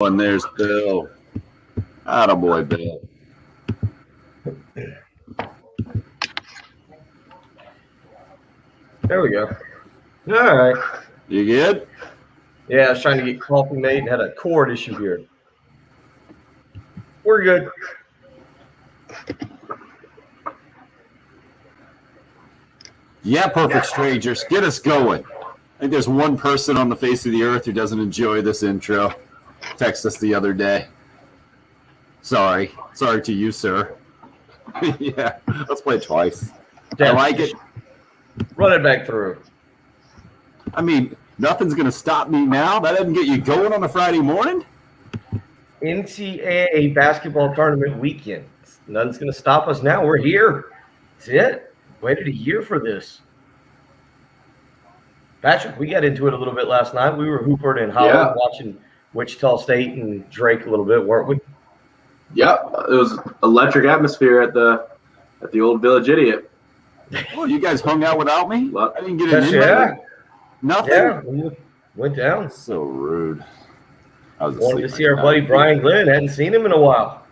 And there's Bill. Attaboy, Bill. There we go. All right. You good? Yeah, I was trying to get coffee made and had a cord issue here. We're good. Yeah, perfect strangers. Get us going. I think there's one person on the face of the earth who doesn't enjoy this intro. Text us the other day. Sorry to you, sir. Yeah, let's play it twice. I like it. Run it back through. I mean, nothing's going to stop me now. That doesn't get you going on a Friday morning. NCAA basketball tournament weekend. Nothing's going to stop us now. We're here. That's it. Waited a year for this. Patrick, we got into it a little bit last night. We were Hoopert and Howard watching Wichita State and Drake a little bit, weren't we? Yeah, it was electric atmosphere at the old Village Idiot. Oh, you guys hung out without me? I didn't get an invite. Yeah. Nothing? Yeah, we went down. So rude. I was wanted to see our buddy Brian Glenn. Hadn't seen him in a while.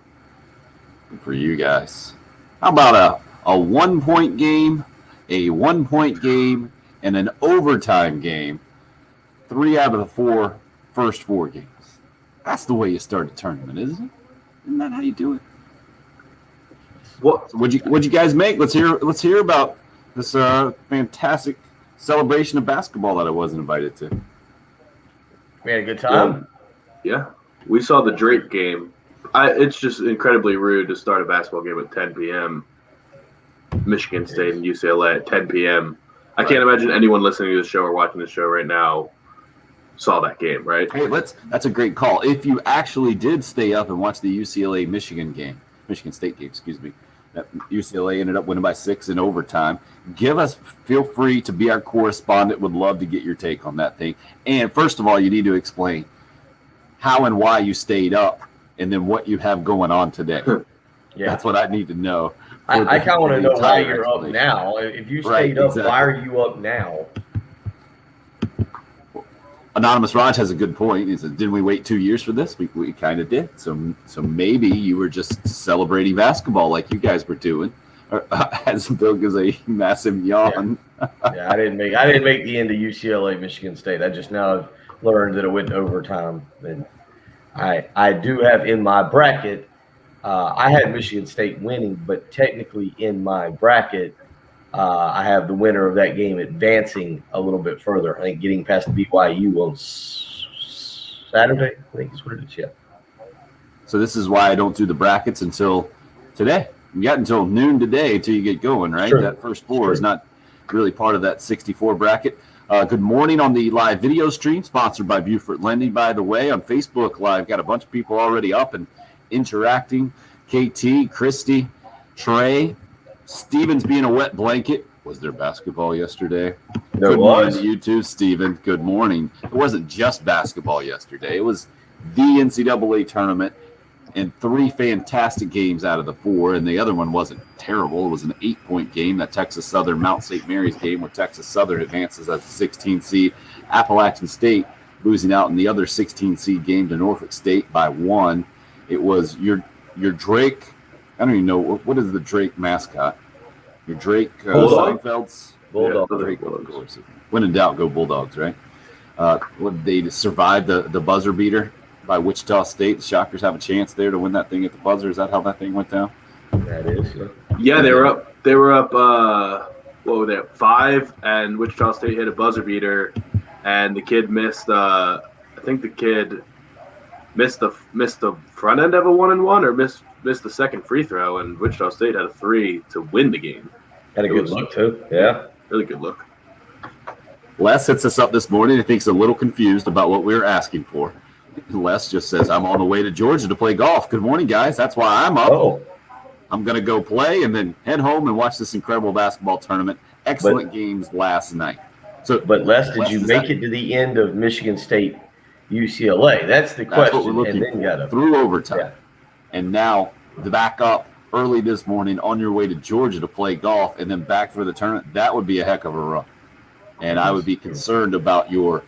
Good for you guys. How about a 1-point game, a 1-point game, and an overtime game? 3 out of the first 4 games. That's the way you start a tournament, isn't it? Isn't that how you do it? What? So what'd you guys make? Let's hear about this fantastic celebration of basketball that I wasn't invited to. We had a good time. Yeah, we saw the Drake game. It's just incredibly rude to start a basketball game at 10 p.m. Michigan State and UCLA at 10 p.m. I can't imagine anyone listening to the show or watching the show right now saw that game, right? Hey, that's a great call. If you actually did stay up and watch the UCLA Michigan State game, excuse me, that UCLA ended up winning by 6 in overtime. Feel free to be our correspondent. Would love to get your take on that thing. And first of all, you need to explain how and why you stayed up, and then what you have going on today. Yeah, that's what I need to know. I kind of want to know why you're up now. If you stayed up, exactly. Why are you up now? Anonymous Raj has a good point. He said, didn't we wait 2 years for this? We kind of did. So maybe you were just celebrating basketball like you guys were doing. As Bill gives a massive yawn. Yeah, I didn't make the end of UCLA Michigan State. I just now learned that it went to overtime. And I do have in my bracket, I had Michigan State winning, but technically in my bracket, I have the winner of that game advancing a little bit further. I think getting past BYU on Saturday, I think is what it is, yeah. So this is why I don't do the brackets until today. You got until noon today until you get going, right? True. That first 4 is not really part of that 64 bracket. Good morning on the live video stream, sponsored by Buford Lending, by the way. On Facebook Live, got a bunch of people already up and interacting. KT, Christy, Trey, Steven's being a wet blanket. Was there basketball yesterday? Good morning to you too, Steven. Good morning. It wasn't just basketball yesterday. It was the NCAA tournament and 3 fantastic games out of the 4, and the other one wasn't terrible. It was an 8-point game, that Texas Southern Mount St. Mary's game, where Texas Southern advances as a 16 seed. Appalachian State losing out in the other 16 seed game to Norfolk State by 1. It was your Drake. I don't even know what is the Drake mascot. Your Drake Seinfeld's Bulldog. Yeah, Drake, of course. When in doubt, go Bulldogs, right? They survived the buzzer beater by Wichita State. The Shockers have a chance there to win that thing at the buzzer. Is that how that thing went down? That is. Yeah, they were up. They were up. What were they up 5? And Wichita State hit a buzzer beater, and the kid missed. I think the kid missed the front end of a 1-and-1, or missed the second free throw, and Wichita State had a 3 to win the game. Had a good look too. Yeah, really good look. Les hits us up this morning. I think he's a little confused about what we were asking for. Les just says, I'm on the way to Georgia to play golf. Good morning, guys. That's why I'm up. Oh. I'm going to go play and then head home and watch this incredible basketball tournament. Excellent games last night. But Les, did you make it to the end of Michigan State UCLA? That's the question. That's what we're looking for. Through overtime. Yeah. And now back up early this morning on your way to Georgia to play golf and then back for the tournament. That would be a heck of a run. And I would be concerned about your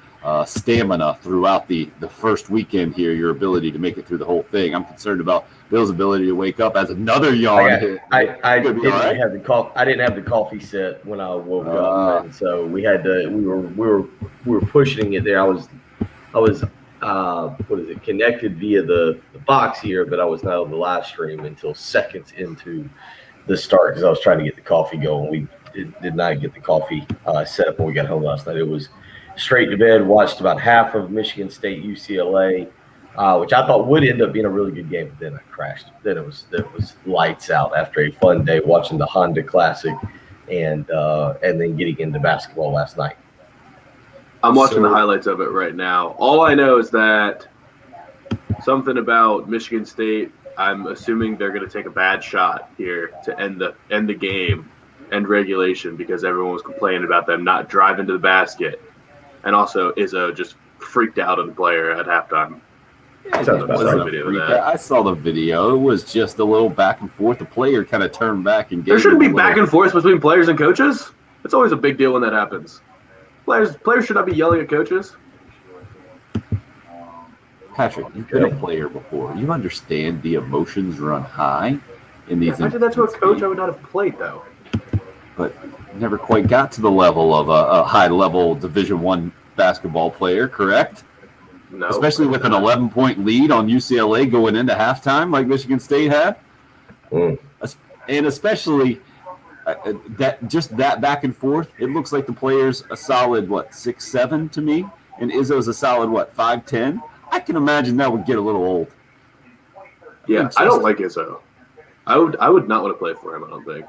stamina throughout the first weekend here, your ability to make it through the whole thing. I'm concerned about Bill's ability to wake up as another yawn hit. I Could be didn't all right. have the coffee. I didn't have the coffee set when I woke up, and so we had to. We were pushing it there. I was what is it, connected via the box here, but I was not on the live stream until seconds into the start because I was trying to get the coffee going. We did not get the coffee set up when we got home last night. It was straight to bed, watched about half of Michigan State UCLA, which I thought would end up being a really good game, but then I crashed. Then it was lights out after a fun day watching the Honda Classic and then getting into basketball last night. I'm watching the highlights of it right now. All I know is that something about Michigan State. I'm assuming they're going to take a bad shot here to end the game, end regulation, because everyone was complaining about them not driving to the basket, and also Izzo just freaked out on the player at halftime. I saw the video. It was just a little back and forth. The player kind of turned back and gave. There shouldn't be back and forth between players and coaches. It's always a big deal when that happens. Players should not be yelling at coaches. Patrick, you've been a player before. You understand the emotions run high in these. If I did that to a coach, I would not have played, though. But never quite got to the level of a high-level Division I basketball player, correct? No. Especially with an 11-point lead on UCLA going into halftime like Michigan State had. And especially that back and forth, it looks like the player's a solid, 6'7" to me, and Izzo's a solid, 5'10". I can imagine that would get a little old. Yeah, I don't like Izzo. I would not want to play for him, I don't think.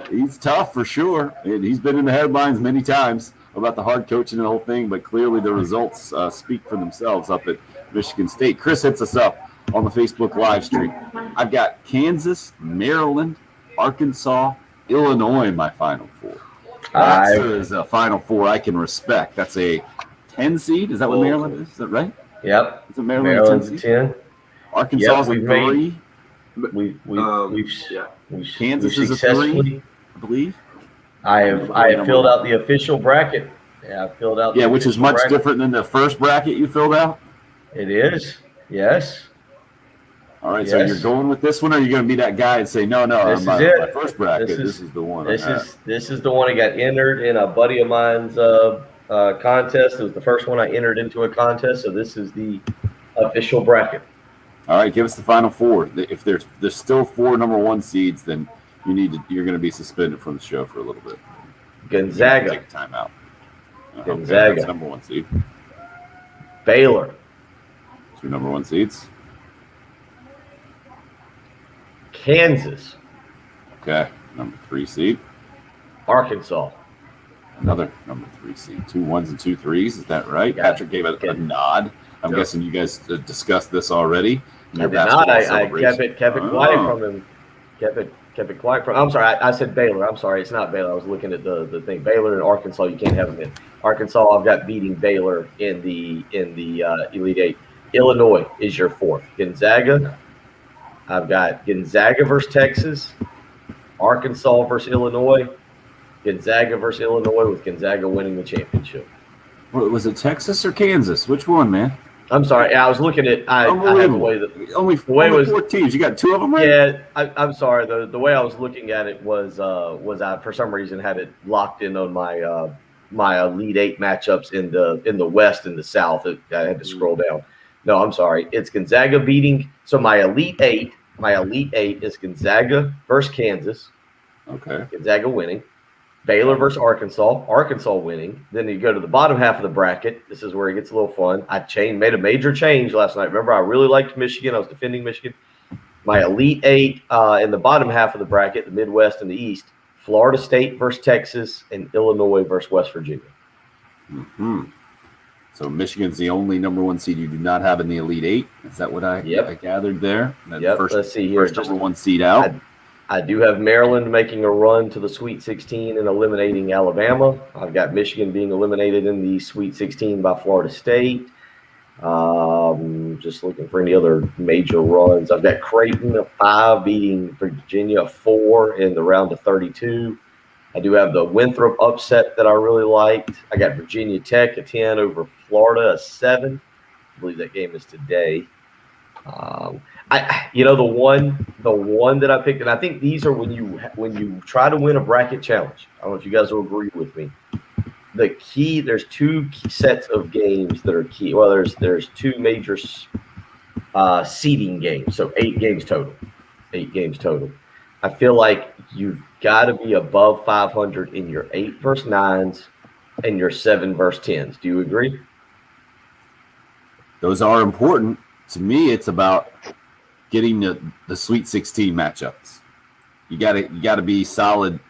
He's tough for sure. And he's been in the headlines many times about the hard coaching and the whole thing, but clearly the results speak for themselves up at Michigan State. Chris hits us up on the Facebook live stream. I've got Kansas, Maryland, Arkansas, Illinois in my Final Four. That is a Final Four I can respect. That's a 10 seed. Is that what Maryland is? Is that right? Yep. Is it Maryland's a 10? Arkansas is a 3. Kansas is a 3, I believe. I have filled out the official bracket. Yeah, I filled out. Which is much different than the first bracket you filled out. It is. Yes. All right. Yes. So you're going with this one, or are you going to be that guy and say, no, my first bracket. This is the one. This is the one that got entered in a buddy of mine's contest. It was the first one I entered into a contest. So this is the official bracket. All right, give us the Final Four. If there's still 4 number 1 seeds, then you're going to be suspended from the show for a little bit. Gonzaga. Take a timeout. Gonzaga. That's number 1 seed. Baylor. 2 number 1 seeds. Kansas. Okay, number 3 seed. Arkansas. Another number 3 seed. 2 1s and 2 3s. Is that right? Patrick gave it a nod. I'm guessing you guys discussed this already. I did not. I kept it quiet from him. Kept it quiet from. I'm sorry. I said Baylor. I'm sorry. It's not Baylor. I was looking at the thing. Baylor and Arkansas. You can't have them in. Arkansas. I've got beating Baylor in the Elite Eight. Illinois is your 4th. Gonzaga. I've got Gonzaga versus Texas. Arkansas versus Illinois. Gonzaga versus Illinois with Gonzaga winning the championship. Was it Texas or Kansas? Which one, man? I'm sorry. I was looking at. I have the way that only 4 teams. You got 2 of them, right? Yeah, I'm sorry. The way I was looking at it was I for some reason had it locked in on my my Elite Eight matchups in the West and the South. I had to scroll down. No, I'm sorry. It's Gonzaga beating. So my Elite Eight is Gonzaga versus Kansas. Okay. Gonzaga winning. Baylor versus Arkansas winning. Then you go to the bottom half of the bracket. This is where it gets a little fun. I made a major change last night. Remember, I really liked Michigan. I was defending Michigan. My Elite Eight in the bottom half of the bracket, the Midwest and the East, Florida State versus Texas, and Illinois versus West Virginia. Mm-hmm. So Michigan's the only number 1 seed you do not have in the Elite Eight. Is that what I gathered there? Let's see here. First number 1 seed out. I do have Maryland making a run to the Sweet 16 and eliminating Alabama. I've got Michigan being eliminated in the Sweet 16 by Florida State. Just looking for any other major runs. I've got Creighton a 5 beating Virginia a 4 in the round of 32. I do have the Winthrop upset that I really liked. I got Virginia Tech a 10 over Florida, a 7. I believe that game is today. The one that I picked, and I think these are when you try to win a bracket challenge. I don't know if you guys will agree with me. The key, there's 2 sets of games that are key. Well, there's 2 major seeding games, so 8 games total. 8 games total. I feel like you've got to be above 500 in your 8 versus 9s and your 7 versus 10s. Do you agree? Those are important. To me, it's about getting the Sweet 16 matchups. You got to be solid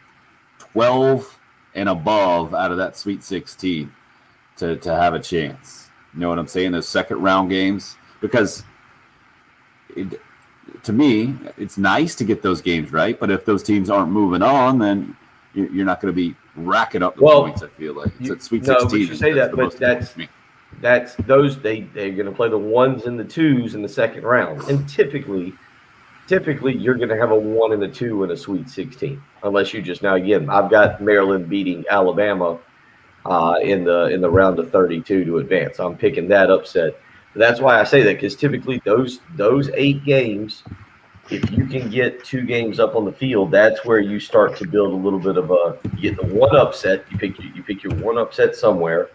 12 and above out of that Sweet 16 to have a chance. You know what I'm saying? Those second round games, because to me, it's nice to get those games right. But if those teams aren't moving on, then you're not going to be racking up the points. I feel like it's at Sweet 16. No, but you say that, but that's those they're going to play the 1s and the 2s in the second round, and typically you're going to have a 1 and a 2 in a Sweet 16, unless you just now again. I've got Maryland beating Alabama in the round of 32 to advance. I'm picking that upset. That's why I say that, because typically those 8 games, if you can get 2 games up on the field, that's where you start to build a little bit of you get the one upset. You pick your one upset somewhere,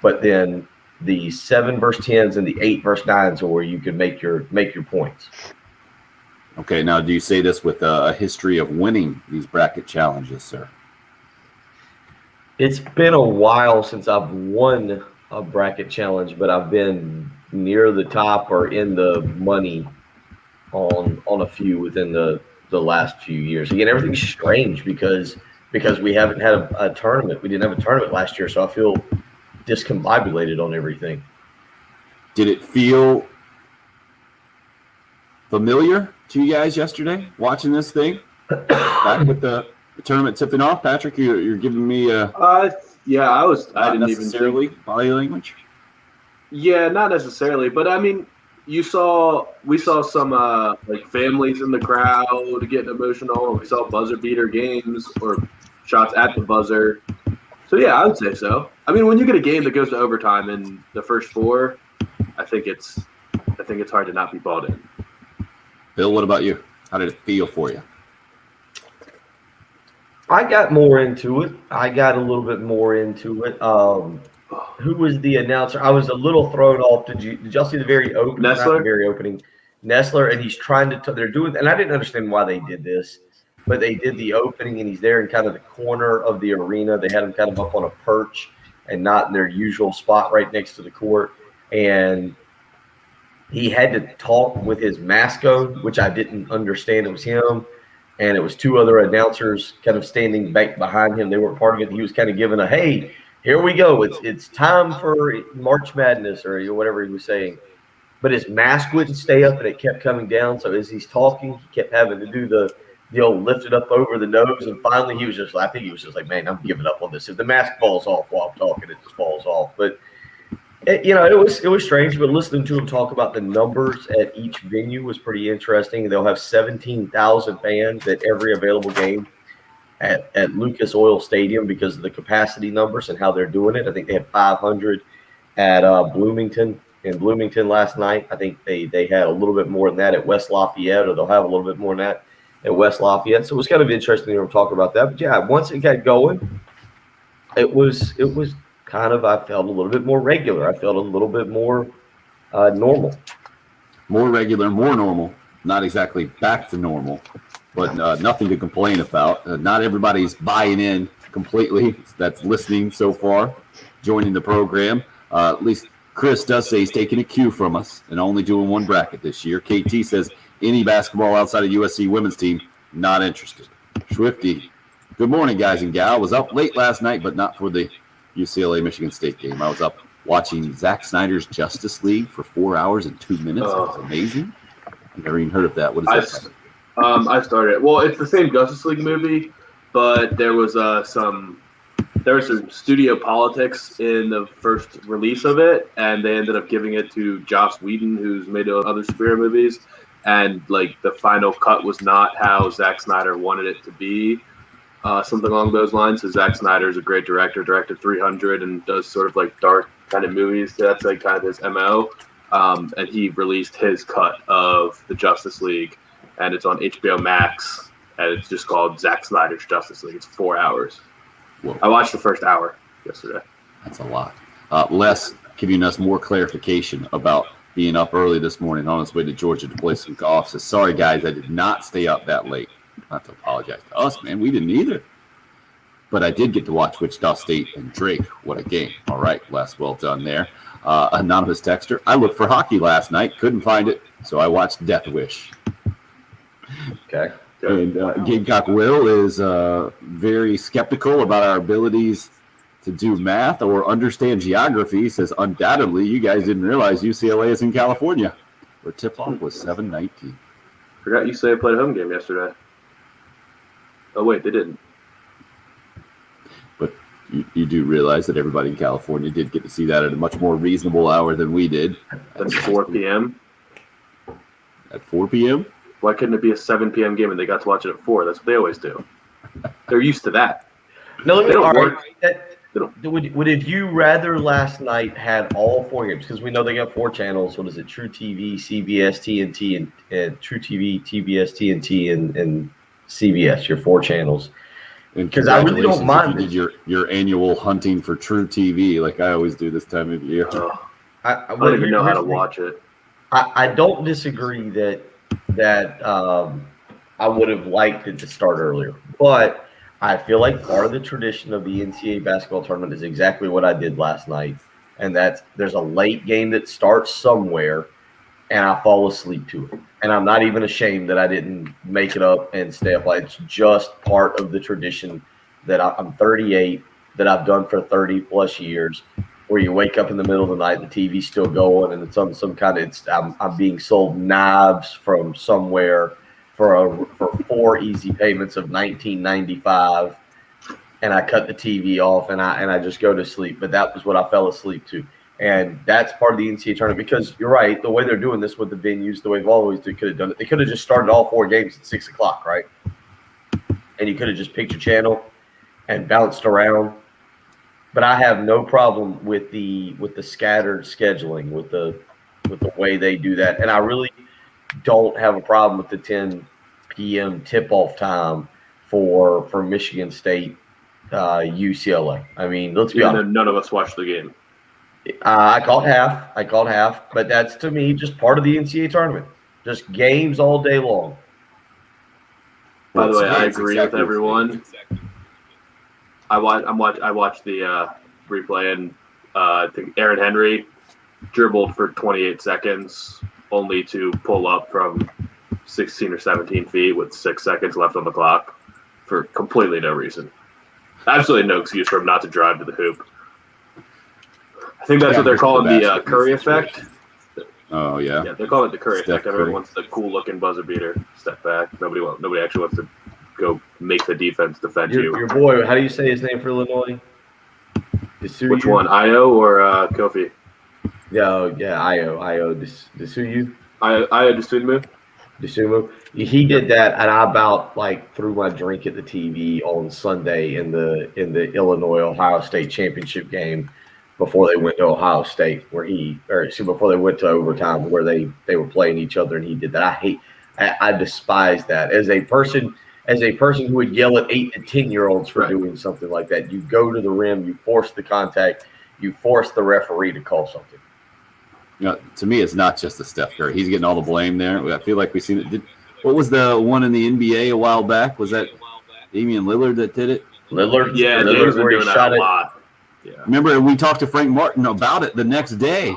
but then the 7 versus 10s and the 8 versus 9s are where you can make your points. Okay, now do you say this with a history of winning these bracket challenges, sir? It's been a while since I've won a bracket challenge, but I've been near the top or in the money on a few within the last few years. Again, everything's strange because we haven't had a tournament. We didn't have a tournament last year, so I feel discombobulated on everything. Did it feel familiar to you guys yesterday watching this thing? Back with the tournament tipping off, Patrick, you're giving me yeah, I was. I didn't necessarily even think, body language. Yeah, not necessarily, but I mean, we saw some like families in the crowd getting emotional. We saw buzzer beater games or shots at the buzzer. So yeah, I would say so. I mean, when you get a game that goes to overtime in the first 4, I think it's hard to not be bought in. Bill, what about you? How did it feel for you? I got more into it. I got a little bit more into it. Who was the announcer? I was a little thrown off. Did y'all see the very opening? Nestler? Not the very opening. Nestler, and he's trying to. They're doing, and I didn't understand why they did this, but they did the opening, and he's there in kind of the corner of the arena. They had him kind of up on a perch and not in their usual spot right next to the court, and he had to talk with his mask on, which I didn't understand. It was him. And it was 2 other announcers kind of standing back behind him. They weren't part of it. He was kind of giving hey, here we go. It's time for March Madness or whatever he was saying. But his mask wouldn't stay up and it kept coming down. So as he's talking, he kept having to do the old lift it up over the nose. And finally he was just like, I think he was just like, man, I'm giving up on this. If the mask falls off while I'm talking, it just falls off. But it was strange, but listening to him talk about the numbers at each venue was pretty interesting. They'll have 17,000 fans at every available game at Lucas Oil Stadium because of the capacity numbers and how they're doing it. I think they had 500 at Bloomington last night. I think they had a little bit more than that at West Lafayette, or they'll have a little bit more than that at West Lafayette. So it was kind of interesting to hear him talk about that. But yeah, once it got going, it was kind of, I felt a little bit more regular. I felt a little bit more normal. More regular, more normal. Not exactly back to normal, but nothing to complain about. Not everybody's buying in completely that's listening so far, joining the program. At least Chris does say he's taking a cue from us and only doing one bracket this year. KT says any basketball outside of USC women's team, not interested. Swifty, good morning, guys and gal. Was up late last night, but not for the UCLA Michigan State game. I was up watching Zack Snyder's Justice League for 4 hours and 2 minutes. It was amazing. I've never even heard of that. What is that? I started. Well, it's the same Justice League movie, but there was some studio politics in the first release of it, and they ended up giving it to Joss Whedon, who's made other superhero movies. And like the final cut was not how Zack Snyder wanted it to be. Something along those lines. So Zack Snyder is a great director, directed 300 and does sort of like dark kind of movies. That's like kind of his MO. And he released his cut of the Justice League, and it's on HBO Max, and it's just called Zack Snyder's Justice League. It's 4 hours. Whoa. I watched the first hour yesterday. That's a lot. Les giving us more clarification about being up early this morning on his way to Georgia to play some golf. Says, sorry, guys, I did not stay up that late. Not to apologize to us, man. We didn't either. But I did get to watch Wichita State and Drake. What a game. All right, Les, well done there. Anonymous texter, I looked for hockey last night, couldn't find it, so I watched Death Wish. Okay. And Gamecock Will is very skeptical about our abilities to do math or understand geography. He says, undoubtedly, you guys didn't realize UCLA is in California, where tip-off was 7:19. Forgot UCLA played a home game yesterday. Oh, wait, they didn't. But you do realize that everybody in California did get to see that at a much more reasonable hour than we did. That's 4 p.m. At 4 p.m.? Why couldn't it be a 7 p.m. game and they got to watch it at 4? That's what they always do. They're used to that. No, let me, They don't all work. right. Would have you rather last night had all 4 games? Because we know they got 4 channels. What is it? True TV, CBS, TNT, and True TV, TBS, TNT, and CBS. Your 4 channels. Because I really don't mind if you did your annual hunting for True TV, like I always do this time of year. I don't even know how to watch it. I don't disagree that I would have liked it to start earlier, but I feel like part of the tradition of the NCAA basketball tournament is exactly what I did last night, and that's there's a late game that starts somewhere, and I fall asleep to it. And I'm not even ashamed that I didn't make it up and stay up late. It's just part of the tradition that I'm 38, that I've done for 30 plus years, where you wake up in the middle of the night, the TV's still going, and it's on some kind of I'm being sold knives from somewhere for 4 easy payments of $19.95, and I cut the TV off and I just go to sleep. But that was what I fell asleep to. And that's part of the NCAA tournament, because you're right. The way they're doing this with the venues, the way they've always could have done it, they could have just started all 4 games at 6 o'clock, right? And you could have just picked your channel and bounced around. But I have no problem with the scattered scheduling, with the way they do that, and I really don't have a problem with the 10 p.m. tip-off time for Michigan State, UCLA. I mean, let's be honest. None of us watched the game. I called half, but that's to me just part of the NCAA tournament. Just games all day long. By the way, I agree with everyone. I watched the replay, and I think Aaron Henry dribbled for 28 seconds, only to pull up from 16 or 17 feet with 6 seconds left on the clock for completely no reason. Absolutely no excuse for him not to drive to the hoop. I think that's what they're calling the Curry effect. Oh yeah. Yeah, they're calling it the Curry Steph effect. Everyone Curry. wants the cool-looking buzzer beater, step back. Nobody actually wants to go make the defense defend you. Your boy, how do you say his name for Illinois? Which one, Io or Kofi? Yeah, Io Desuyu. Io Desumu. He did that, and I about threw my drink at the TV on Sunday in the Illinois Ohio State championship game before they went to Ohio State, before they went to overtime where they were playing each other, and he did that. I despise that as a person who would yell at 8 to 10-year-olds for doing something like that. You go to the rim, you force the contact, you force the referee to call something. To me, it's not just the Steph Curry. He's getting all the blame there. I feel like we've seen it. What was the one in the NBA a while back? Was that Damian Lillard that did it? Lillard? Yeah, Lillard's been doing that a lot. Yeah. Remember, we talked to Frank Martin about it the next day.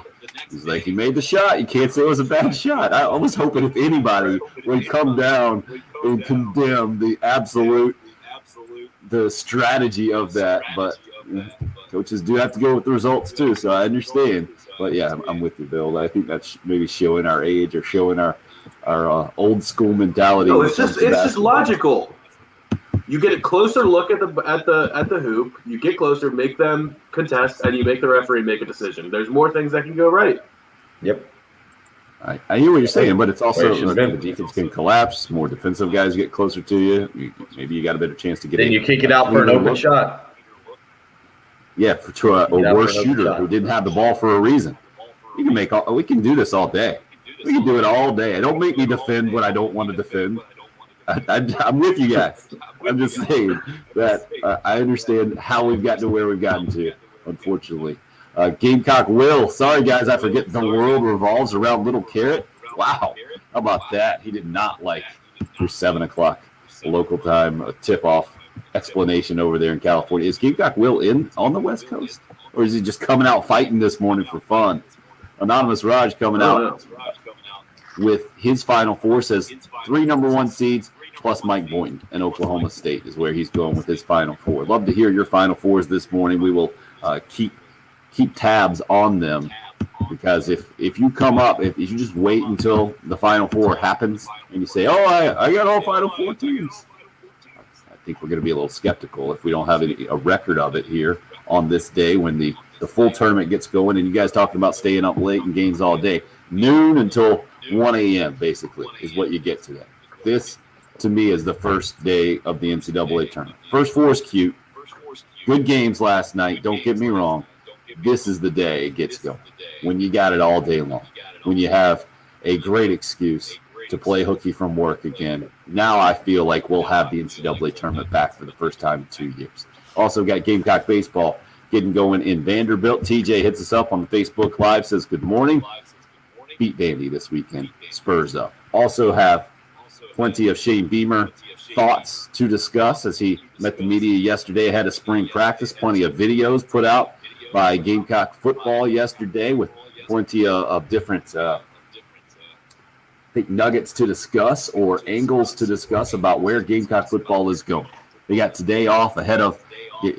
He's like, he made the shot. You can't say it was a bad shot. I was hoping if anybody would come down and condemn the strategy of that. But coaches do have to go with the results too, so I understand. But yeah, I'm with you, Bill. I think that's maybe showing our age or showing our old school mentality. No, it's just logical. You get a closer look at the hoop. You get closer, make them contest, and you make the referee make a decision. There's more things that can go right. Yep. I hear what you're saying, but it's also Well, the defense can collapse. More defensive guys get closer to you. Maybe you got a better chance to get. Then you kick it out for an open shot. Yeah, to a Yeah, worse for another shooter shot. who didn't have the ball for a reason. We can do this all day. We can do it all day. Don't make me defend what I don't want to defend. I'm with you guys. I'm just saying that I understand how we've gotten to where we've gotten to, unfortunately. Gamecock Will, sorry guys, I forget the world revolves around Little Carrot. Wow, how about that? He did not like through 7 o'clock local time a tip-off explanation over there in California. Is Gamecock Will in on the West Coast, or is he just coming out fighting this morning for fun? Anonymous Raj coming out with his Final Four, says 3 number 1 seeds plus Mike Boynton and Oklahoma State is where he's going with his Final Four. Love to hear your Final Fours this morning. We will keep tabs on them, because if you come up, if you just wait until the Final Four happens and you say, oh, I got all Final Four teams, I think we're going to be a little skeptical if we don't have a record of it here on this day when the full tournament gets going. And you guys talking about staying up late and games all day. Noon until 1 a.m. basically is what you get today. This, to me, is the first day of the NCAA tournament. First four is cute. Good games last night, don't get me wrong. This is the day it gets going, when you got it all day long, when you have a great excuse to play hooky from work again. Now I feel like we'll have the NCAA tournament back for the first time in 2 years. Also got Gamecock baseball getting going in Vanderbilt. TJ hits us up on the Facebook Live, says good morning. Beat Vandy this weekend. Spurs up. Also have plenty of Shane Beamer thoughts to discuss as he met the media yesterday ahead of spring practice. Plenty of videos put out by Gamecock football yesterday with plenty of different nuggets to discuss or angles to discuss about where Gamecock football is going. They got today off ahead of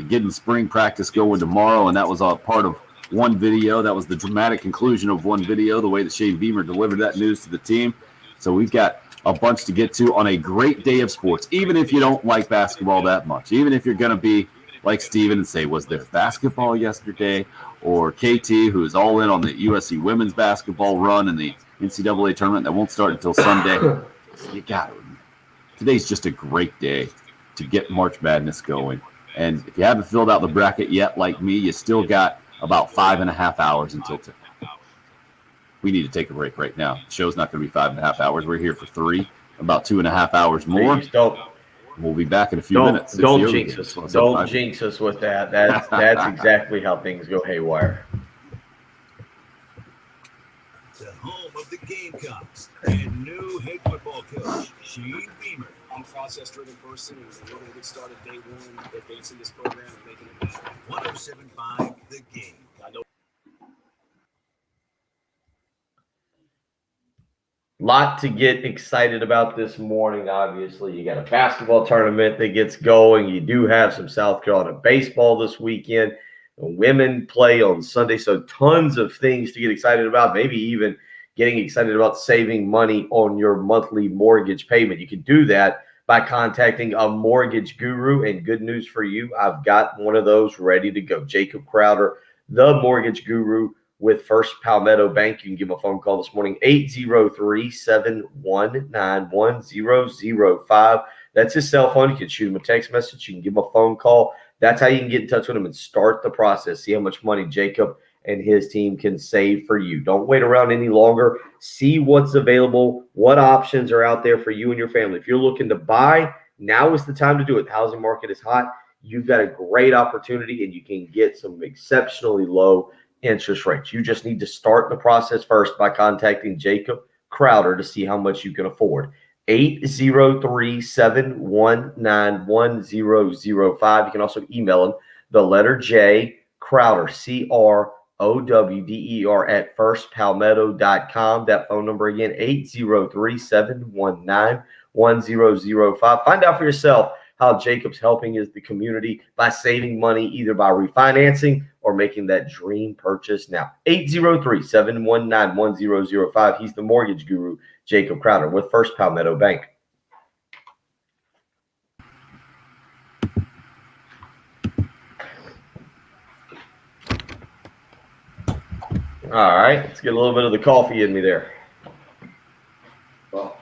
getting spring practice going tomorrow, and that was a part of one video. That was the dramatic conclusion of one video, the way that Shane Beamer delivered that news to the team. So we've got a bunch to get to on a great day of sports, even if you don't like basketball that much, even if you're going to be like Steven and say, was there basketball yesterday? Or KT, who is all in on the USC women's basketball run in the NCAA tournament that won't start until Sunday. You got it. Today's just a great day to get March Madness going. And if you haven't filled out the bracket yet, like me, you still got about 5.5 hours until tip. We need to take a break right now. The show's not going to be 5.5 hours. We're here for 3, about 2.5 hours more. Please don't. We'll be back in a few minutes. Don't jinx us. Don't jinx us with that. That's exactly how things go haywire. The home of the Gamecocks and new head football coach Shane Beamer. I'm a process-driven person, and we're going to get started day one, advancing this program and making it better. 107.5 The Game. I know. Lot to get excited about this morning. Obviously, you got a basketball tournament that gets going. You do have some South Carolina baseball this weekend. The women play on Sunday, so tons of things to get excited about. Maybe even getting excited about saving money on your monthly mortgage payment. You can do that by contacting a mortgage guru. And good news for you, I've got one of those ready to go. Jacob Crowder, the mortgage guru with First Palmetto Bank. You can give him a phone call this morning, 803-719-1005. That's his cell phone. You can shoot him a text message. You can give him a phone call. That's how you can get in touch with him and start the process. See how much money Jacob and his team can save for you. Don't wait around any longer. See what's available, what options are out there for you and your family. If you're looking to buy, now is the time to do it. The housing market is hot. You've got a great opportunity, and you can get some exceptionally low interest rates. You just need to start the process first by contacting Jacob Crowder to see how much you can afford. 803-719-1005. You can also email him, the letter J, Crowder, CROWDER at firstpalmetto.com. That phone number again, 803-719-1005. Find out for yourself how Jacob's helping the community by saving money, either by refinancing or making that dream purchase now. 803-719-1005. He's the mortgage guru, Jacob Crowder, with First Palmetto Bank. All right, let's get a little bit of the coffee in me there. Well,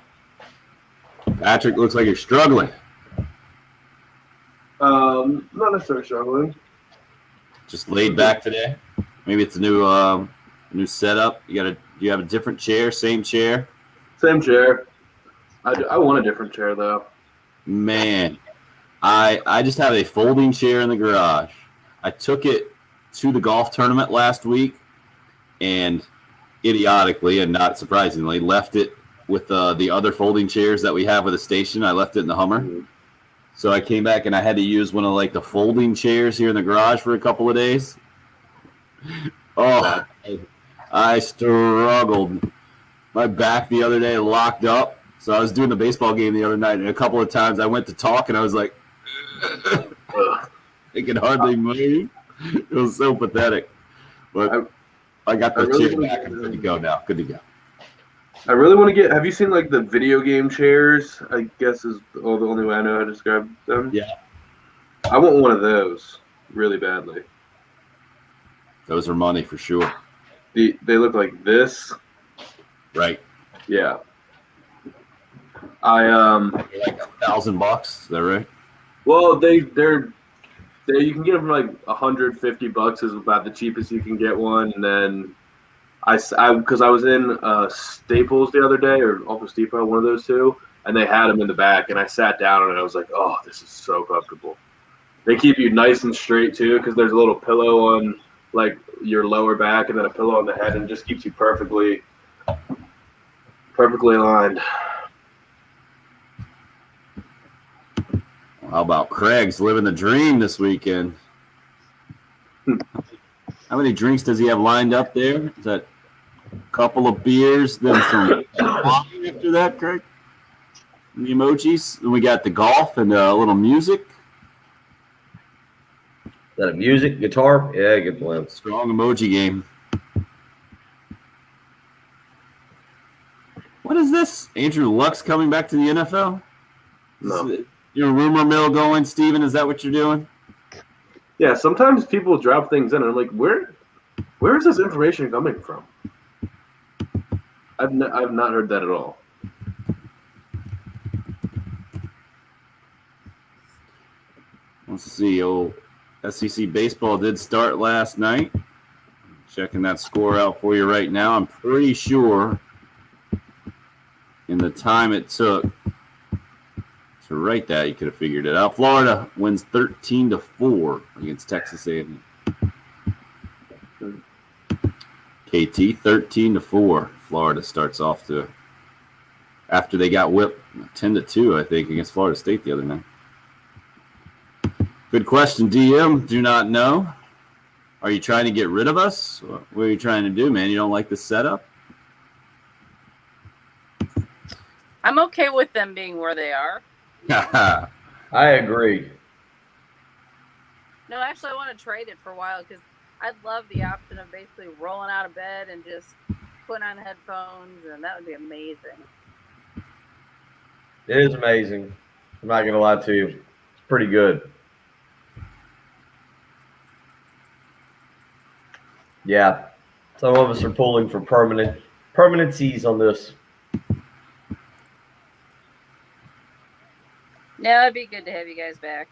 Patrick, looks like you're struggling. not necessarily struggling. Just laid back today. Maybe it's a new setup. Do you have a different chair? Same chair? Same chair. I want a different chair though. Man, I just have a folding chair in the garage. I took it to the golf tournament last week, and idiotically and not surprisingly, left it with the other folding chairs that we have with the station. I left it in the Hummer. Mhm. So I came back and I had to use one of like the folding chairs here in the garage for a couple of days. Oh, I struggled. My back the other day locked up. So I was doing the baseball game the other night, and a couple of times I went to talk, and I was like, I could hardly move. It was so pathetic. But I got the chair back. I'm good to go now. Good to go. I really want to get. Have you seen like the video game chairs? I guess is the only way I know how to describe them. Yeah. I want one of those really badly. Those are money for sure. They look like this. Right. Yeah. They're like $1,000. Is that right? Well, they're you can get them for like $150 is about the cheapest you can get one, and then because I was in Staples the other day, or Office Depot, one of those two, and they had them in the back, and I sat down and I was like, oh, this is so comfortable. They keep you nice and straight too, because there's a little pillow on like your lower back and then a pillow on the head, and it just keeps you perfectly aligned. How about Craig's living the dream this weekend? How many drinks does he have lined up there? Is that a couple of beers, then some wine after that, Craig? And the emojis. Then we got the golf and a little music. Is that a music, guitar? Yeah, good plan. Strong emoji game. What is this? Andrew Luck's coming back to the NFL? No. Your rumor mill going, Steven? Is that what you're doing? Yeah, sometimes people drop things in, and I'm like, where is this information coming from? I've not heard that at all. Let's see. SEC baseball did start last night. Checking that score out for you right now. I'm pretty sure in the time it took to write that, you could have figured it out. Florida wins 13-4 against Texas A&M. KT 13-4. Florida starts off after they got whipped 10-2, I think, against Florida State the other night. Good question, DM. Do not know. Are you trying to get rid of us? What are you trying to do, man? You don't like the setup? I'm okay with them being where they are. I agree. No, actually, I want to trade it for a while because I'd love the option of basically rolling out of bed and just putting on headphones, and that would be amazing. It is amazing. I'm not going to lie to you. It's pretty good. Yeah. Some of us are pulling for permanencies on this. Yeah, it'd be good to have you guys back.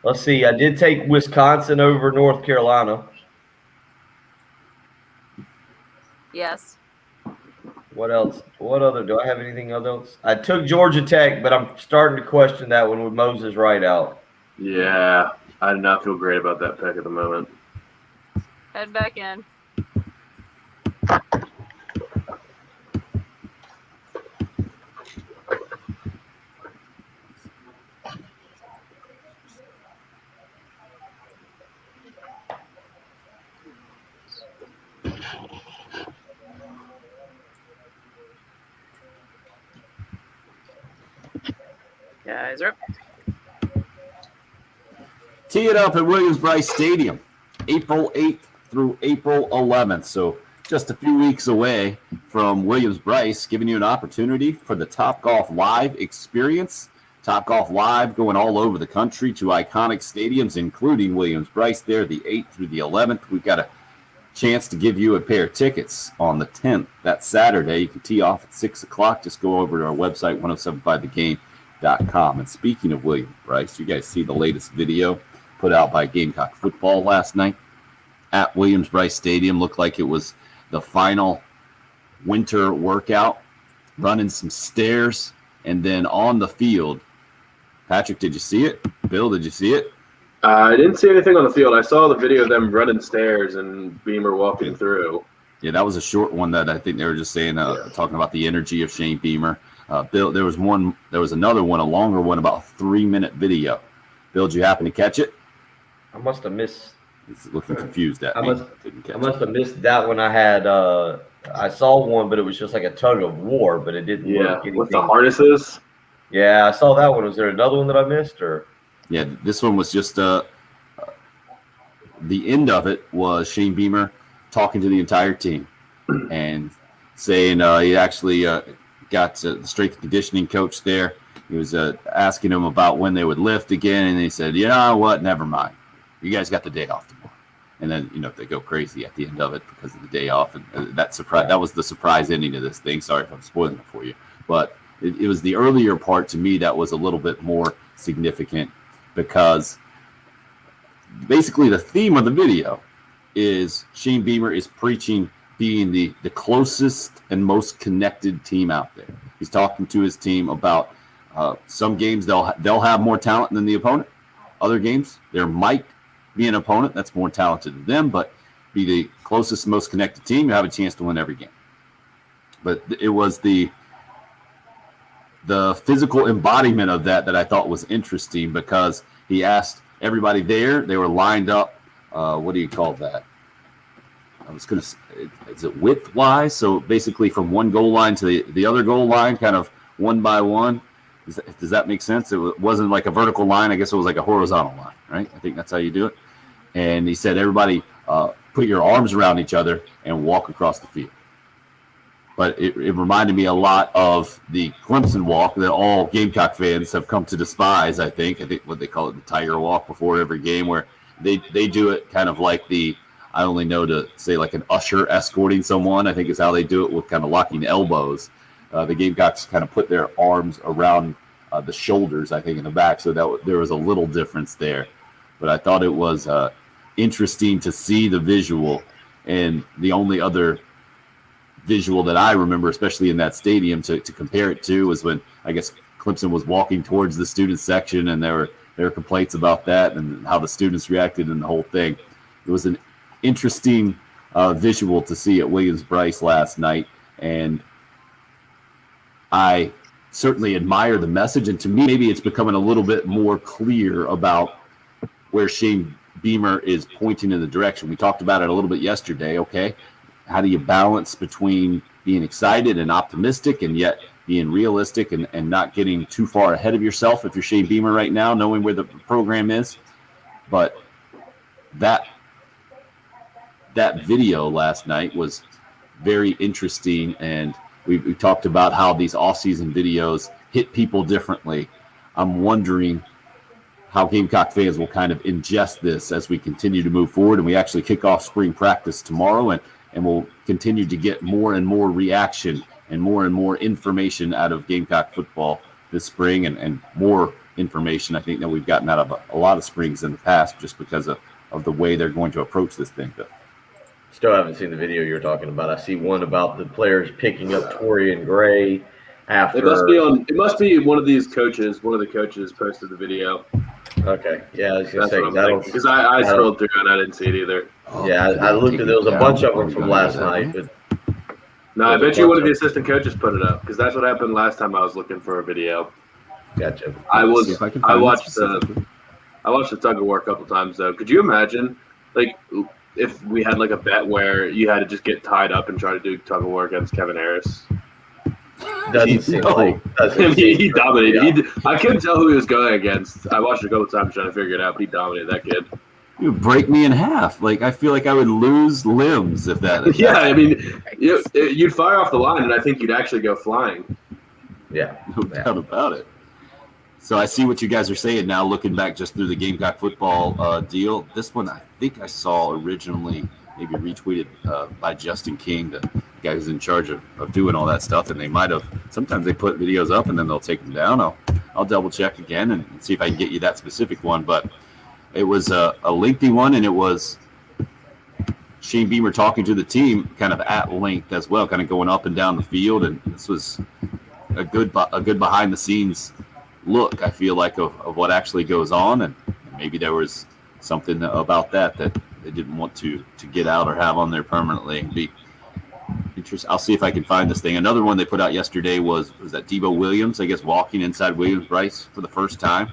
Let's see. I did take Wisconsin over North Carolina. Yes. What else? What other? Do I have anything else? I took Georgia Tech, but I'm starting to question that one with Moses Wright out. Yeah, I do not feel great about that pick at the moment. Head back in. Guys are up. Tee it up at Williams-Brice Stadium, April 8th through April 11th. So just a few weeks away from Williams-Brice, giving you an opportunity for the Topgolf Live experience. Topgolf Live going all over the country to iconic stadiums, including Williams-Brice there, the 8th through the 11th. We've got a chance to give you a pair of tickets on the 10th. That Saturday, you can tee off at 6 o'clock. Just go over to our website, 1075thegame.com. And speaking of Williams-Brice, you guys see the latest video put out by Gamecock Football last night at Williams-Brice Stadium. Looked like it was the final winter workout, running some stairs, and then on the field. Patrick, did you see it? Bill, did you see it? I didn't see anything on the field. I saw the video of them running stairs and Beamer walking through. Yeah, that was a short one that I think they were just saying, talking about the energy of Shane Beamer. Bill, there was another one, a longer one, about a 3-minute video. Bill, did you happen to catch it? I must have missed. He's looking confused at I me. I must have missed that one. I had. I saw one, but it was just like a tug of war, but it didn't. Yeah, look anything. with the harnesses. Yeah, I saw that one. Was there another one that I missed, or? Yeah, this one was just the end of it was Shane Beamer talking to the entire team and saying he actually got the strength and conditioning coach there. He was asking him about when they would lift again, and he said, "You know what? Never mind. You guys got the day off tomorrow." And then they go crazy at the end of it because of the day off, and that was the surprise ending to this thing. Sorry if I'm spoiling it for you, but it was the earlier part to me that was a little bit more significant, because basically the theme of the video is Shane Beamer is preaching being the closest and most connected team out there. He's talking to his team about some games they'll have more talent than the opponent. Other games there might be an opponent that's more talented than them, but be the closest, most connected team, you have a chance to win every game. But it was the physical embodiment of that I thought was interesting, because he asked everybody there, they were lined up. What do you call that? I was going to say, is it width-wise? So basically from one goal line to the other goal line, kind of one by one. Does that make sense? It wasn't like a vertical line. I guess it was like a horizontal line, right? I think that's how you do it. And he said, everybody put your arms around each other and walk across the field. But it reminded me a lot of the Clemson walk that all Gamecock fans have come to despise, I think what they call it, the Tiger Walk before every game, where they do it kind of like I only know to say like an usher escorting someone, I think is how they do it, with kind of locking elbows. The Gamecocks kind of put their arms around the shoulders, I think, in the back, so that there was a little difference there. But I thought it was interesting to see the visual, and the only other visual that I remember, especially in that stadium, to compare it to was when I guess Clemson was walking towards the student section, and there were complaints about that and how the students reacted and the whole thing. It was an interesting visual to see at Williams-Brice last night, and I certainly admire the message. And to me, maybe it's becoming a little bit more clear about where Shane Beamer is pointing in the direction. We talked about it a little bit yesterday, okay? How do you balance between being excited and optimistic and yet being realistic and not getting too far ahead of yourself if you're Shane Beamer right now, knowing where the program is? But that video last night was very interesting, and we talked about how these off-season videos hit people differently. I'm wondering how Gamecock fans will kind of ingest this as we continue to move forward, and we actually kick off spring practice tomorrow, and we'll continue to get more and more reaction and more information out of Gamecock football this spring, and more information I think that we've gotten out of a lot of springs in the past, just because of the way they're going to approach this thing. Still haven't seen the video you're talking about. I see one about the players picking up Torian Gray after. It must be one of these coaches. One of the coaches posted the video. Okay. Yeah, I was gonna That's say because I scrolled through and I didn't see it either. Yeah, I looked at there was a bunch of them from last night, but No, I bet you one of the assistant coaches put it up, because that's what happened last time I was looking for a video. gotcha. I watched the tug of war a couple times though. Could you imagine, like, if we had like a bet where you had to just get tied up and try to do tug of war against Kevin Harris? Doesn't seem like he dominated. Yeah. I couldn't tell who he was going against. I watched it a couple times trying to figure it out, but he dominated that kid. You would break me in half. Like, I feel like I would lose limbs if that. Yeah, I mean, you'd fire off the line, and I think you'd actually go flying. Yeah, no doubt about it. So I see what you guys are saying now, looking back just through the Gamecock football deal. This one I think I saw originally maybe retweeted by Justin King, the guy who's in charge of doing all that stuff, and they might have. Sometimes they put videos up and then they'll take them down. I'll double check again and see if I can get you that specific one. But It was a lengthy one, and it was Shane Beamer talking to the team kind of at length as well, kind of going up and down the field. And this was a good behind the scenes look, I feel like, of what actually goes on. And maybe there was something about that they didn't want to get out or have on there permanently. And be interesting. I'll see if I can find this thing. Another one they put out yesterday was that Debo Williams, I guess, walking inside Williams-Brice for the first time.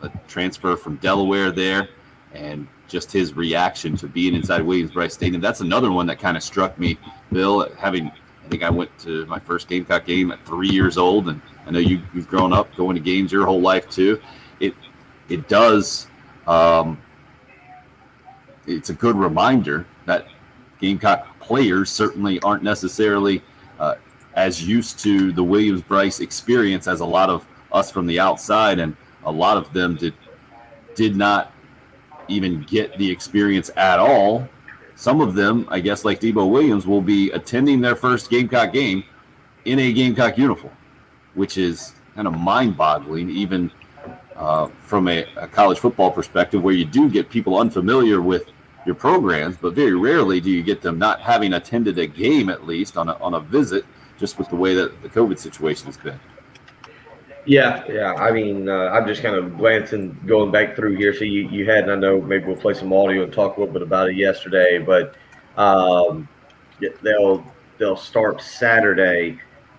A transfer from Delaware there, and just his reaction to being inside Williams-Brice Stadium. That's another one that kind of struck me, Bill, I think I went to my first Gamecock game at 3 years old, and I know you've grown up going to games your whole life too. It does it's a good reminder that Gamecock players certainly aren't necessarily as used to the Williams-Brice experience as a lot of us from the outside, and a lot of them did not even get the experience at all. Some of them, I guess, like Debo Williams, will be attending their first Gamecock game in a Gamecock uniform, which is kind of mind-boggling, even from a college football perspective, where you do get people unfamiliar with your programs, but very rarely do you get them not having attended a game, at least on a visit, just with the way that the COVID situation has been. Yeah. I mean, I'm just kind of going back through here. So you had, and I know maybe we'll play some audio and talk a little bit about it yesterday, but they'll start Saturday.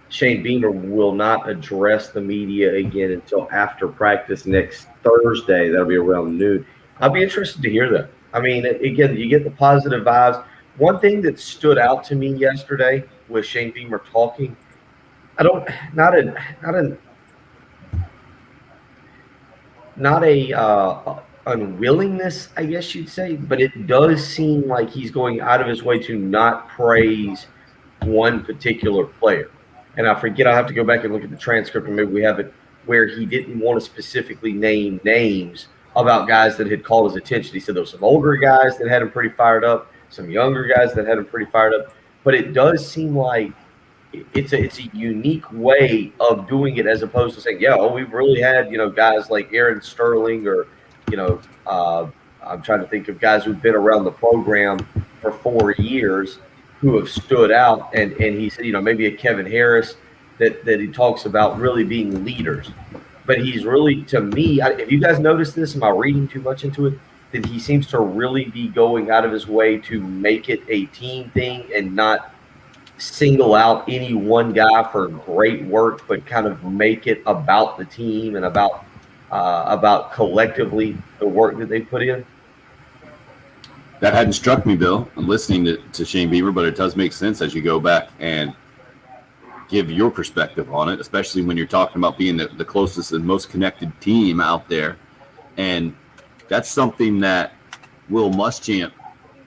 Shane Beamer will not address the media again until after practice next Thursday. That'll be around noon. I'll be interested to hear that. I mean, again, you get the positive vibes. One thing that stood out to me yesterday with Shane Beamer talking, not a unwillingness, I guess you'd say, but it does seem like he's going out of his way to not praise one particular player. And I forget, I'll have to go back and look at the transcript, and maybe we have it where he didn't want to specifically name names about guys that had called his attention. He said there were some older guys that had him pretty fired up, some younger guys that had him pretty fired up. But it does seem like it's a unique way of doing it, as opposed to saying, we've really had, guys like Aaron Sterling, or, I'm trying to think of guys who've been around the program for 4 years who have stood out. And he said, maybe a Kevin Harris that he talks about really being leaders. But he's really, to me, if you guys notice this, am I reading too much into it? That he seems to really be going out of his way to make it a team thing and not single out any one guy for great work, but kind of make it about the team and about collectively the work that they put in. That hadn't struck me, Bill. I'm listening to Shane Beamer, but it does make sense as you go back and give your perspective on it, especially when you're talking about being the closest and most connected team out there. And that's something that Will Muschamp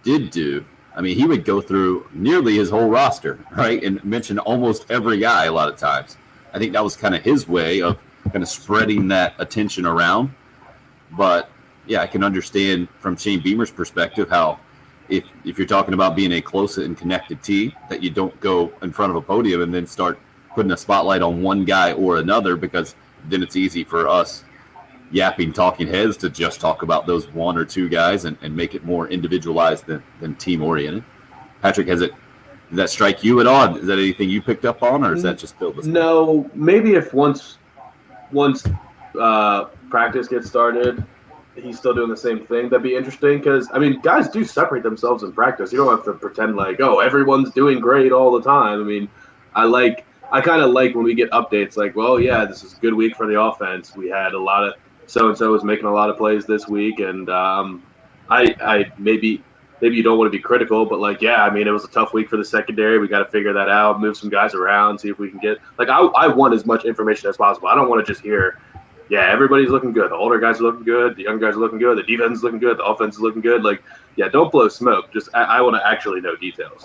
did do. I mean, he would go through nearly his whole roster, right, and mention almost every guy a lot of times. I think that was kind of his way of kind of spreading that attention around. But, yeah, I can understand from Shane Beamer's perspective how if you're talking about being a close and connected team, that you don't go in front of a podium and then start putting a spotlight on one guy or another, because then it's easy for us yapping talking heads to just talk about those one or two guys and make it more individualized than team oriented. Patrick, did that strike you at all? Is that anything you picked up on, or is that just Bill? No, maybe if once practice gets started, he's still doing the same thing, that'd be interesting, because I mean, guys do separate themselves in practice. You don't have to pretend like, everyone's doing great all the time. I mean, I kind of like when we get updates like, well, yeah, this is a good week for the offense. We had a lot of so-and-so was making a lot of plays this week, and I maybe you don't want to be critical, but I mean, it was a tough week for the secondary. We got to figure that out, move some guys around, see if we can get I want as much information as possible. I don't want to just hear, everybody's looking good. The older guys are looking good. The young guys are looking good. The defense is looking good. The offense is looking good. Don't blow smoke. Just I want to actually know details.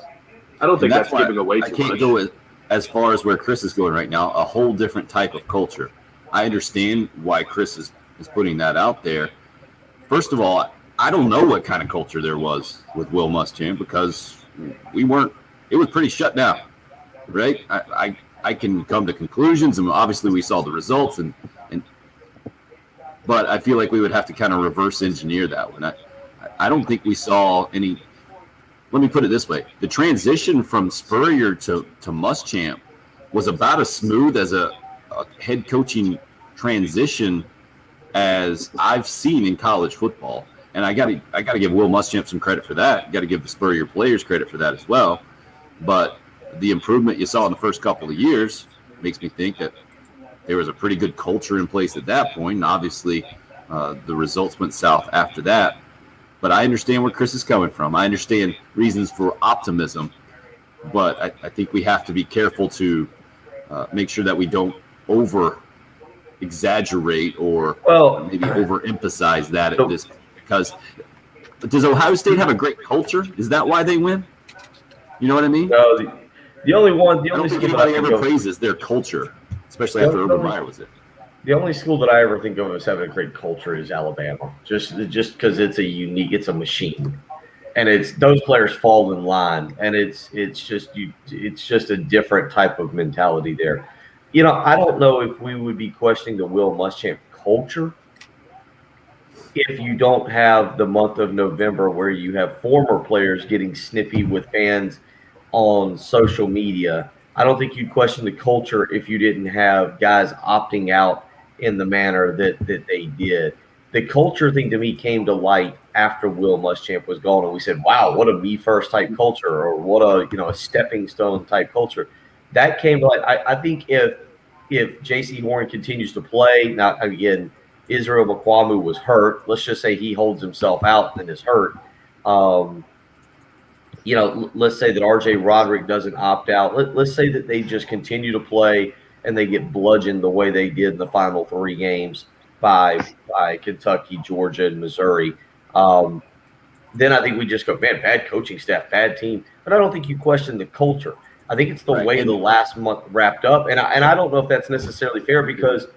I don't think that's giving away too much. I can't go as far as where Chris is going right now. A whole different type of culture. I understand why Chris is putting that out there. First of all, I don't know what kind of culture there was with Will Muschamp, because it was pretty shut down, right? I can come to conclusions, and obviously we saw the results, and but I feel like we would have to kind of reverse engineer that one. I don't think we saw any. Let me put it this way: the transition from Spurrier to Muschamp was about as smooth as a head coaching transition as I've seen in college football. And I got to give Will Muschamp some credit for that. Got to give the Spurrier players credit for that as well. But the improvement you saw in the first couple of years makes me think that there was a pretty good culture in place at that point. And obviously, the results went south after that. But I understand where Chris is coming from. I understand reasons for optimism. But I think we have to be careful to make sure that we don't over-exaggerate or maybe overemphasize that at this point. Because does Ohio State have a great culture? Is that why they win? You know what I mean? No, the only I don't think anybody ever praises their culture, especially after Urban Meyer was it. The only school that I ever think of as having a great culture is Alabama. Just because it's a machine, and it's those players fall in line, and it's just a different type of mentality there. You know, I don't know if we would be questioning the Will Muschamp culture if you don't have the month of November where you have former players getting snippy with fans on social media. I don't think you'd question the culture if you didn't have guys opting out in the manner that they did. The culture thing to me came to light after Will Muschamp was gone, and we said, wow, what a me first type culture, or what a stepping stone type culture. That came to light. I think if J.C. Horn continues to play, now again, Israel Mukuamu was hurt. Let's just say he holds himself out and is hurt. Let's say that R.J. Roderick doesn't opt out. Let's say that they just continue to play and they get bludgeoned the way they did in the final 3 games by Kentucky, Georgia, and Missouri. Then I think we just go, man, bad coaching staff, bad team. But I don't think you question the culture. I think it's the way the last month wrapped up. And I don't know if that's necessarily fair because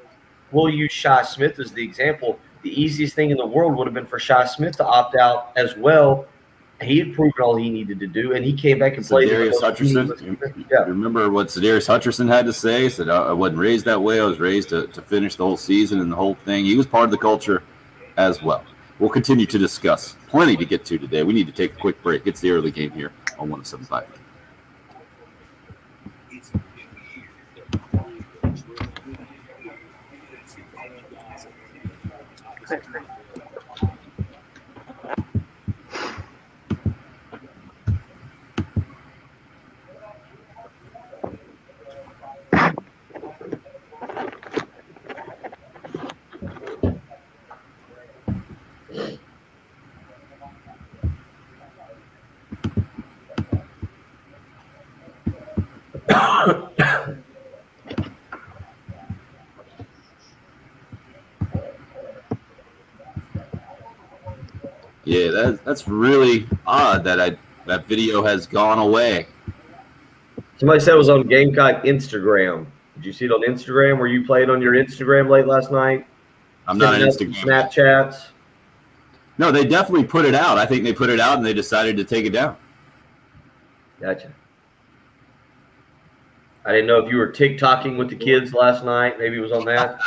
we'll use Shi Smith as the example. The easiest thing in the world would have been for Shi Smith to opt out as well. He had proven all he needed to do, and he came back and played. Darius Hutcherson. Yeah. Remember what Darius Hutcherson had to say? He said, I wasn't raised that way. I was raised to finish the whole season and the whole thing. He was part of the culture as well. We'll continue to discuss. Plenty to get to today. We need to take a quick break. It's the early game here on 107.5. Yeah, that's really odd that that video has gone away. Somebody said it was on Gamecock Instagram. Did you see it on Instagram? Were you playing on your Instagram late last night? I'm not on Instagram. Snapchats? No, they definitely put it out. I think they put it out and they decided to take it down. Gotcha. I didn't know if you were TikToking with the kids last night. Maybe it was on that.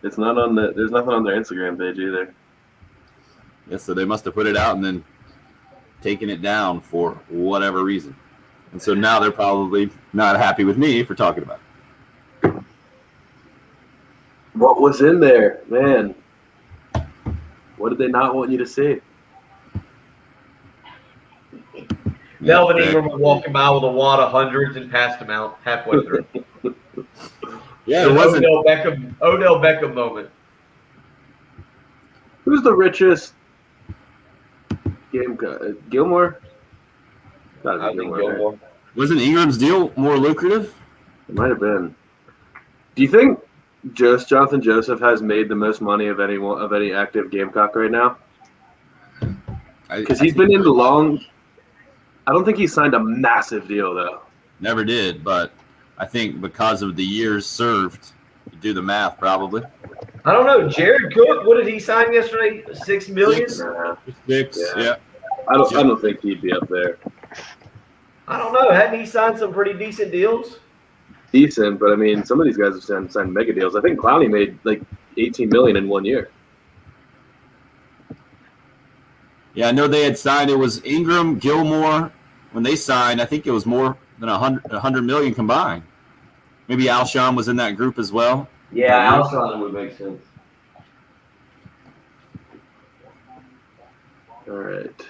It's not on there's nothing on their Instagram page either. Yeah, so they must have put it out and then taken it down for whatever reason. And so now they're probably not happy with me for talking about it. What was in there, man? What did they not want you to see? Melvin Ingram was walking by with a wad of hundreds and passed him out halfway through. Yeah, it wasn't Odell Beckham moment. Who's the richest game? Gilmore? I think Gilmore. Right? Wasn't Ingram's deal more lucrative? It might have been. Do you think Jonathan Joseph has made the most money of any active Gamecock right now? Because he's been in the long. I don't think he signed a massive deal though. Never did, but I think because of the years served, you do the math probably. I don't know. Jared Cook, what did he sign yesterday? $6 million? Six, yeah. I don't think he'd be up there. I don't know. Hadn't he signed some pretty decent deals? Decent, but I mean, some of these guys have signed mega deals. I think Clowney made $18 million in 1 year. Yeah, I know they had signed. It was Ingram, Gilmore. When they signed, I think it was more than 100 million combined. Maybe Alshon was in that group as well. Yeah, Alshon would make sense. All right.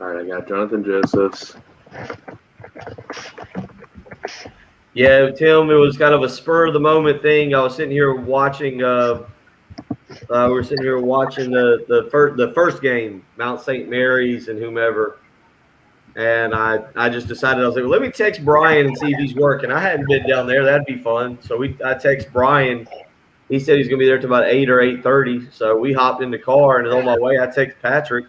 All right, I got Jonathan Josephs. Yeah, Tim, it was kind of a spur of the moment thing. I was sitting here watching. We were sitting here watching the first game, Mount St. Mary's and whomever, and I just decided I was like, well, let me text Brian and see if he's working. I hadn't been down there; that'd be fun. So I text Brian. He said he's gonna be there till about 8 or 8:30. So we hopped in the car, and on my way, I text Patrick.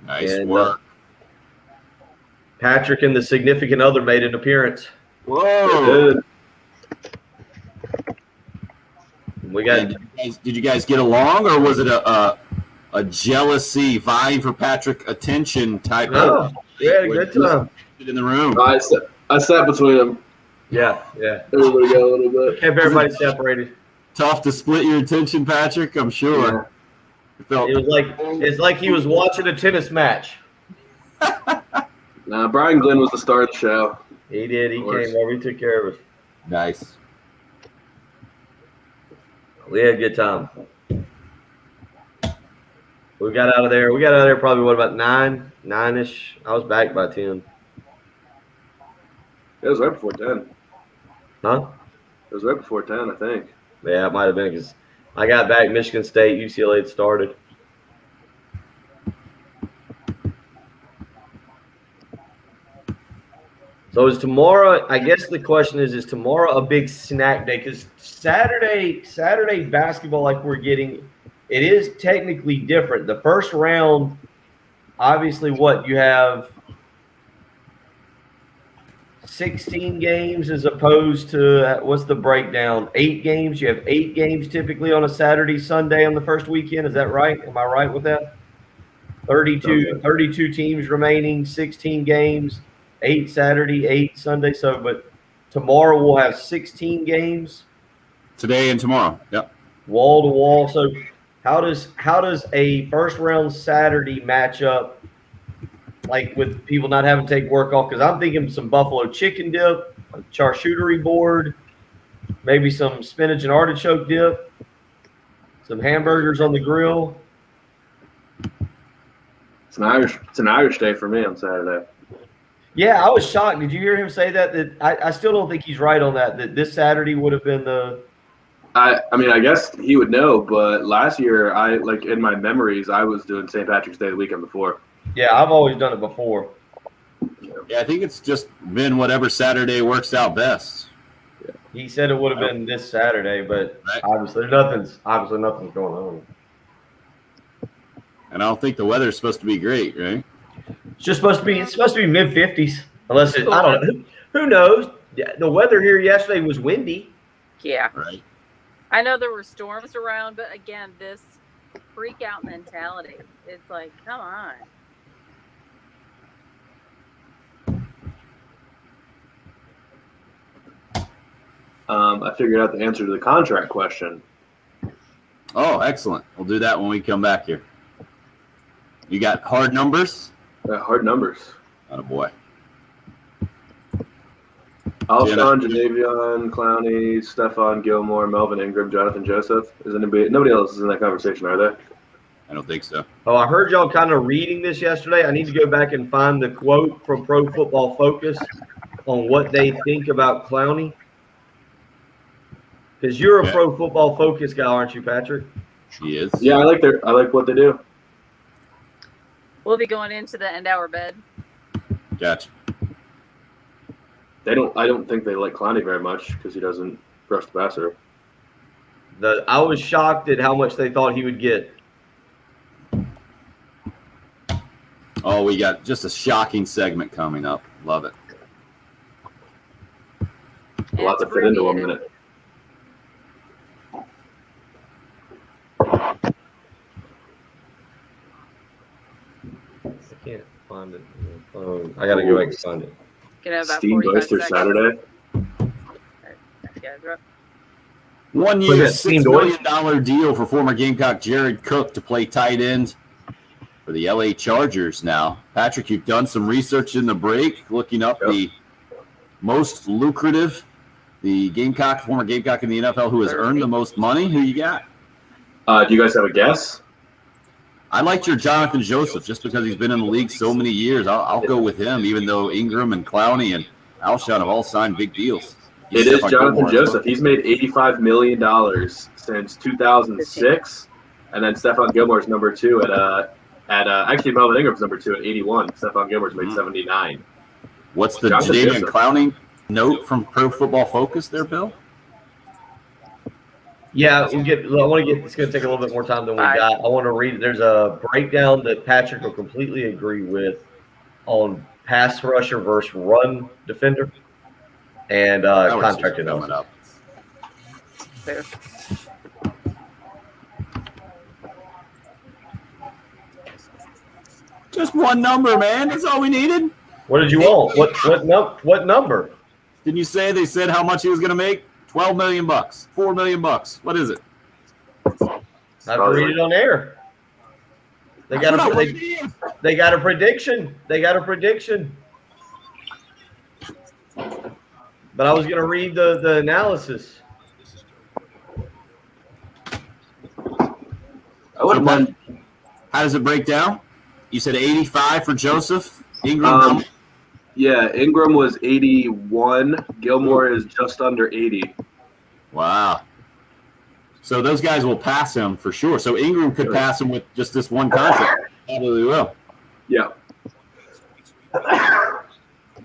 Nice And, work. Patrick and the significant other made an appearance. Whoa. Good. We got. And did you guys get along, or was it a jealousy, vying for Patrick attention type? No, we had a good time. In the room. I sat between them. Yeah. Everybody got a little bit. Kept everybody separated. Tough to split your attention, Patrick. I'm sure. It was like it's like he was watching a tennis match. Nah, Brian Glenn was the star of the show. He did. He came over. He took care of us. Nice. We had a good time. We got out of there. We got out of there probably about 9-ish. I was back by 10. It was right before 10. Huh? It was right before 10, I think. Yeah, it might have been because I got back. Michigan State, UCLA had started. So is tomorrow? I guess the question is tomorrow a big snack day? Because Saturday basketball, like we're getting, it is technically different. The first round, obviously, you have 16 games as opposed to what's the breakdown? 8 games. You have 8 games typically on a Saturday, Sunday on the first weekend. Is that right? Am I right with that? 32 teams remaining, 16 games. 8 Saturday, 8 Sunday. So, but tomorrow we'll have 16 games. Today and tomorrow. Yep. Wall to wall. So, how does a first round Saturday match up, like with people not having to take work off? Because I'm thinking some buffalo chicken dip, a charcuterie board, maybe some spinach and artichoke dip, some hamburgers on the grill. It's an Irish day for me on Saturday. Yeah, I was shocked. Did you hear him say that? That I still don't think he's right on that. That this Saturday would have been the. I mean, I guess he would know, but last year, in my memories, I was doing St. Patrick's Day the weekend before. Yeah, I've always done it before. Yeah, I think it's just been whatever Saturday works out best. He said it would have been this Saturday, but Right. obviously nothing's going on. And I don't think the weather's supposed to be great, right? It's supposed to be mid 50s, unless I don't know. Who knows? Yeah, the weather here yesterday was windy. Yeah. Right. I know there were storms around, but again, this freak out mentality. It's like, come on. I figured out the answer to the contract question. Oh, excellent. We'll do that when we come back here. You got hard numbers? Hard numbers. Oh, boy. Alshon, Jadavion, Clowney, Stephon Gilmore, Melvin Ingram, Jonathan Joseph. Nobody else is in that conversation, are they? I don't think so. Oh, I heard y'all kind of reading this yesterday. I need to go back and find the quote from Pro Football Focus on what they think about Clowney. Because you're a Pro Football Focus guy, aren't you, Patrick? He is. Yeah, I like what they do. We'll be going into the end hour bed. Gotcha. I don't think they like Clowney very much because he doesn't rush the passer. I was shocked at how much they thought he would get. Oh, we got just a shocking segment coming up. Love it. A lot to fit into 1 minute. I can't find it. I got to go back and find it. Gonna have about Steve 45 Boyster seconds. Saturday. Yeah, drop. 1 Was year, it $6 Team million deal for former Gamecock Jared Cook to play tight end for the LA Chargers now. Patrick, you've done some research in the break, looking up the most lucrative, the Gamecock, former Gamecock in the NFL who has earned the most money. Who you got? Do you guys have a guess? I liked your Jonathan Joseph just because he's been in the league so many years. I'll go with him, even though Ingram and Clowney and Alshon have all signed big deals. It is Jonathan Joseph. He's made $85 million since 2006, and then Stephon Gilmore's number 2 actually Melvin Ingram's number 2 at 81. Stephon Gilmore's made 79. What's the Jonathan Jadeveon Joseph. Clowney note from Pro Football Focus there, Bill? Yeah, it's going to take a little bit more time than we got. I want to read. There's a breakdown that Patrick will completely agree with on pass rusher versus run defender and contract coming analysis. up. There. Just one number, man. That's all we needed. What did you want? What number? Didn't you say they said how much he was going to make? $12 million, $4 million. What is it? I have to read it on air. They got a prediction. They got a prediction. But I was going to read the analysis. I would have won. How does it break down? You said 85 for Joseph. Ingram. Yeah, Ingram was 81. Gilmore is just under 80. Wow. So those guys will pass him for sure. So Ingram could pass him with just this one contract. Probably will. Yeah.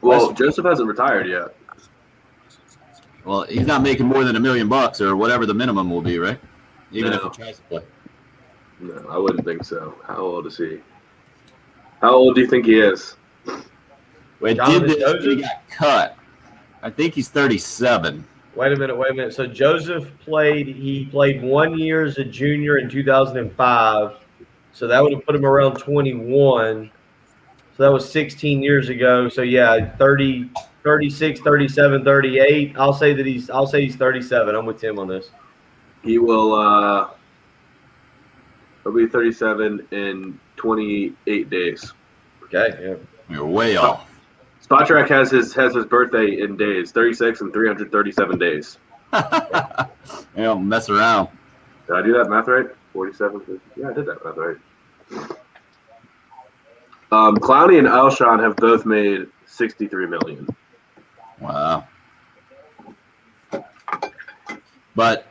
Well, Joseph hasn't retired yet. Well, he's not making more than $1 million or whatever the minimum will be, right? Even if No. he tries to play. No, I wouldn't think so. How old is he? How old do you think he is? Wait, Jonathan he Joseph? got cut. I think he's 37. Wait a minute. So Joseph played 1 year as a junior in 2005. So that would have put him around 21. So that was 16 years ago. So yeah, 30, 36, 37, 38. I'll say he's 37. I'm with Tim on this. He will he'll be 37 in 28 days. Okay, yeah. You're way off. Spotrac has his birthday in days, 36 and 337 days. Yeah, mess around. Did I do that math right? 47. 50. Yeah, I did that math right. Clowney and Alshon have both made $63 million. Wow. But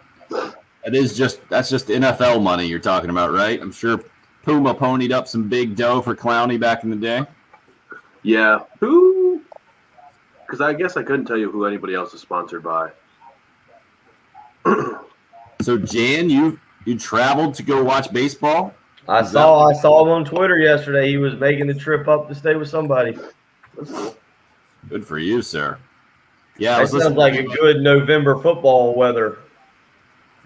that's just NFL money you're talking about, right? I'm sure Puma ponied up some big dough for Clowney back in the day. Yeah. Who? Because I guess I couldn't tell you who anybody else is sponsored by. So Jan, you traveled to go watch baseball? I saw him on Twitter yesterday. He was making the trip up to stay with somebody. Good for you, sir. Yeah, That sounds like a good November football weather.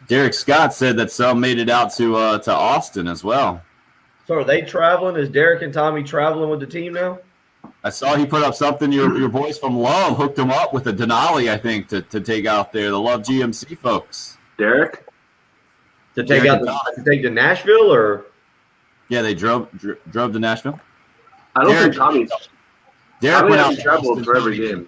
Derek Scott said that some made it out to Austin as well. So are they traveling? Is Derek and Tommy traveling with the team now? I saw he put up something. Your boys from Love hooked him up with a Denali, I think, to take out there. The Love GMC folks. Derek? To take to Nashville or? Yeah, they drove to Nashville. I don't Derek- think Tommy Derek went out hasn't traveled to for every Austin. game.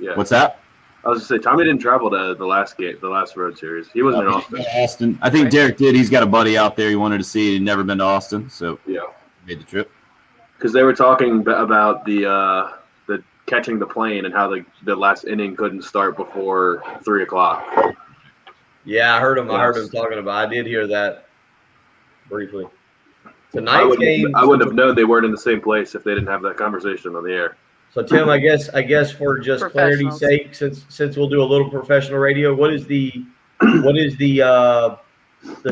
Yeah. What's that? I was going to say, Tommy didn't travel to the last Road Series. He wasn't in Austin. Austin. I think Derek did. He's got a buddy out there he wanted to see. He'd never been to Austin, so Yeah. made the trip. Because they were talking about the catching the plane and how the last inning couldn't start before 3 o'clock. Yeah, I heard him. Yes. I heard him talking about. I did hear that briefly. Tonight's game. I wouldn't have known they weren't in the same place if they didn't have that conversation on the air. So Tim, I guess for just clarity's sake, since we'll do a little professional radio, what is the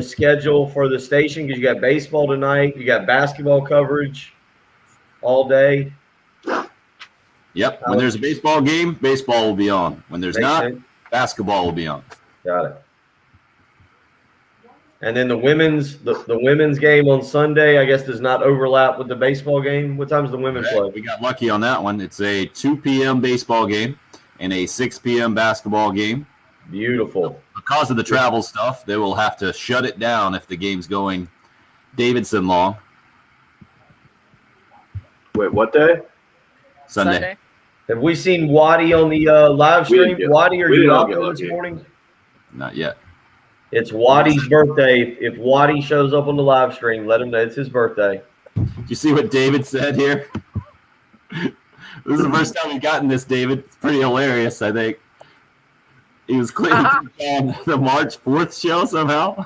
schedule for the station? Because you got baseball tonight, you got basketball coverage all day. Yep. When there's a baseball game, baseball will be on. When there's not, basketball will be on. Got it. And then the women's game on Sunday, I guess, does not overlap with the baseball game. What time is the women play? We got lucky on that one. It's a 2 p.m. baseball game and a 6 p.m. basketball game. Beautiful. Because of the travel stuff, they will have to shut it down if the game's going Davidson long. Wait, what day? Sunday. Have we seen Waddy on the live We didn't stream? get- Waddy, are we you didn't all out get there this lucky. morning? Not yet. It's Waddy's birthday. If Waddy shows up on the live stream, let him know it's his birthday. Do you see what David said here? This is the first time we've gotten this, David. It's pretty hilarious, I think. He was cleaning on the March 4th show somehow.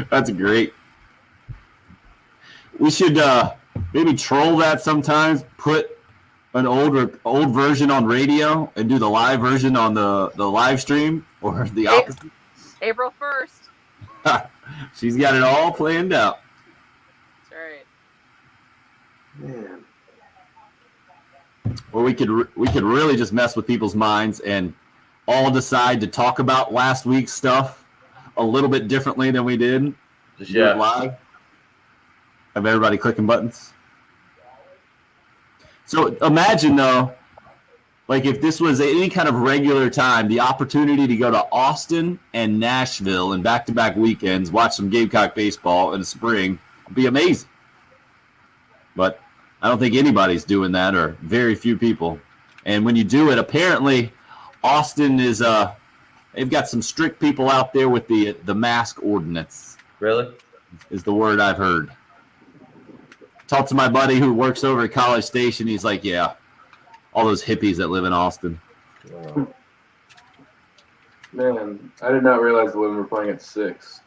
That's great. We should maybe troll that sometimes, put an old version on radio and do the live version on the live stream, or the opposite. April 1st. She's got it all planned out. That's right. Man. Or we could really just mess with people's minds and all decide to talk about last week's stuff a little bit differently than we did. Just Do it live. Have everybody clicking buttons. So imagine though, like if this was any kind of regular time, the opportunity to go to Austin and Nashville in back-to-back weekends, watch some Gamecock baseball in the spring would be amazing. But I don't think anybody's doing that, or very few people. And when you do it, apparently Austin is they've got some strict people out there with the mask ordinance. Really? Is the word I've heard. Talked to my buddy who works over at College Station. He's like, yeah, all those hippies that live in Austin. Man, I did not realize the women were playing at 6.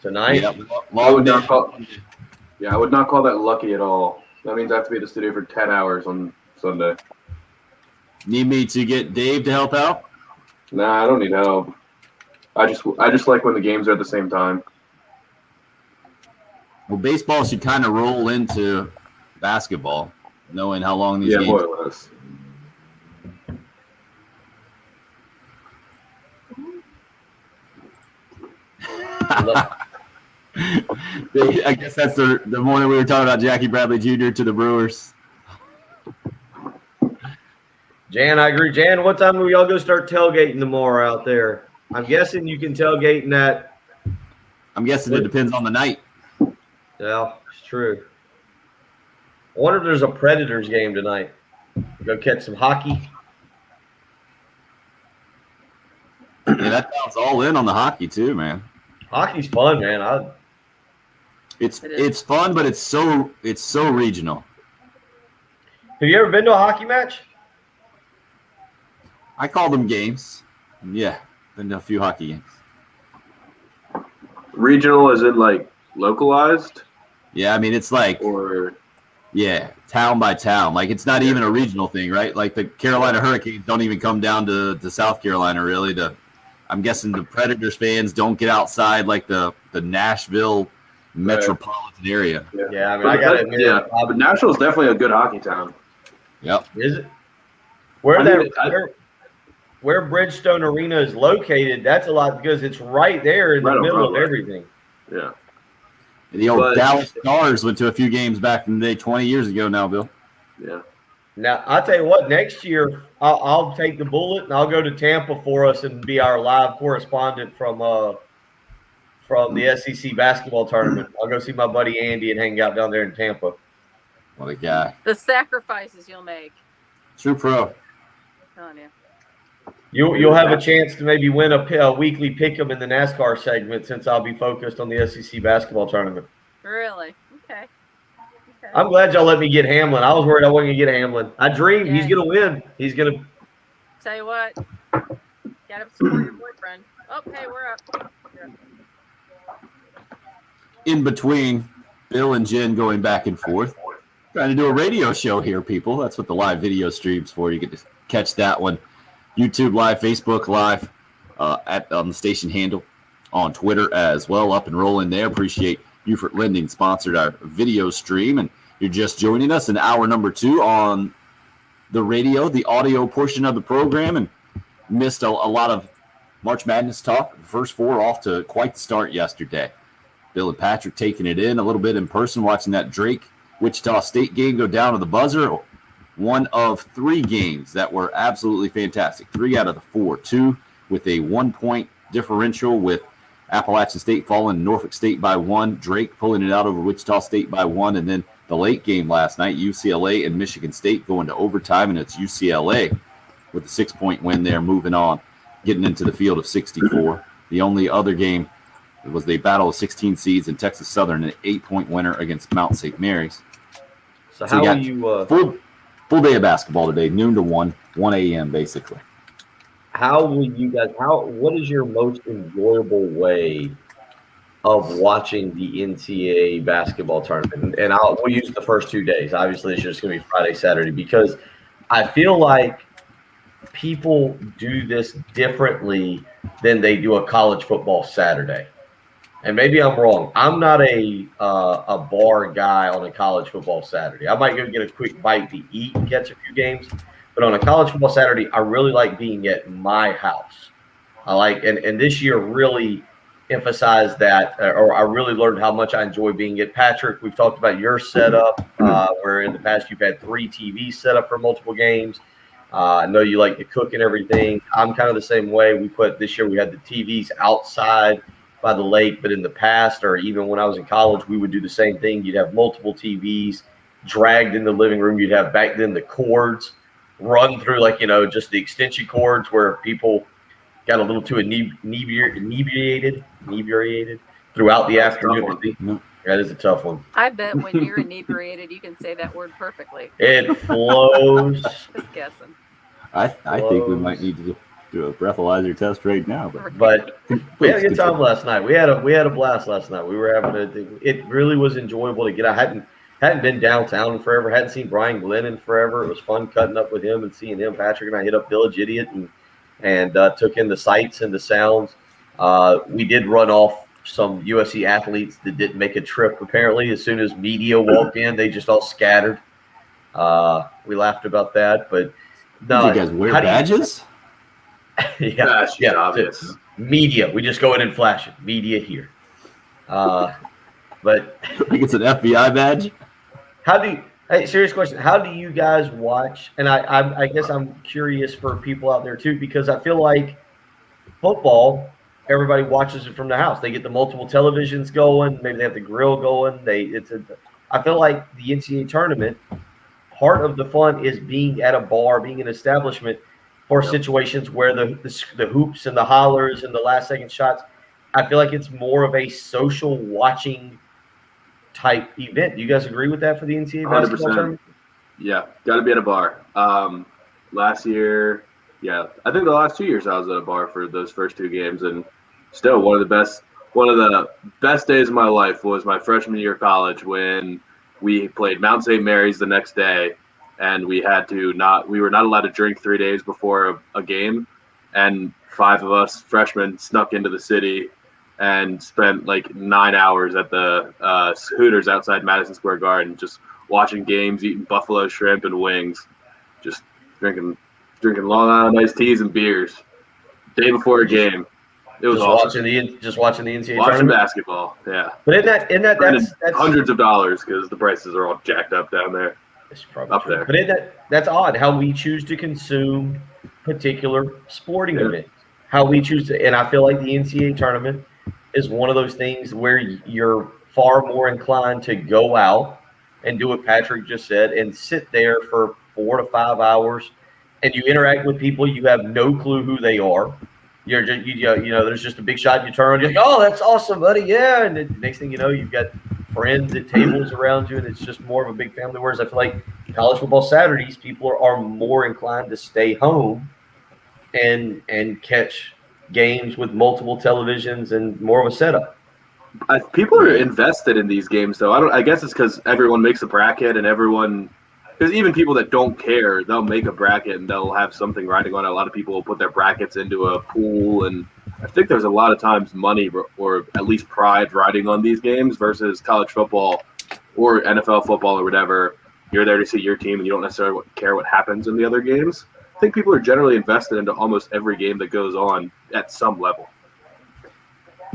Tonight? Yeah, I would not call that lucky at all. That means I have to be at the studio for 10 hours on Sunday. Need me to get Dave to help out? Nah, I don't need help. I just like when the games are at the same time. Well, baseball should kind of roll into basketball, knowing how long these games more or less. I guess that's the morning we were talking about Jackie Bradley Jr. to the Brewers. Jan, I agree. Jan, what time will y'all go start tailgating tomorrow out there? I'm guessing you can tailgate in that. I'm guessing it depends on the night. Yeah, it's true. I wonder if there's a Predators game tonight. Go catch some hockey. Yeah, that sounds all in on the hockey too, man. Hockey's fun, man. It's fun, but it's so regional. Have you ever been to a hockey match? I call them games. Yeah, been to a few hockey games. Regional is it like localized? Yeah, I mean it's like town by town. Like it's not even a regional thing, right? Like the Carolina Hurricanes don't even come down to South Carolina really. I'm guessing the Predators fans don't get outside like the Nashville metropolitan area. Yeah, I mean I gotta admit, but Nashville's definitely a good hockey town. Yep. Is it? Where Bridgestone Arena is located, that's a lot because it's right there in the middle of everything. Yeah. And the old Dallas Stars went to a few games back in the day, 20 years ago now, Bill. Yeah. Now, I'll tell you what, next year I'll take the bullet and I'll go to Tampa for us and be our live correspondent from the SEC basketball tournament. I'll go see my buddy Andy and hang out down there in Tampa. What a guy. The sacrifices you'll make. True pro. I'm telling you. You'll have a chance to maybe win a weekly pick'em in the NASCAR segment since I'll be focused on the SEC basketball tournament. Really? Okay. I'm glad y'all let me get Hamlin. I was worried I wasn't going to get Hamlin. I dreamed he's going to win. He's going to. Tell you what. Gotta support your boyfriend. Oh, hey, we're up. In between Bill and Jen going back and forth, trying to do a radio show here, people. That's what the live video stream's for. You get to catch that one. YouTube Live, Facebook Live, on the station handle, on Twitter as well, up and rolling there. Appreciate Buford Lending sponsored our video stream, and you're just joining us in hour number 2 on the radio, the audio portion of the program, and missed a lot of March Madness talk. The first 4 off to quite the start yesterday. Bill and Patrick taking it in a little bit in person, watching that Drake Wichita State game go down to the buzzer. one of 3 games that were absolutely fantastic. 3 out of the 4. 2 with a 1-point differential, with Appalachian State falling Norfolk State by 1, Drake pulling it out over Wichita State by 1, and then the late game last night, UCLA and Michigan State going to overtime, and it's UCLA with a 6-point win there, moving on, getting into the field of 64. The only other game was the battle of 16 seeds in Texas Southern, an 8-point winner against Mount St. Mary's. So So how you are got you? Full day of basketball today, noon to 1 a.m. basically. How will you guys? What is your most enjoyable way of watching the NCAA basketball tournament? And we'll use the first 2 days. Obviously, it's just going to be Friday, Saturday, because I feel like people do this differently than they do a college football Saturday. And maybe I'm wrong. I'm not a bar guy on a college football Saturday. I might go get a quick bite to eat and catch a few games. But on a college football Saturday, I really like being at my house. I like, and this year really emphasized that, or I really learned how much I enjoy being at Patrick. We've talked about your setup, where in the past you've had 3 TVs set up for multiple games. I know you like to cook and everything. I'm kind of the same way. This year we had the TVs outside by the lake, but in the past, or even when I was in college, we would do the same thing. You'd have multiple TVs dragged in the living room. You'd have back then the cords run through, like, just the extension cords where people got a little too inebriated throughout the afternoon. That is a tough one. I bet when you're inebriated, you can say that word perfectly. It flows. Just guessing. I think we might need to do a breathalyzer test right now. But we had a good time last night. We had a blast last night. We were it really was enjoyable to get. I hadn't been downtown in forever. Hadn't seen Brian Glenn in forever. It was fun cutting up with him and seeing him. Patrick and I hit up Village Idiot and took in the sights and the sounds. We did run off some USC athletes that didn't make a trip. Apparently, as soon as media walked in, they just all scattered. We laughed about that, but no. Did you guys wear badges? Yeah, obvious. Media. We just go in and flash it. Media here. But I think it's an FBI badge. Serious question. How do you guys watch? And I guess I'm curious for people out there too, because I feel like football, everybody watches it from the house. They get the multiple televisions going. Maybe they have the grill going. I feel like the NCAA tournament, part of the fun is being at a bar, being an establishment for situations where the hoops and the hollers and the last second shots. I feel like it's more of a social watching type event. Do you guys agree with that for the NCAA basketball 100%. tournament? Yeah, got to be at a bar. Last year, I think the last 2 years I was at a bar for those first 2 games, and still one of the best days of my life was my freshman year of college when we played Mount St. Mary's the next day, and we were not allowed to drink 3 days before a game, and 5 of us freshmen snuck into the city and spent like 9 hours at the Hooters outside Madison Square Garden, just watching games, eating buffalo shrimp and wings, just drinking Long Island iced teas and beers. Day before a game, it was awesome. Watching the NCAA Watching tournament. basketball, yeah. But in that that's hundreds of dollars because the prices are all jacked up down there. It's probably up true. there. But that's odd how we choose to consume particular sporting events. How we choose to, and I feel like the NCAA tournament is one of those things where you're far more inclined to go out and do what Patrick just said and sit there for 4 to 5 hours, and you interact with people you have no clue who they are. You're just there's just a big shot. You turn around, you're like, oh, that's awesome, buddy, yeah. And the next thing you know, you've got friends at tables around you, and it's just more of a big family. Whereas I feel like college football Saturdays, people are more inclined to stay home and catch games with multiple televisions and more of a setup. People are invested in these games, though. I guess it's because everyone makes a bracket, and because even people that don't care, they'll make a bracket and they'll have something riding on it. A lot of people will put their brackets into a pool, and I think there's a lot of times money or at least pride riding on these games versus college football or NFL football or whatever. You're there to see your team, and you don't necessarily care what happens in the other games. I think people are generally invested into almost every game that goes on at some level.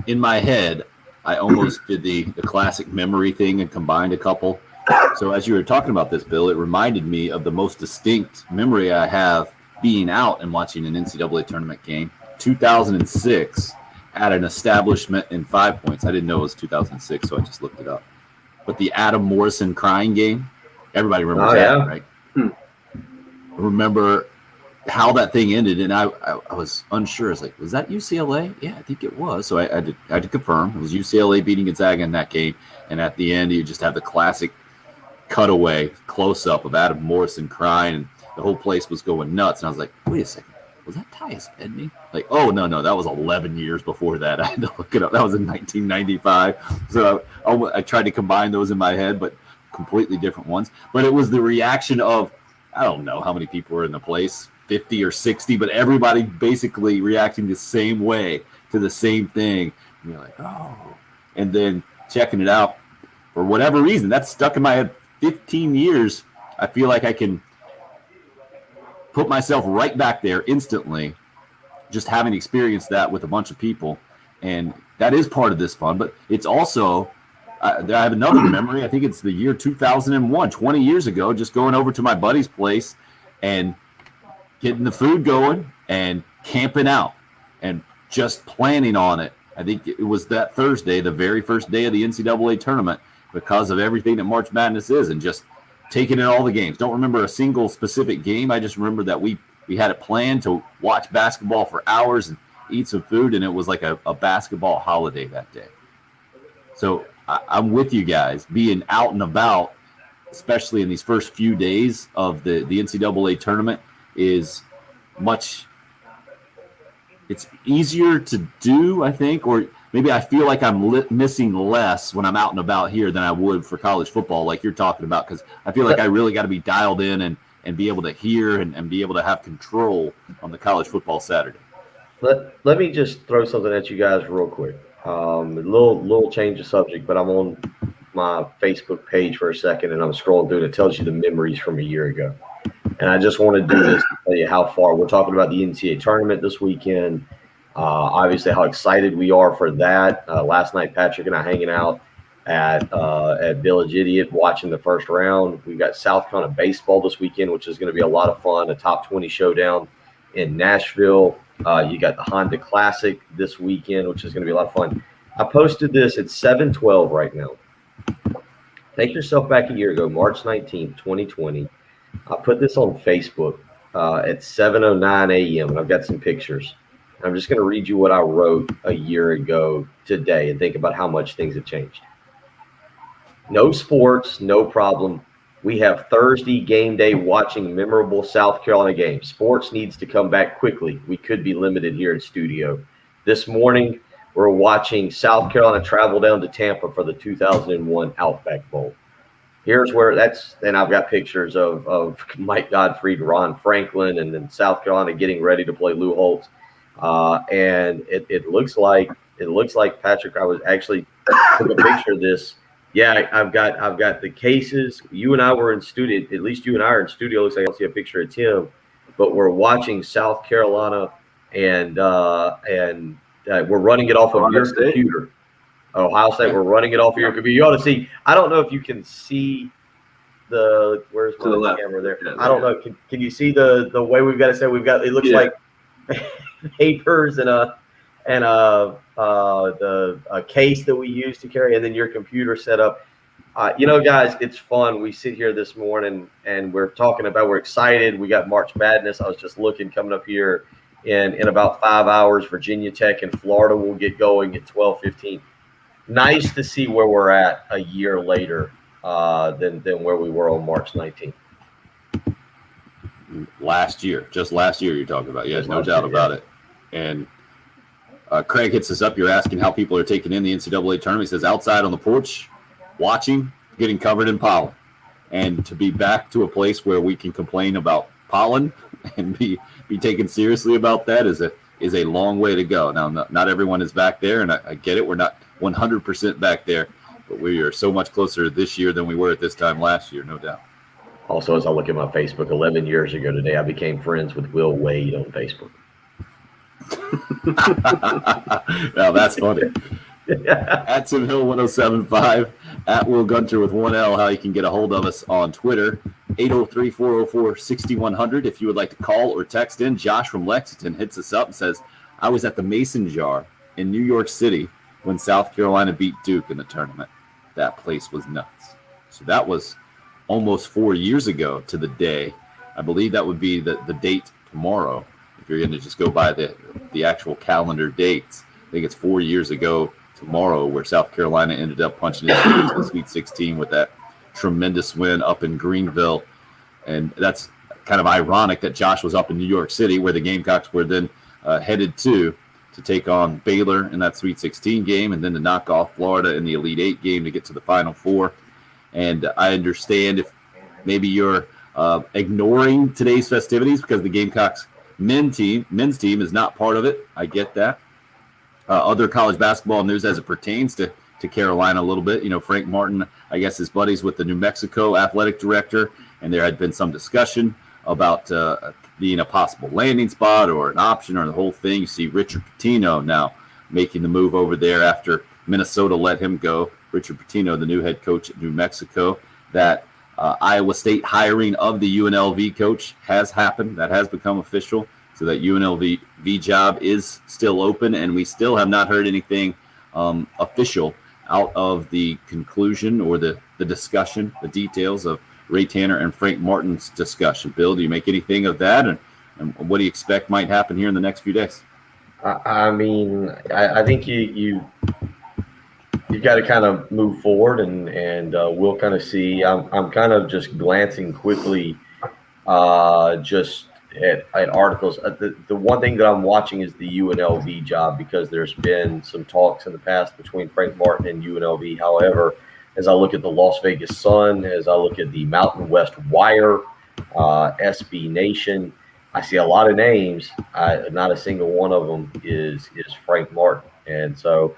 In my head, I almost did the classic memory thing and combined a couple. So as you were talking about this, Bill, it reminded me of the most distinct memory I have being out and watching an NCAA tournament game. 2006 at an establishment in 5 Points. I didn't know it was 2006, so I just looked it up. But the Adam Morrison crying game, everybody remembers that, right? I remember how that thing ended, and I was unsure. I was like, was that UCLA? Yeah, I think it was. So I had to confirm. It was UCLA beating Gonzaga in that game. And at the end, you just have the classic cutaway close-up of Adam Morrison crying, and the whole place was going nuts. And I was like, wait a second. Was that Tyus Edney? Like, oh, no, that was 11 years before that. I had to look it up. That was in 1995. So I tried to combine those in my head, but completely different ones. But it was the reaction of, I don't know how many people were in the place, 50 or 60, but everybody basically reacting the same way to the same thing. And you're like, oh. And then checking it out, for whatever reason, that's stuck in my head 15 years. I feel like I can put myself right back there instantly, just having experienced that with a bunch of people. And that is part of this fun, but it's also, I have another memory. I think it's the year 2001, 20 years ago, just going over to my buddy's place and getting the food going and camping out and just planning on it. I think it was that Thursday, the very first day of the NCAA tournament, because of everything that March Madness is, and just taking in all the games. Don't remember a single specific game. I just remember that we had it planned to watch basketball for hours and eat some food, and it was like a basketball holiday that day. So I'm with you guys. Being out and about, especially in these first few days of the NCAA tournament, is much – it's easier to do, I think, or maybe I feel like I'm missing less when I'm out and about here than I would for college football, like you're talking about, because I feel like I really got to be dialed in and be able to hear and be able to have control on the college football Saturday. Let me just throw something at you guys real quick. A little change of subject, but I'm on my Facebook page for a second, and I'm scrolling through, and it tells you the memories from a year ago. And I just want to do this to tell you how far we're talking about the NCAA tournament this weekend. Obviously, how excited we are for that. Last night, Patrick and I hanging out at Village Idiot watching the first round. We've got South Carolina baseball this weekend, which is going to be a lot of fun. A top 20 showdown in Nashville. You got the Honda Classic this weekend, which is going to be a lot of fun. I posted this at 7:12 right now. Take yourself back a year ago, March 19th, 2020. I put this on Facebook at 7:09 a.m. and I've got some pictures. I'm just going to read you what I wrote a year ago today and think about how much things have changed. No sports, no problem. We have Thursday game day watching memorable South Carolina games. Sports needs to come back quickly. We could be limited here in studio. This morning, we're watching South Carolina travel down to Tampa for the 2001 Outback Bowl. Here's where and I've got pictures of Mike Gottfried, Ron Franklin, and then South Carolina getting ready to play Lou Holtz. And it looks like Patrick, I was actually took a picture of this. Yeah, I've got the cases. You and I were in studio. At least you and I are in studio. Looks like I'll see a picture of Tim, but we're watching South Carolina, and we're running it off of your computer. Ohio State, we're running it off of your computer. You ought to see. I don't know if you can see where's my camera there? I don't know. Can you see the way we've got it set? We've got, it looks like papers and a case that we use to carry, and then your computer set up. Guys, it's fun. We sit here this morning and we're excited. We got March Madness. I was just looking, coming up here in about 5 hours. Virginia Tech and Florida will get going at 12:15. Nice to see where we're at a year later than where we were on March 19th. Just last year you're talking about. Yes, no doubt about it. And Craig hits us up. You're asking how people are taking in the NCAA tournament. He says, outside on the porch, watching, getting covered in pollen. And to be back to a place where we can complain about pollen and be taken seriously about that is a long way to go. Now, not everyone is back there, and I get it. We're not 100% back there, but we are so much closer this year than we were at this time last year, no doubt. Also, as I look at my Facebook, 11 years ago today, I became friends with Will Wade on Facebook. Now, that's funny. At Tim Hill 1075, at Will Gunter with 1L, how you can get a hold of us on Twitter, 803-404-6100. If you would like to call or text in, Josh from Lexington hits us up and says, I was at the Mason Jar in New York City when South Carolina beat Duke in the tournament. That place was nuts. So that was almost 4 years ago to the day. I believe that would be the date tomorrow, if you're going to just go by the actual calendar dates. I think it's 4 years ago tomorrow where South Carolina ended up punching its way into the Sweet 16 with that tremendous win up in Greenville. And that's kind of ironic that Josh was up in New York City where the Gamecocks were then headed to take on Baylor in that Sweet 16 game and then to knock off Florida in the Elite Eight game to get to the Final Four. And I understand if maybe you're ignoring today's festivities because the Gamecocks men's team is not part of it. I get that. Other college basketball news as it pertains to Carolina a little bit. You know, Frank Martin, I guess, is buddies with the New Mexico athletic director, and there had been some discussion about being a possible landing spot or an option or the whole thing. You see Richard Pitino now making the move over there after Minnesota let him go. Richard Pitino, the new head coach at New Mexico. That Iowa State hiring of the UNLV coach has happened. That has become official. So that UNLV job is still open, and we still have not heard anything official out of the conclusion or the discussion, the details of Ray Tanner and Frank Martin's discussion. Bill, do you make anything of that, and what do you expect might happen here in the next few days? I mean, I think you got to kind of move forward, and we'll kind of see. I'm kind of just glancing quickly, just at articles. The one thing that I'm watching is the UNLV job because there's been some talks in the past between Frank Martin and UNLV. However, as I look at the Las Vegas Sun, as I look at the Mountain West Wire, SB Nation, I see a lot of names. Not a single one of them is Frank Martin. And so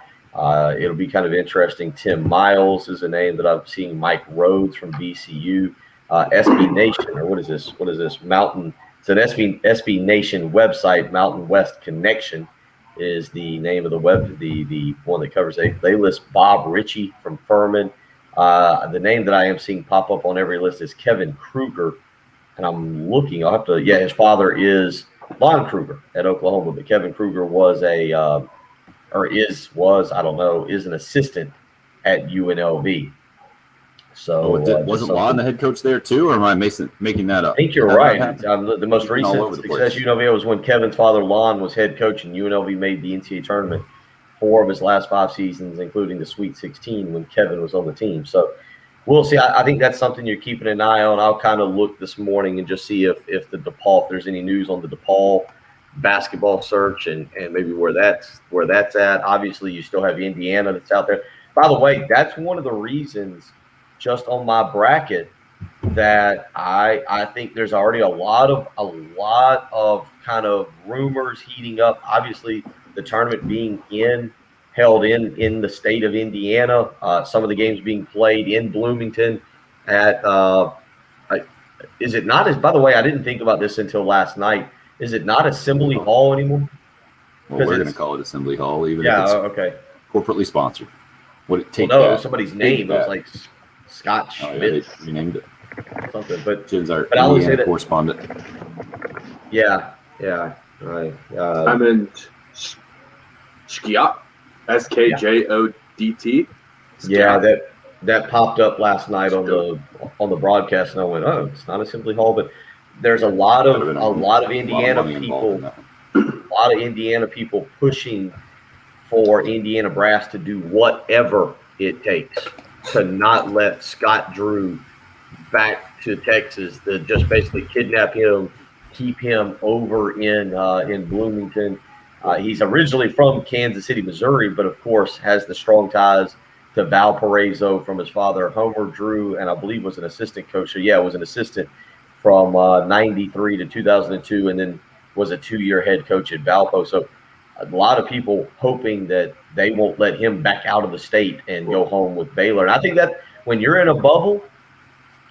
it'll be kind of interesting. Tim Miles is a name that I'm seeing. Mike Rhodes from VCU. SB Nation, or what is this? What is this? Mountain. It's an SB Nation website. Mountain West Connection is the name of the web. The one that covers. They list Bob Ritchie from Furman. The name that I am seeing pop up on every list is Kevin Kruger, and I'm looking. I'll have to. Yeah, his father is Lon Kruger at Oklahoma, but Kevin Kruger was is an assistant at UNLV. So wasn't Lon the head coach there too, or am I making that up? I think you're right. The most recent success UNLV was when Kevin's father Lon was head coach, and UNLV made the NCAA tournament 4 of his last 5 seasons, including the Sweet 16 when Kevin was on the team. So we'll see. I think that's something you're keeping an eye on. I'll kind of look this morning and just see if there's any news on the DePaul basketball search and maybe where that's at. Obviously, you still have Indiana that's out there. By the way, that's one of the reasons just on my bracket that I think there's already a lot of kind of rumors heating up. Obviously, the tournament being held in the state of Indiana, some of the games being played in Bloomington at is it not as, by the way, I didn't think about this until last night. Is it not Assembly Hall anymore? Well, we're going to call it Assembly Hall, even if it's okay. Corporately sponsored. Would it take it was somebody's name. It was like Scott Schmidt. Yeah, they renamed it. Something, but Jim's our I would say that correspondent. Yeah, right. I'm in Skjot, SKJODT. Yeah, that popped up last night on the broadcast, and I went, "Oh, it's not Assembly Hall," but there's a lot of Indiana people pushing for Indiana brass to do whatever it takes to not let Scott Drew back to Texas, to just basically kidnap him, keep him over in Bloomington. He's originally from Kansas City, Missouri, but of course has the strong ties to Valparaiso from his father, Homer Drew, and I believe was an assistant coach. So yeah, was an assistant from 93 to 2002, and then was a 2-year head coach at Valpo. So a lot of people hoping that they won't let him back out of the state and go home with Baylor. And I think that when you're in a bubble,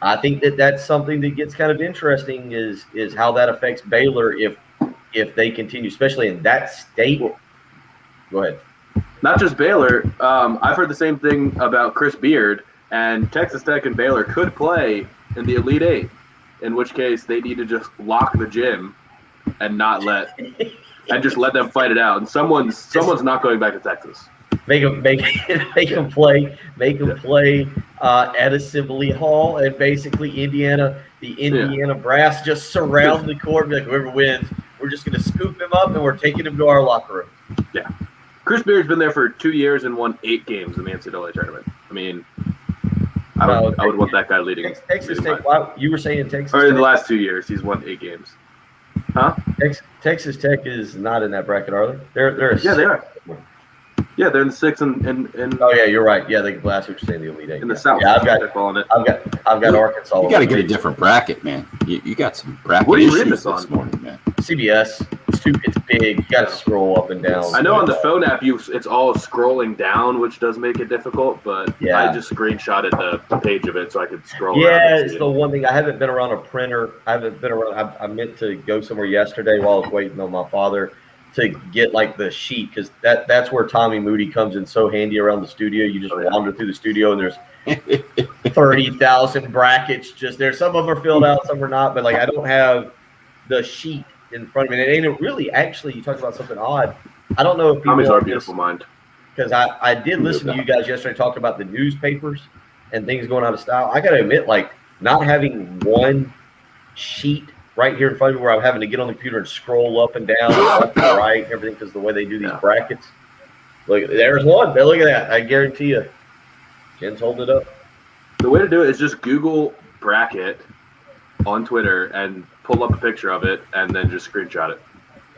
I think that's something that gets kind of interesting is how that affects Baylor if they continue, especially in that state. Go ahead. Not just Baylor. I've heard the same thing about Chris Beard, and Texas Tech and Baylor could play in the Elite Eight, in which case they need to just lock the gym and just let them fight it out. And someone's not going back to Texas. Make them play at Assembly Hall, and basically the Indiana brass just surround the court and be like, whoever wins, we're just going to scoop him up and we're taking him to our locker room. Yeah. Chris Beard's been there for 2 years and won 8 games in the NCAA tournament. I mean, I would want that guy leading. Texas Tech. You were saying Texas Or in Tech? the last 2 years, he's won 8 games. Huh? Texas Tech is not in that bracket, are they? They're Yeah, they are. Yeah, they're in the 6 and Oh yeah, you're right. Yeah, last week saying the Elite Eight. in the South. Yeah, I've got Arkansas. You got to get a different bracket, man. You got some bracket What are you issues reading this this on? morning, man. CBS. It's big. You got to scroll up and down. I know on the phone app it's all scrolling down, which does make it difficult, but Yeah. I just screenshotted the page of it so I could scroll around. Yeah, and it's see the it. one thing. I haven't been around a printer. I meant to go somewhere yesterday while I was waiting on my father to get like the sheet, because that's where Tommy Moody comes in so handy around the studio. You just wander through the studio and there's 30,000 brackets just there. Some of them are filled out, some are not, but like I don't have the sheet in front of me. And it really, actually, you talked about something odd. I don't know if people Tommy's our beautiful mind. because I did listen to you guys yesterday talk about the newspapers and things going out of style. I got to admit, like not having one sheet right here in front of me where I'm having to get on the computer and scroll up and down and left and right and everything because the way they do these brackets. Look, there's one. Look at that. I guarantee you. Jen's holding it up. The way to do it is just Google bracket on Twitter and pull up a picture of it and then just screenshot it.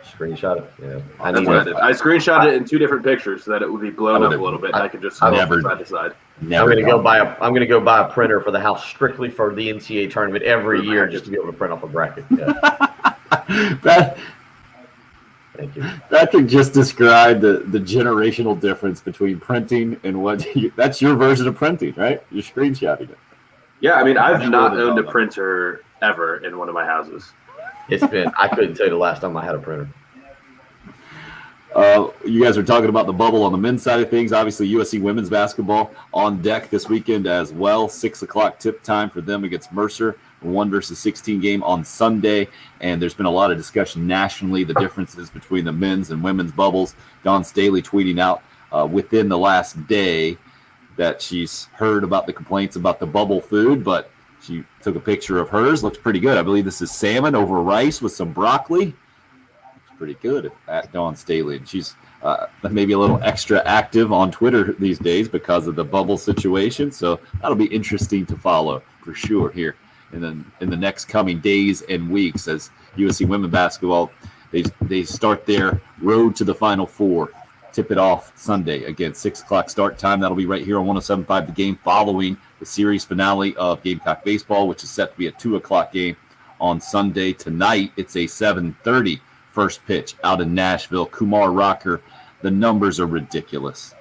Screenshot it. Yeah. That's what I did. I screenshot it in 2 different pictures so that it would be blown up a little bit. And I could just scroll never- side to side. I'm gonna go buy a printer for the house strictly for the NCAA tournament every year just to be able to print off a bracket. Yeah. Thank you. Patrick just described the generational difference between printing and that's your version of printing, right? You're screenshotting it. Yeah, I mean, I've You not wrote it owned a down. printer ever in one of my houses. I couldn't tell you the last time I had a printer. You guys are talking about the bubble on the men's side of things. Obviously, USC women's basketball on deck this weekend as well. 6 o'clock tip time for them against Mercer. 1 versus 16 game on Sunday. And there's been a lot of discussion nationally, the differences between the men's and women's bubbles. Dawn Staley tweeting out within the last day that she's heard about the complaints about the bubble food, but she took a picture of hers. Looks pretty good. I believe this is salmon over rice with some broccoli. Pretty good at Dawn Staley. And she's maybe a little extra active on Twitter these days because of the bubble situation. So that'll be interesting to follow for sure here in the next coming days and weeks as USC women basketball, they start their road to the Final Four. Tip it off Sunday. Again, 6 o'clock start time. That'll be right here on 107.5 The Game following the series finale of Gamecock Baseball, which is set to be a 2 o'clock game on Sunday. Tonight, it's a 7:30 first pitch out in Nashville. Kumar Rocker, the numbers are ridiculous.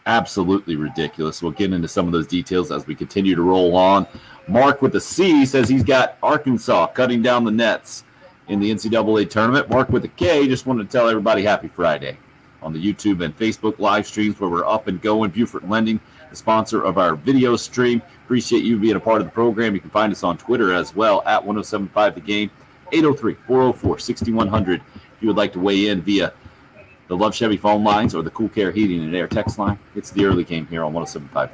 Absolutely ridiculous. We'll get into some of those details as we continue to roll on. Mark with a C says he's got Arkansas cutting down the nets in the NCAA tournament. Mark with a K just wanted to tell everybody happy Friday on the YouTube and Facebook live streams where we're up and going. Buford Lending, the sponsor of our video stream. Appreciate you being a part of the program. You can find us on Twitter as well at 107.5 The Game. 803-404-6100 if you would like to weigh in via the Love Chevy phone lines or the Cool Care Heating and Air text line. It's the early game here on 107.5.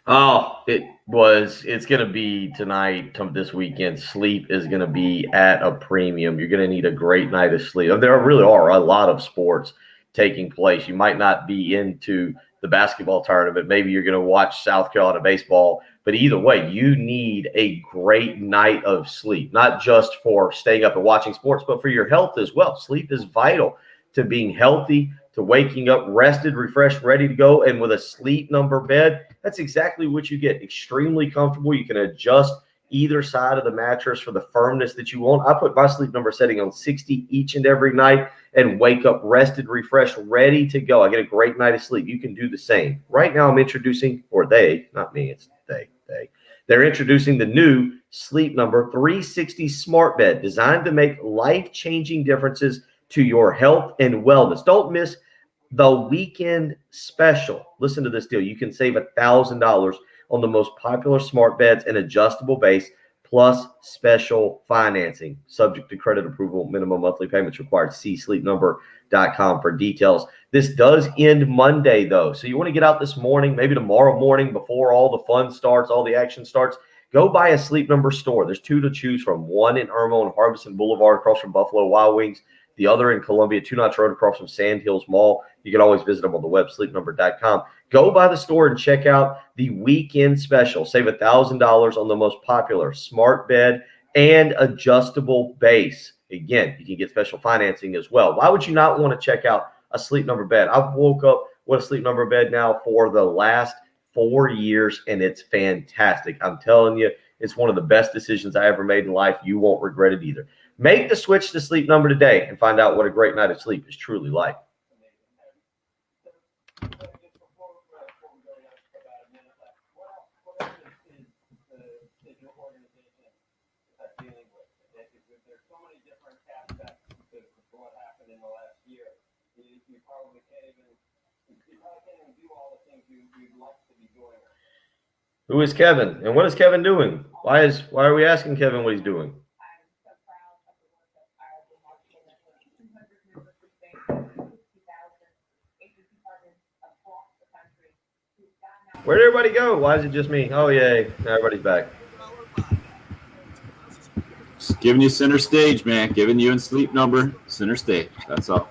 Oh, it's going to be tonight, this weekend. Sleep is going to be at a premium. You're going to need a great night of sleep. There really are a lot of sports taking place. You might not be into the basketball tournament. Maybe you're going to watch South Carolina baseball. But either way, you need a great night of sleep, not just for staying up and watching sports, but for your health as well. Sleep is vital to being healthy, to waking up rested, refreshed, ready to go. And with a Sleep Number bed, that's exactly what you get. Extremely comfortable. You can adjust either side of the mattress for the firmness that you want. I put my Sleep Number setting on 60 each and every night and wake up rested, refreshed, ready to go. I get a great night of sleep. You can do the same. Right now I'm introducing, or they, not me, it's they. They're introducing the new Sleep Number 360 smart bed designed to make life-changing differences to your health and wellness. Don't miss the weekend special. Listen to this deal. You can save $1,000 on the most popular smart beds and adjustable base, plus special financing. Subject to credit approval, minimum monthly payments required. See sleepnumber.com for details. This does end Monday, though. So you want to get out this morning, maybe tomorrow morning before all the fun starts, all the action starts. Go buy a Sleep Number store. There's 2 to choose from. One in Irmo and Harbison Boulevard across from Buffalo Wild Wings. The other in Columbia, 2 Notch Road across from Sand Hills Mall. You can always visit them on the web, sleepnumber.com. Go by the store and check out the weekend special. Save $1,000 on the most popular smart bed and adjustable base. Again, you can get special financing as well. Why would you not want to check out a Sleep Number bed? I've woke up with a Sleep Number bed now for the last 4 years, and it's fantastic. I'm telling you, it's one of the best decisions I ever made in life. You won't regret it either. Make the switch to Sleep Number today and find out what a great night of sleep is truly like. Who is Kevin? And what is Kevin doing? Why are we asking Kevin what he's doing? Where'd everybody go? Why is it just me? Oh, yay. Now everybody's back. Just giving you center stage, man. Giving you and Sleep Number center stage. That's all.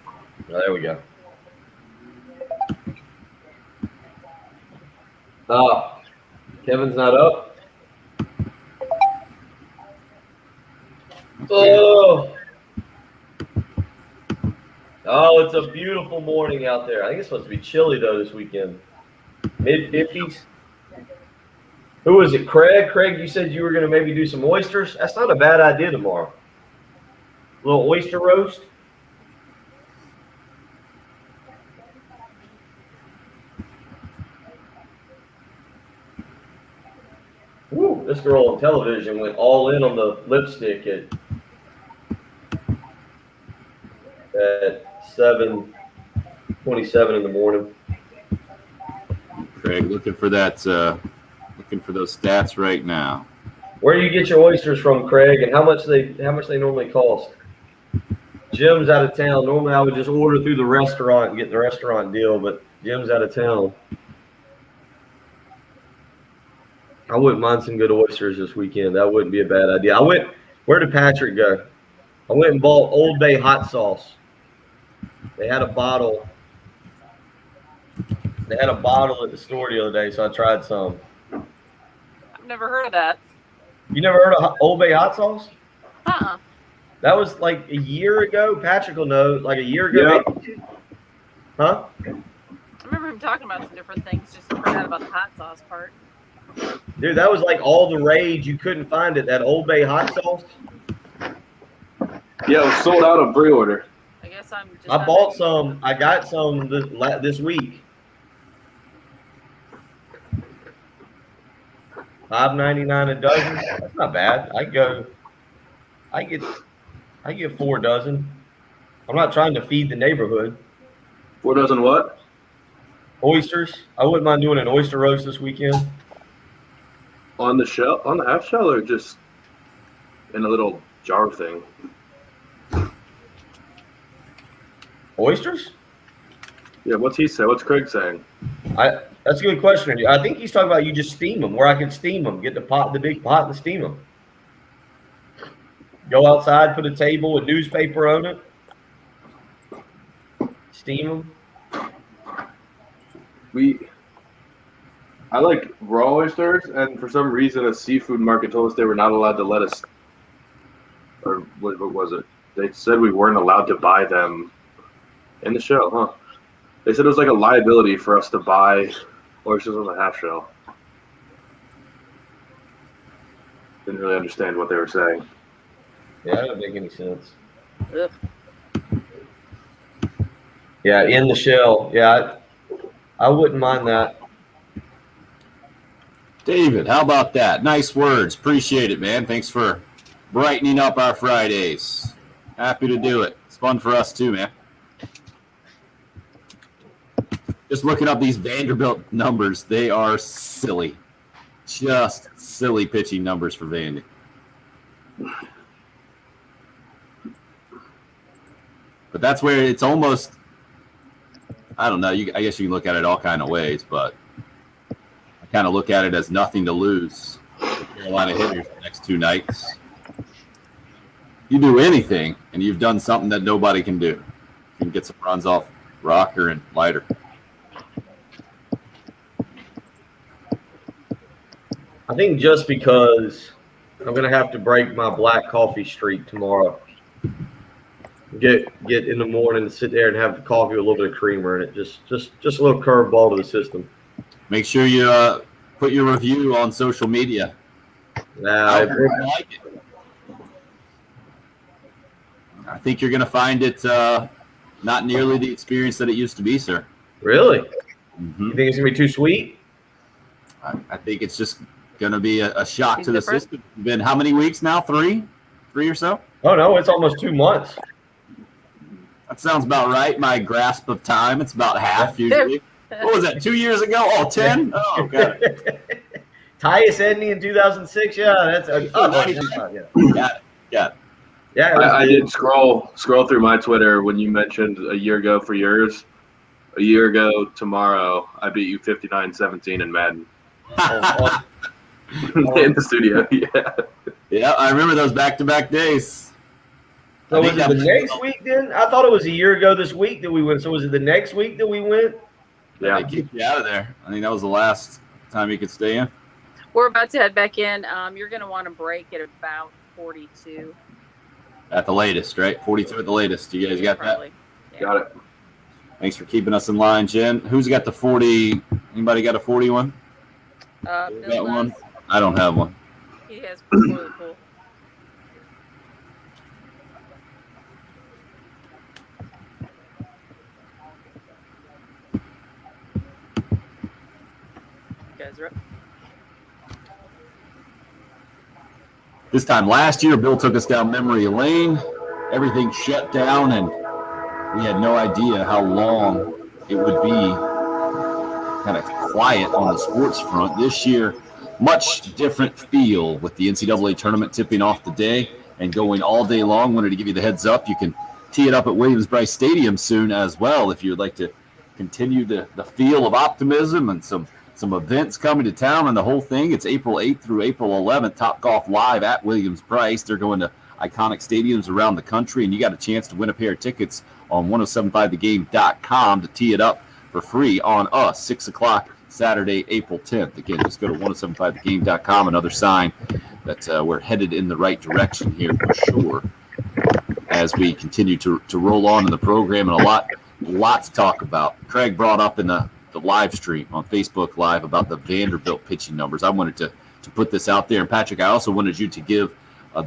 Oh, there we go. Kevin's not up. Oh, it's a beautiful morning out there. I think it's supposed to be chilly, though, this weekend. Mid-50s. Who was it, Craig? Craig, you said you were going to maybe do some oysters. That's not a bad idea tomorrow. A little oyster roast. Woo, this girl on television went all in on the lipstick at 7:27 in the morning. Craig, looking for that. Looking for those stats right now. Where do you get your oysters from, Craig, and how much they normally cost? Jim's out of town. Normally, I would just order through the restaurant and get the restaurant deal, but Jim's out of town. I wouldn't mind some good oysters this weekend. That wouldn't be a bad idea. Where did Patrick go? I went and bought Old Bay hot sauce. They had a bottle. They had a bottle at the store the other day, so I tried some. I've never heard of that. You never heard of Old Bay hot sauce? Uh-uh. That was like a year ago. Patrick will know, like a year ago. Yeah. Huh? I remember him talking about some different things, just forgot about the hot sauce part. Dude, that was like all the rage. You couldn't find it. That Old Bay hot sauce. Yeah, it was sold out on pre-order. I guess I'm just. I bought some. I got some this week. $5.99 a dozen. That's not bad. I get 4 dozen. I'm not trying to feed the neighborhood. 4 dozen what? Oysters. I wouldn't mind doing an oyster roast this weekend. On the shell, on the half shell, or just in a little jar thing? Oysters? Yeah, what's he say? What's Craig saying? That's a good question. I think he's talking about you just steam them, where I can steam them, get the big pot and steam them. Go outside, put a table, a newspaper on it, steam them. I like raw oysters, and for some reason a seafood market told us they were not allowed to let us, or what was it? They said we weren't allowed to buy them in the shell, huh? They said it was like a liability for us to buy oysters on the half shell. Didn't really understand what they were saying. Yeah, that doesn't make any sense. Ugh. Yeah, in the shell. Yeah, I wouldn't mind that. David, how about that? Nice words. Appreciate it, man. Thanks for brightening up our Fridays. Happy to do it. It's fun for us too, man. Just looking up these Vanderbilt numbers, they are silly. Just silly pitching numbers for Vandy. But that's where it's almost, I don't know, I guess you can look at it all kind of ways, but I kind of look at it as nothing to lose. Carolina hitters the next 2 nights. You do anything, and you've done something that nobody can do. You can get some runs off Rocker and Leiter. I think just because I'm gonna have to break my black coffee streak tomorrow. Get in the morning and sit there and have the coffee with a little bit of creamer in it. Just a little curveball to the system. Make sure you put your review on social media. Nah, Like it. I think you're going to find it not nearly the experience that it used to be, sir. really? Mhm. You think it's gonna be too sweet? I think it's just going to be a shock to the Different. system. It's been how many weeks now? 3 or so? Oh no, it's almost 2 months. That sounds about right. My grasp of time, it's about half usually. What was that, 2 years ago? Oh, 10? Oh, okay. Tyus Edney in 2006. Yeah, that's yeah. Got it. Yeah, it was I good. did scroll through my Twitter when you mentioned a year ago for yours. A year ago tomorrow, I beat you 59-17 in Madden. Oh, In the studio, yeah. Yeah, I remember those back-to-back days. So I was think it that the was- next week then? I thought it was a year ago this week that we went. So was it the next week that we went? Yeah. They kicked you out of there. I think that was the last time you could stay in. We're about to head back in. You're going to want to break at about 42. At the latest, right? 42 at the latest. You guys got that? Probably. Yeah. Got it. Thanks for keeping us in line, Jen. Who's got the 40? Anybody got a 41? Bill Got one? does. I don't have one. He has really cool. Guys are up. This time last year, Bill took us down memory lane. Everything shut down, and we had no idea how long it would be kind of quiet on the sports front. This year, much different feel with the NCAA tournament tipping off today and going all day long. Wanted to give you the heads up. You can tee it up at Williams-Brice Stadium soon as well if you'd like to continue the feel of optimism and some events coming to town and the whole thing. It's April 8th through April 11th, Top Golf Live at Williams-Brice. They're going to iconic stadiums around the country, and you got a chance to win a pair of tickets on 1075thegame.com to tee it up for free on us, 6 o'clock Saturday, April 10th. Again, just go to 1075thegame.com, another sign that we're headed in the right direction here for sure as we continue to roll on in the program, and a lot to talk about. Craig brought up in the live stream on Facebook Live about the Vanderbilt pitching numbers. I wanted to put this out there. And Patrick, I also wanted you to give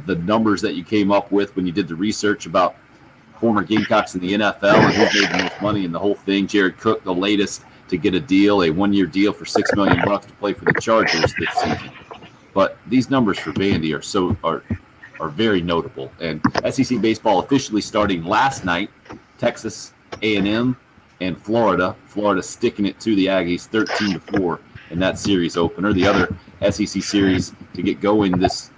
the numbers that you came up with when you did the research about former Gamecocks in the NFL and who's made the most money and the whole thing. Jared Cook, the latest to get a deal, a 1-year deal for $6 million to play for the Chargers this season. But these numbers for Vandy are very notable. And SEC baseball officially starting last night. Texas A&M and Florida sticking it to the Aggies 13-4 in that series opener. The other SEC series to get going this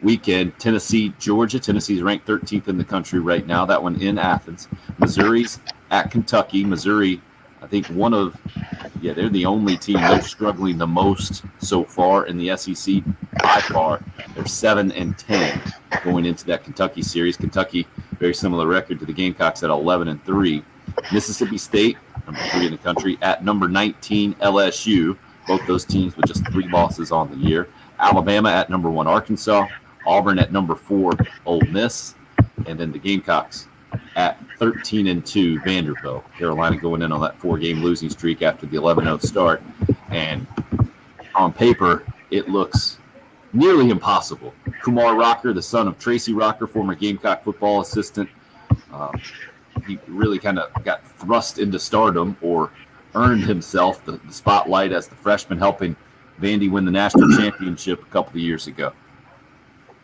weekend, Tennessee, Georgia. Tennessee's ranked 13th in the country right now. That one in Athens. Missouri's at Kentucky. Missouri, I think they're the only team that's struggling the most so far in the SEC by far. They're 7-10 going into that Kentucky series. Kentucky, very similar record to the Gamecocks at 11-3. Mississippi State, number 3 in the country, at number 19 LSU. Both those teams with just 3 losses on the year. Alabama at number 1 Arkansas. Auburn at number 4 Ole Miss. And then the Gamecocks at 13-2 Vanderbilt. Carolina going in on that 4-game losing streak after the 11-0 start. And on paper, it looks nearly impossible Kumar Rocker, the son of Tracy Rocker, former Gamecock football assistant. He really kind of got thrust into stardom, or earned himself the spotlight as the freshman, helping Vandy win the national championship a couple of years ago.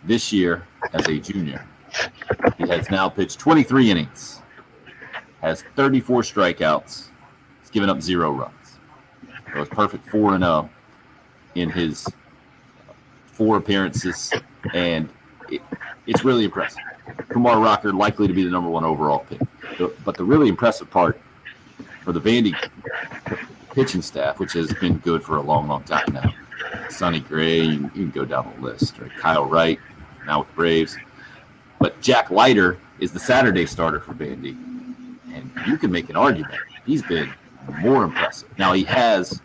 This year, as a junior, he has now pitched 23 innings, has 34 strikeouts, he's given up 0 runs. So it's perfect 4-0 in his 4 appearances, and it's really impressive. Kumar Rocker likely to be the number 1 overall pick. But the really impressive part for the Vandy pitching staff, which has been good for a long, long time now, Sonny Gray, you can go down the list, right? Kyle Wright, now with Braves. But Jack Leiter is the Saturday starter for Vandy, and you can make an argument. He's been more impressive. Now, he has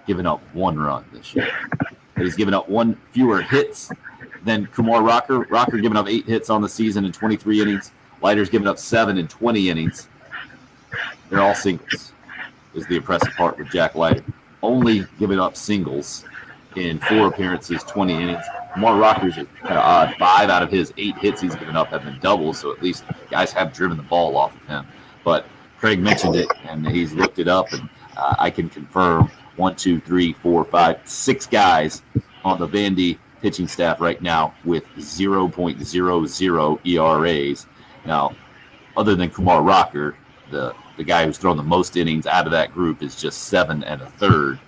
given up 1 run this year, but he's given up 1 fewer hits than Kumar Rocker. Rocker giving up 8 hits on the season in 23 innings. Leiter's given up 7 in 20 innings. They're all singles, is the impressive part with Jack Leiter. Only giving up singles in 4 appearances, 20 innings. Kumar Rocker's kind of odd. 5 out of his 8 hits he's given up have been doubles, so at least guys have driven the ball off of him. But Craig mentioned it, and he's looked it up, and I can confirm 1, 2, 3, 4, 5, 6 guys on the Vandy pitching staff right now with 0.00 ERAs. Now, other than Kumar Rocker, the guy who's thrown the most innings out of that group is just 7 1/3.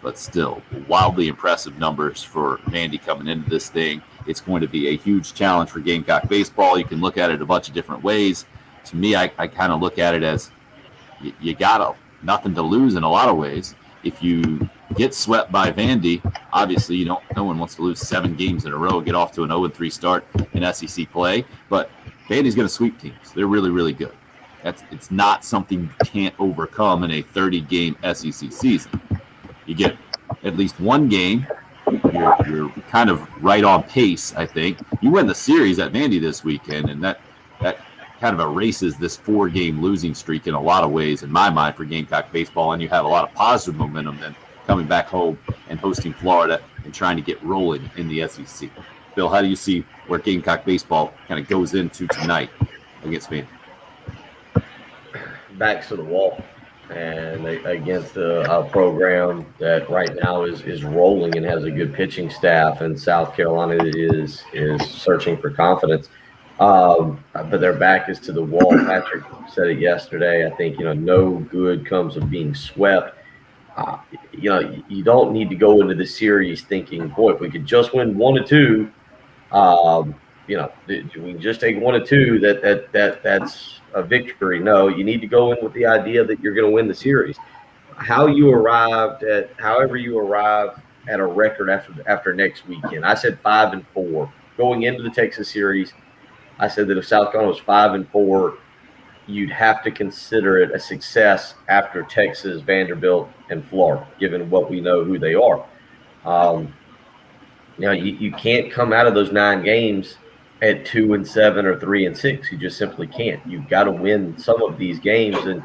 But still, wildly impressive numbers for Vandy coming into this thing. It's going to be a huge challenge for Gamecock baseball. You can look at it a bunch of different ways. To me, I kind of look at it as you got nothing to lose in a lot of ways. If you get swept by Vandy, obviously no one wants to lose 7 games in a row, get off to an 0-3 start in SEC play. But Vandy's going to sweep teams. They're really, really good. It's not something you can't overcome in a 30-game SEC season. You get at least 1 game, you're kind of right on pace, I think. You win the series at Vandy this weekend, and that kind of erases this 4-game losing streak in a lot of ways, in my mind, for Gamecock baseball, and you have a lot of positive momentum then coming back home and hosting Florida and trying to get rolling in the SEC. Bill, how do you see where Gamecock baseball kind of goes into tonight against Vandy? Backs to the wall, and against a program that right now is rolling and has a good pitching staff, and South Carolina is searching for confidence. But their back is to the wall. Patrick said it yesterday. I think, no good comes of being swept. You don't need to go into the series thinking, boy, if we could just win 1 or 2, we can just take 1 or 2, that's a victory. No, you need to go in with the idea that you're going to win the series. However you arrive at a record after next weekend. I said 5-4 going into the Texas series. I said that if South Carolina was 5-4, you'd have to consider it a success after Texas, Vanderbilt, and Florida, given what we know who they are. You can't come out of those 9 games at 2-7 or 3-6. You just simply can't. You've got to win some of these games. And,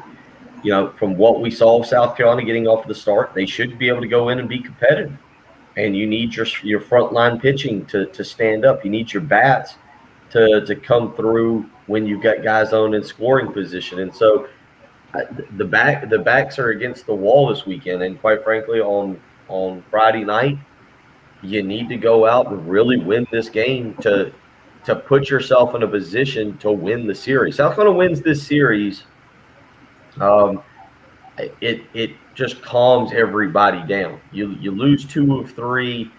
from what we saw of South Carolina getting off to the start, they should be able to go in and be competitive. And you need your frontline pitching to stand up. You need your bats to come through when you've got guys on in scoring position. And so the backs are against the wall this weekend. And quite frankly, on Friday night, you need to go out and really win this game to put yourself in a position to win the series. South Carolina wins this series, it just calms everybody down. You lose 2 of 3,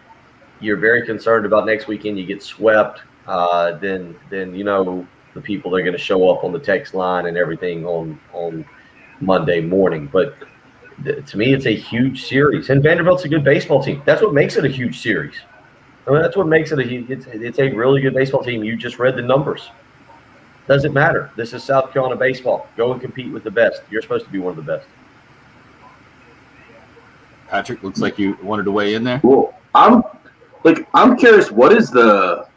you're very concerned about next weekend. You get swept, then the people that are going to show up on the text line and everything on Monday morning. But to me, it's a huge series, and Vanderbilt's a good baseball team. That's what makes it a huge series. That's what makes it it's a really good baseball team. You just read the numbers. Doesn't matter. This is South Carolina baseball. Go and compete with the best. You're supposed to be one of the best. Patrick, looks like you wanted to weigh in there. Cool. I'm curious, what is the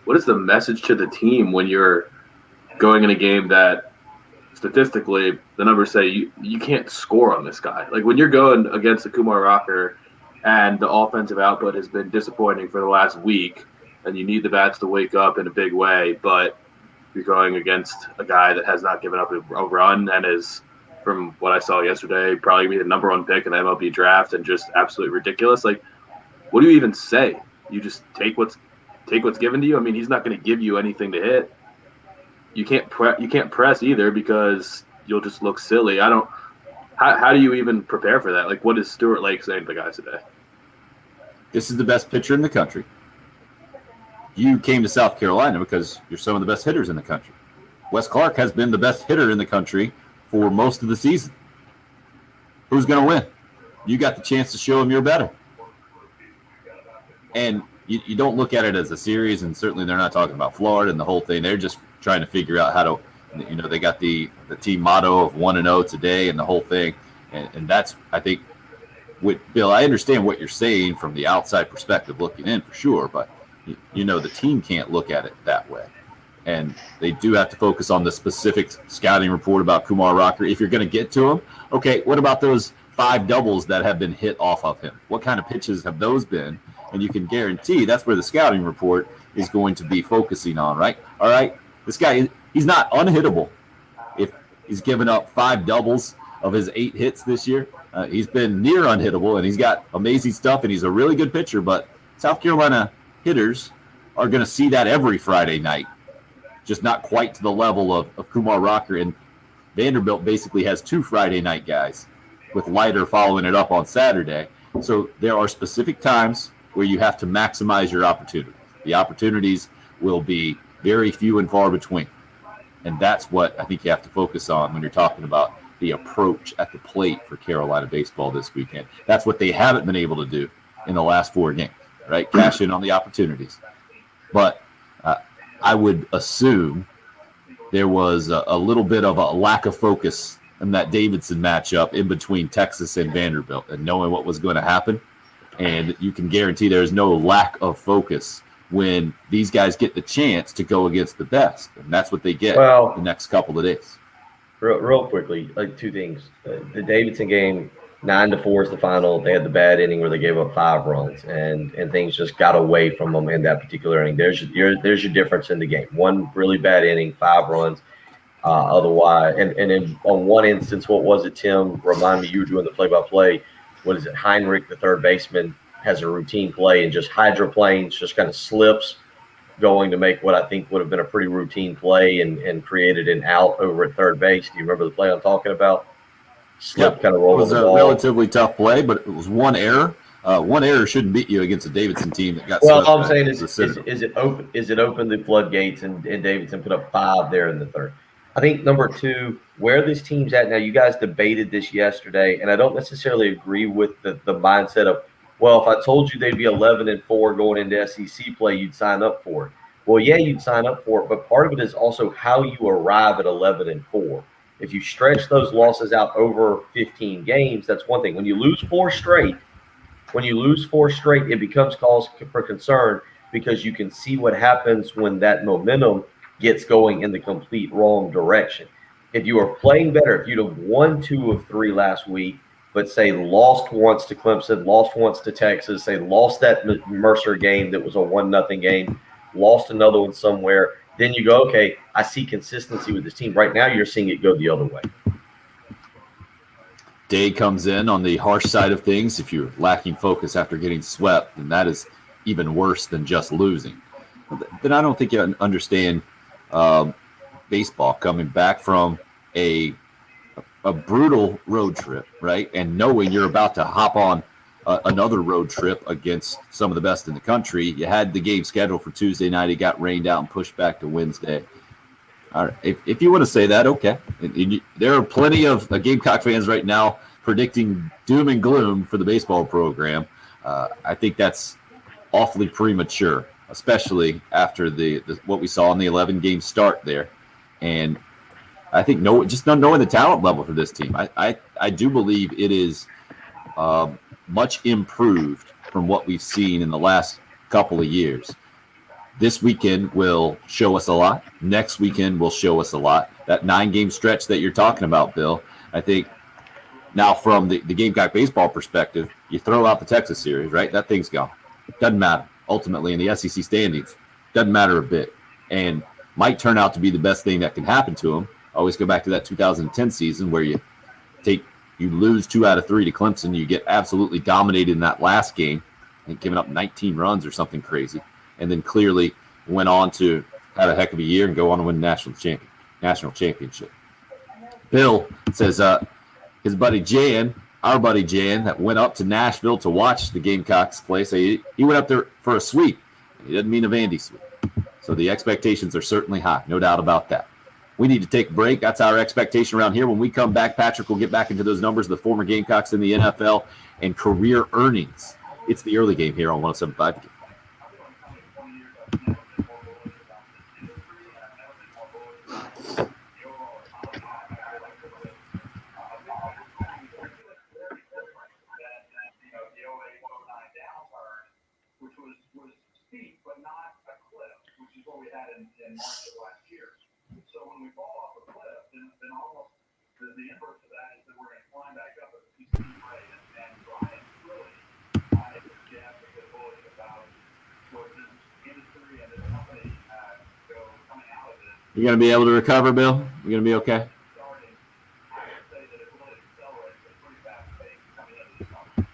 message to the team when you're going in a game that statistically the numbers say you can't score on this guy? Like when you're going against the Kumar Rocker and the offensive output has been disappointing for the last week, and you need the bats to wake up in a big way, but you're going against a guy that has not given up a run and is, from what I saw yesterday, probably be the number 1 pick in the MLB draft and just absolutely ridiculous. Like, what do you even say? You just take what's given to you. I mean, he's not going to give you anything to hit. You can't press either because you'll just look silly. How do you even prepare for that? Like, what is Stuart Lake saying to the guys today? This is the best pitcher in the country. You came to South Carolina because you're some of the best hitters in the country. Wes Clark has been the best hitter in the country for most of the season. Who's going to win? You got the chance to show him you're better. And you don't look at it as a series, and certainly they're not talking about Florida and the whole thing. They're just trying to figure out how to, they got the team motto of 1-0 today and the whole thing. And that's, I think, with Bill, I understand what you're saying from the outside perspective looking in for sure, but the team can't look at it that way. And they do have to focus on the specific scouting report about Kumar Rocker. If you're going to get to him, okay, what about those 5 doubles that have been hit off of him? What kind of pitches have those been? And you can guarantee that's where the scouting report is going to be focusing on, right? All right, this guy, he's not unhittable. If he's given up 5 doubles of his 8 hits this year, he's been near unhittable, and he's got amazing stuff, and he's a really good pitcher. But South Carolina hitters are going to see that every Friday night, just not quite to the level of Kumar Rocker. And Vanderbilt basically has 2 Friday night guys, with Leiter following it up on Saturday. So there are specific times where you have to maximize your opportunity. The opportunities will be very few and far between. And that's what I think you have to focus on when you're talking about the approach at the plate for Carolina baseball this weekend. That's what they haven't been able to do in the last 4 games, right? Cash in on the opportunities. But I would assume there was a little bit of a lack of focus in that Davidson matchup in between Texas and Vanderbilt, and knowing what was going to happen. And you can guarantee there's no lack of focus when these guys get the chance to go against the best. And that's what they get the next couple of days. Real quickly, like 2 things. The Davidson game, 9-4 is the final. They had the bad inning where they gave up 5 runs, and things just got away from them in that particular inning. There's your difference in the game. 1 really bad inning, 5 runs. Otherwise, and in on one instance, what was it, Tim? Remind me, you were doing the play-by-play. What is it? Heinrich, the third baseman, has a routine play and just hydroplanes, just kind of slips going to make what I think would have been a pretty routine play and created an out over at third base. Do you remember the play I'm talking about? Slip, kind of rolling the ball. It was a relatively tough play, but it was 1 error. 1 error shouldn't beat you against a Davidson team that got. Well, all I'm saying is it open the floodgates and Davidson put up 5 there in the third. I think number 2, where this team's at now, you guys debated this yesterday, and I don't necessarily agree with the mindset of, well, if I told you they'd be 11-4 going into SEC play, you'd sign up for it. Well, yeah, you'd sign up for it, but part of it is also how you arrive at 11-4. If you stretch those losses out over 15 games, that's one thing. When you lose 4 straight, it becomes cause for concern because you can see what happens when that momentum gets going in the complete wrong direction. If you are playing better, if you'd have won 2 of 3 last week, but say lost once to Clemson, lost once to Texas, say lost that Mercer game that was a 1-0 game, lost another one somewhere, then you go, okay, I see consistency with this team. Right now you're seeing it go the other way. Day comes in on the harsh side of things. If you're lacking focus after getting swept, then that is even worse than just losing. Then I don't think you understand baseball, coming back from a brutal road trip, right? And knowing you're about to hop on another road trip against some of the best in the country. You had the game scheduled for Tuesday night. It got rained out and pushed back to Wednesday. All right. If you want to say that, okay. There are plenty of Gamecock fans right now predicting doom and gloom for the baseball program. I think that's awfully premature, especially after the what we saw in the 11-game start there. And I think just not knowing the talent level for this team, I do believe it is much improved from what we've seen in the last couple of years. This weekend will show us a lot. Next weekend will show us a lot. That 9-game stretch that you're talking about, Bill, I think now from the Gamecock baseball perspective, you throw out the Texas series, right? That thing's gone. Doesn't matter. ultimately in the SEC standings. Doesn't matter a bit, and might turn out to be the best thing that can happen to them. Always go back to that 2010 season where you lose 2 out of 3 to Clemson. You get absolutely dominated in that last game, and giving up 19 runs or something crazy, and then clearly went on to have a heck of a year and go on to win the national championship. Bill says his buddy Jan, our buddy Jan, that went up to Nashville to watch the Gamecocks play, so he went up there for a sweep. He doesn't mean a Vandy sweep. So the expectations are certainly high, no doubt about that. We need to take a break. That's our expectation around here. When we come back, Patrick will get back into those numbers of the former Gamecocks in the NFL and career earnings. It's the early game here on 107.5. In March of last year. So when we fall off a cliff, then almost the inverse of that is that we're going to climb back up at a piece of rate. And Brian really, I think, a good bullish about where this industry and this company coming out of this. You going to be able to recover, Bill? You going to be okay? Starting, I would say that it really accelerates at a pretty fast pace coming into this summer.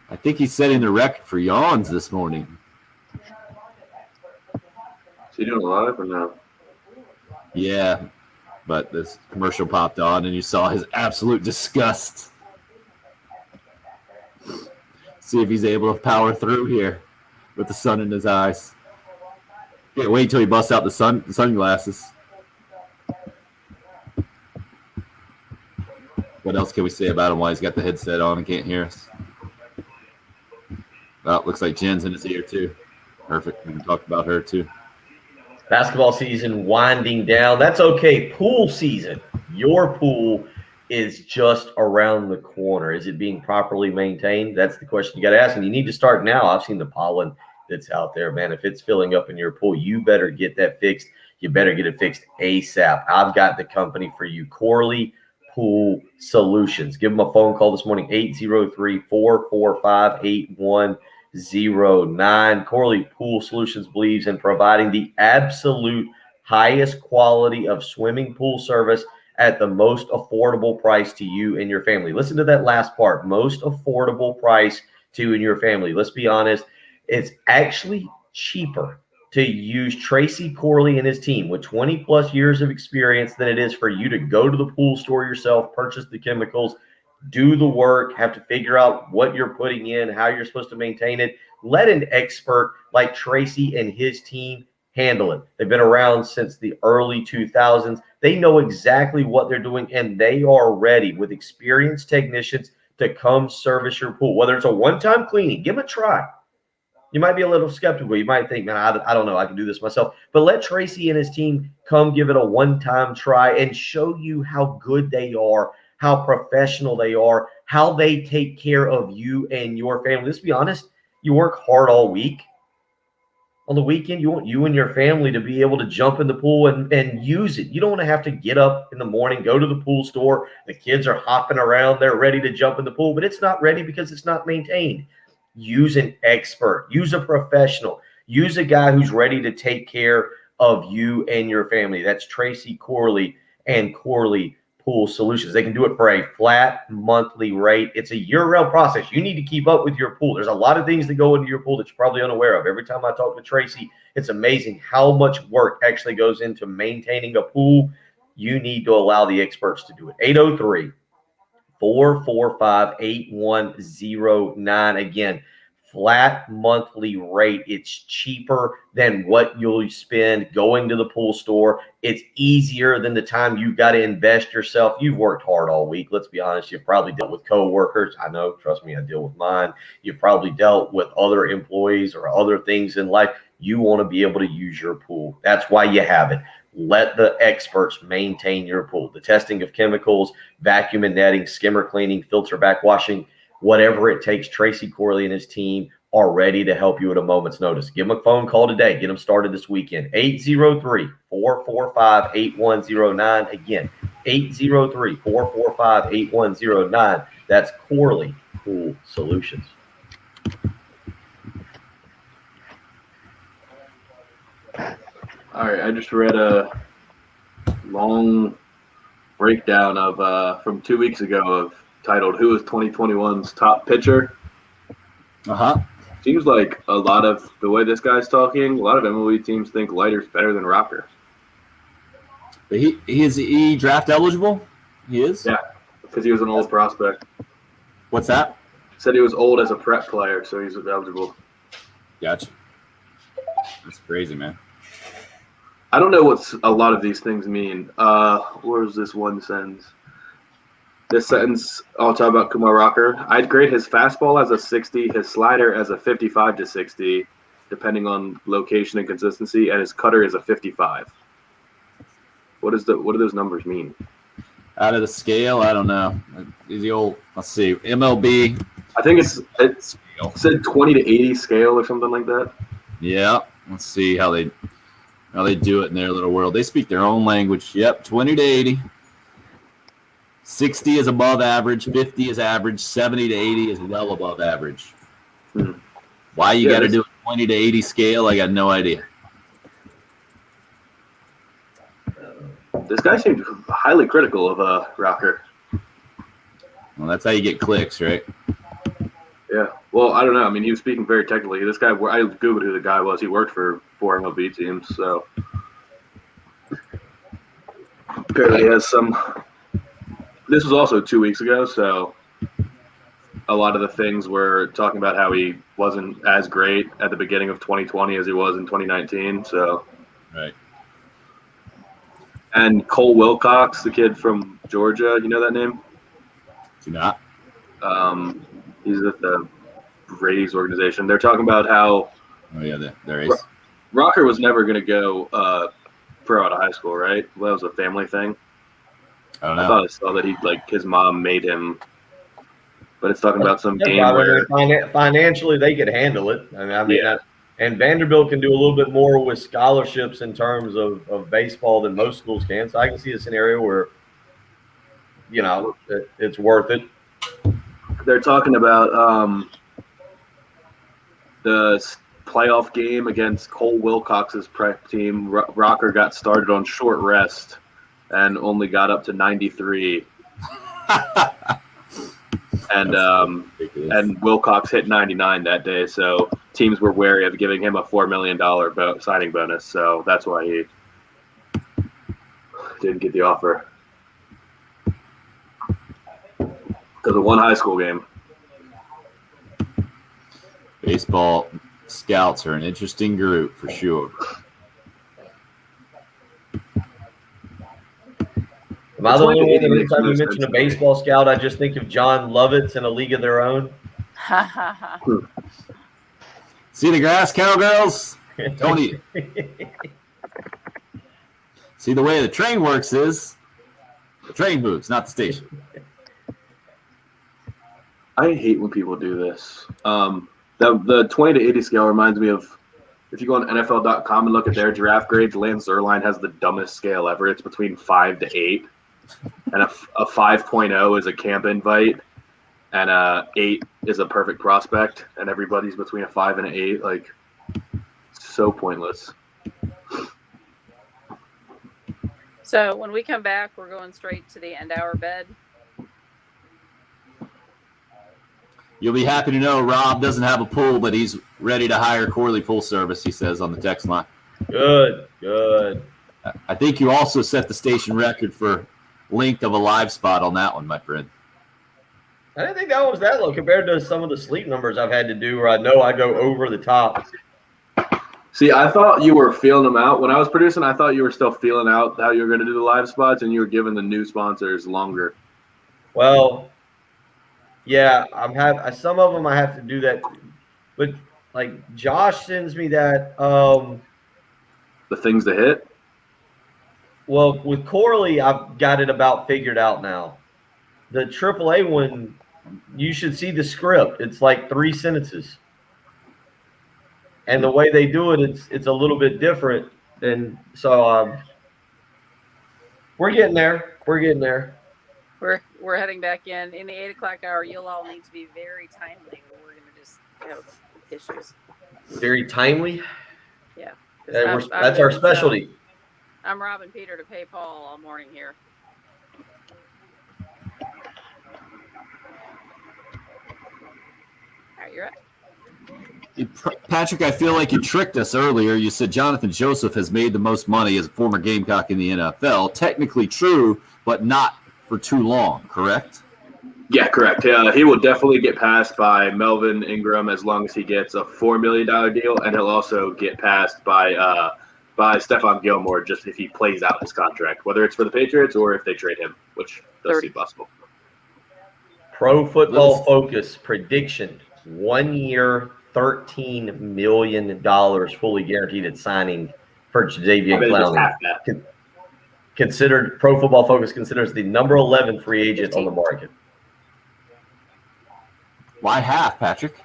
I think he's setting the record for yawns this morning. Is he doing live or no? Yeah, but this commercial popped on and you saw his absolute disgust. See if he's able to power through here with the sun in his eyes. Can't wait till he busts out the sunglasses. What else can we say about him while he's got the headset on and can't hear us? Well, looks like Jen's in his ear too. Perfect. We can talk about her too. Basketball season winding down. That's okay. Pool season. Your pool is just around the corner. Is it being properly maintained? That's the question you got to ask. And you need to start now. I've seen the pollen that's out there, man. If it's filling up in your pool, you better get that fixed. You better get it fixed ASAP. I've got the company for you, Corley Pool Solutions. Give them a phone call this morning, 803-445-8109. Corley Pool Solutions believes in providing the absolute highest quality of swimming pool service at the most affordable price to you and your family. Listen to that last part, most affordable price to you and your family. Let's be honest, it's actually cheaper to use Tracy Corley and his team with 20 plus years of experience than it is for you to go to the pool store yourself, purchase the chemicals, do the work, have to figure out what you're putting in, how you're supposed to maintain it. Let an expert like Tracy and his team handle it. They've been around since the early 2000s. They know exactly what they're doing, and they are ready with experienced technicians to come service your pool. Whether it's a one-time cleaning, give it a try. You might be a little skeptical. You might think, man, I don't know. I can do this myself. But let Tracy and his team come give it a one-time try and show you how good they are, how professional they are, how they take care of you and your family. Let's be honest, you work hard all week. On the weekend, you want you and your family to be able to jump in the pool and use it. You don't want to have to get up in the morning, go to the pool store. The kids are hopping around. They're ready to jump in the pool, but it's not ready because it's not maintained. Use an expert. Use a professional. Use a guy who's ready to take care of you and your family. That's Tracy Corley and Corley Pool Solutions. They can do it for a flat monthly rate. It's a year-round process. You need to keep up with your pool. There's a lot of things that go into your pool that you're probably unaware of. Every time I talk to Tracy, it's amazing how much work actually goes into maintaining a pool. You need to allow the experts to do it. 803-445-8109. Again, flat monthly rate. It's cheaper than what you'll spend going to the pool store. It's easier than the time you've got to invest yourself. You've worked hard all week. Let's be honest. You've probably dealt with coworkers. I know, trust me, I deal with mine. You've probably dealt with other employees or other things in life. You want to be able to use your pool. That's why you have it. Let the experts maintain your pool. The testing of chemicals, vacuum and netting, skimmer cleaning, filter backwashing, whatever it takes, Tracy Corley and his team are ready to help you at a moment's notice. Give them a phone call today. Get them started this weekend. 803-445-8109. Again, 803-445-8109. That's Corley Pool Solutions. All right, I just read a long breakdown of from 2 weeks ago of titled "Who is 2021's top pitcher?" Uh-huh. Seems like a lot of the way this guy's talking, a lot of MLB teams think Leiter's better than Rocker. But he draft eligible? He is? Yeah, because he was an old prospect. What's that? Said he was old as a prep player, so he's eligible. Gotcha. That's crazy, man. I don't know what a lot of these things mean. Where's this one sentence? This sentence, I'll talk about Kumar Rocker. I'd grade his fastball as a 60, his slider as a 55 to 60, depending on location and consistency, and his cutter is a 55. What do those numbers mean? Out of the scale, I don't know. The old, let's see, MLB. I think it Scale. said 20 to 80 scale or something like that. Yeah. Let's see how they do it in their little world. They speak their own language. Yep, 20 to 80. 60 is above average, 50 is average, 70 to 80 is well above average. Hmm. Why you Yeah, got to do a 20 to 80 scale, I got no idea. This guy seemed highly critical of Rocker. Well, that's how you get clicks, right? Yeah. Well, I don't know. I mean, he was speaking very technically. This guy, I Googled who the guy was. He worked for 4 MLB teams, so apparently he has some. This was also 2 weeks ago, so a lot of the things were talking about how he wasn't as great at the beginning of 2020 as he was in 2019. So, Right. and Cole Wilcox, the kid from Georgia, you know that name? Do not. He's at the Rays organization. They're talking about how Oh, yeah, there is. Rocker was never going to go pro out of high school, right? Well, that was a family thing. I don't I know. thought I saw that his mom made him, but it's talking about some game Probably where financially they could handle it. I mean, Yeah. and Vanderbilt can do a little bit more with scholarships in terms of baseball than most schools can. So I can see a scenario where, it's worth it. they're talking about the playoff game against Cole Wilcox's prep team. Rocker got started on short rest and only got up to 93. And Ridiculous. and Wilcox hit 99 that day, so teams were wary of giving him a $4 million signing bonus. So that's why he didn't get the offer because of one high school game. Baseball scouts are an interesting group for sure. Am I the only one that 20 every makes time no you sense mention a to me. baseball scout, I just think of John Lovitz in A League of Their Own? See the grass, cowgirls? Tony. See, the way the train works is the train moves, not the station. I hate when people do this. The 20 to 80 scale reminds me of if you go on NFL.com and look at their draft grades, Lance Zierlein has the dumbest scale ever. It's between 5 to 8. And a 5.0 is a camp invite. And a 8 is a perfect prospect. And everybody's between a 5 and an 8. Like, so pointless. So when we come back, we're going straight to the end hour bed. You'll be happy to know Rob doesn't have a pool, but he's ready to hire Corley Pool Service, he says on the text line. Good. I think you also set the station record for length of a live spot on that one, my friend. I didn't think that was that low compared to some of the sleep numbers I've had to do where I know I go over the top. See, I thought you were feeling them out. When I was producing, I thought you were still feeling out how you were going to do the live spots, and you were giving the new sponsors longer. Well, yeah, some of them I have to do that, but like Josh sends me that. The things to hit. Well, with Corley, I've got it about figured out now. The AAA one, you should see the script. It's like 3 sentences, and the way they do it, it's a little bit different. And so we're getting there. We're heading back in the 8 o'clock hour. You'll all need to be very timely, or we're gonna just have issues. Very timely. Yeah. That's our specialty. I'm robbing Peter to pay Paul all morning here. All right, you're up. Patrick, I feel like you tricked us earlier. You said Jonathan Joseph has made the most money as a former Gamecock in the NFL. Technically true, but not for too long, correct? Yeah, correct. He will definitely get passed by Melvin Ingram as long as he gets a $4 million deal, and he'll also get passed by Stephon Gilmore just if he plays out his contract, whether it's for the Patriots or if they trade him, which does seem possible. Pro Football Focus prediction: 1 year, $13 million fully guaranteed at signing for Jadeveon Clowney. Considered Pro Football Focus considers the number 11 free agent 15. on the market. Why half, Patrick?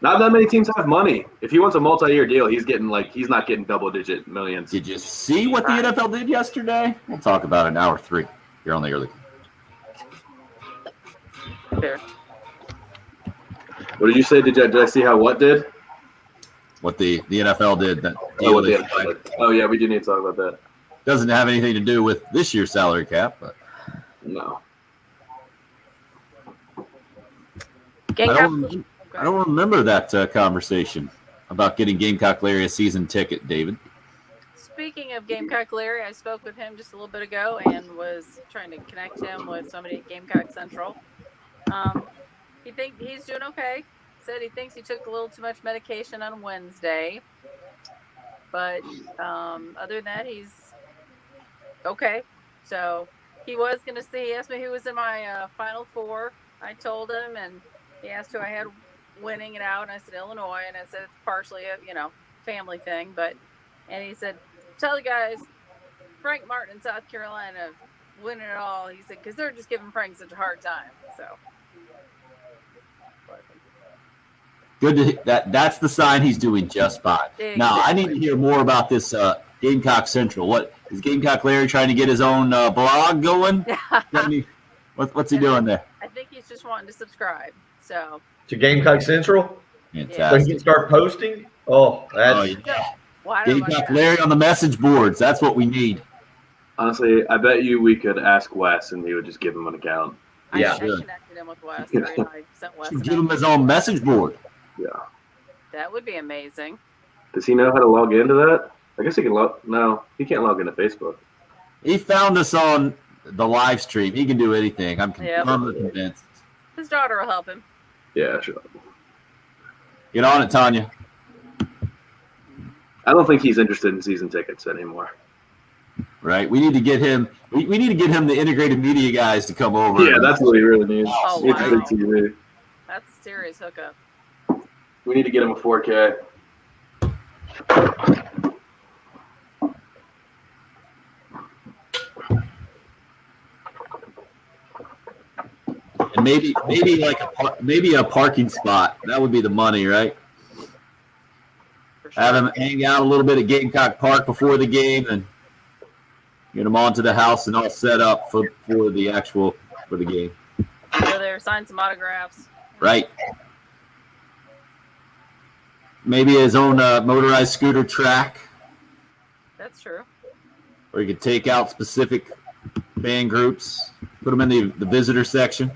Not that many teams have money. If he wants a multi-year deal, he's not getting double-digit millions. Did you see what the NFL did yesterday? We'll talk about it in hour 3 here on the early. Fair. What did you say? Did I see how what did? What the NFL did. That Oh, deal is- yeah, we do need to talk about that. doesn't have anything to do with this year's salary cap, but No. I don't remember that conversation about getting Gamecock Larry a season ticket, David. Speaking of Gamecock Larry, I spoke with him just a little bit ago and was trying to connect him with somebody at Gamecock Central. He's doing okay. Said he thinks he took a little too much medication on Wednesday, but other than that, he's okay. So he was going to see. He asked me who was in my Final Four. I told him, and he asked who I had winning it out, and I said Illinois, and I said it's partially a family thing, and he said, tell the guys Frank Martin in South Carolina winning it all. He said because they're just giving Frank such a hard time. So Good to that's the sign he's doing just fine. Exactly. Now I need to hear more about this Gamecock Central. What is Gamecock Larry trying to get his own blog going? What's he doing there? I think he's just wanting to subscribe. So To Gamecock Central? So he Fantastic. can start posting? Oh, that's why don't Gamecock Larry on the message boards. That's what we need. Honestly, I bet you we could ask Wes and he would just give him an account. Yeah. I connected him with Wes. Right? I sent Wes. Give him his own message board. Yeah. That would be amazing. Does he know how to log into that? I guess he can log. No, he can't log into Facebook. He found us on the live stream. He can do anything. I'm Yep. firmly convinced. His daughter will help him. Yeah, sure. Get on it, Tanya. I don't think he's interested in season tickets anymore. Right? We need to get him. We need to get him the integrated media guys to come over. Yeah, that's what he really needs. Oh, Interested wow. TV. That's a serious hookup. We need to get him a 4K. And maybe like a parking spot. That would be the money, right? For sure. Have him hang out a little bit at Gamecock Park before the game, and get him onto the house and all set up for the game. Go there, sign some autographs. Right. Maybe his own motorized scooter track, That's true. or he could take out specific fan groups, put them in the visitor section.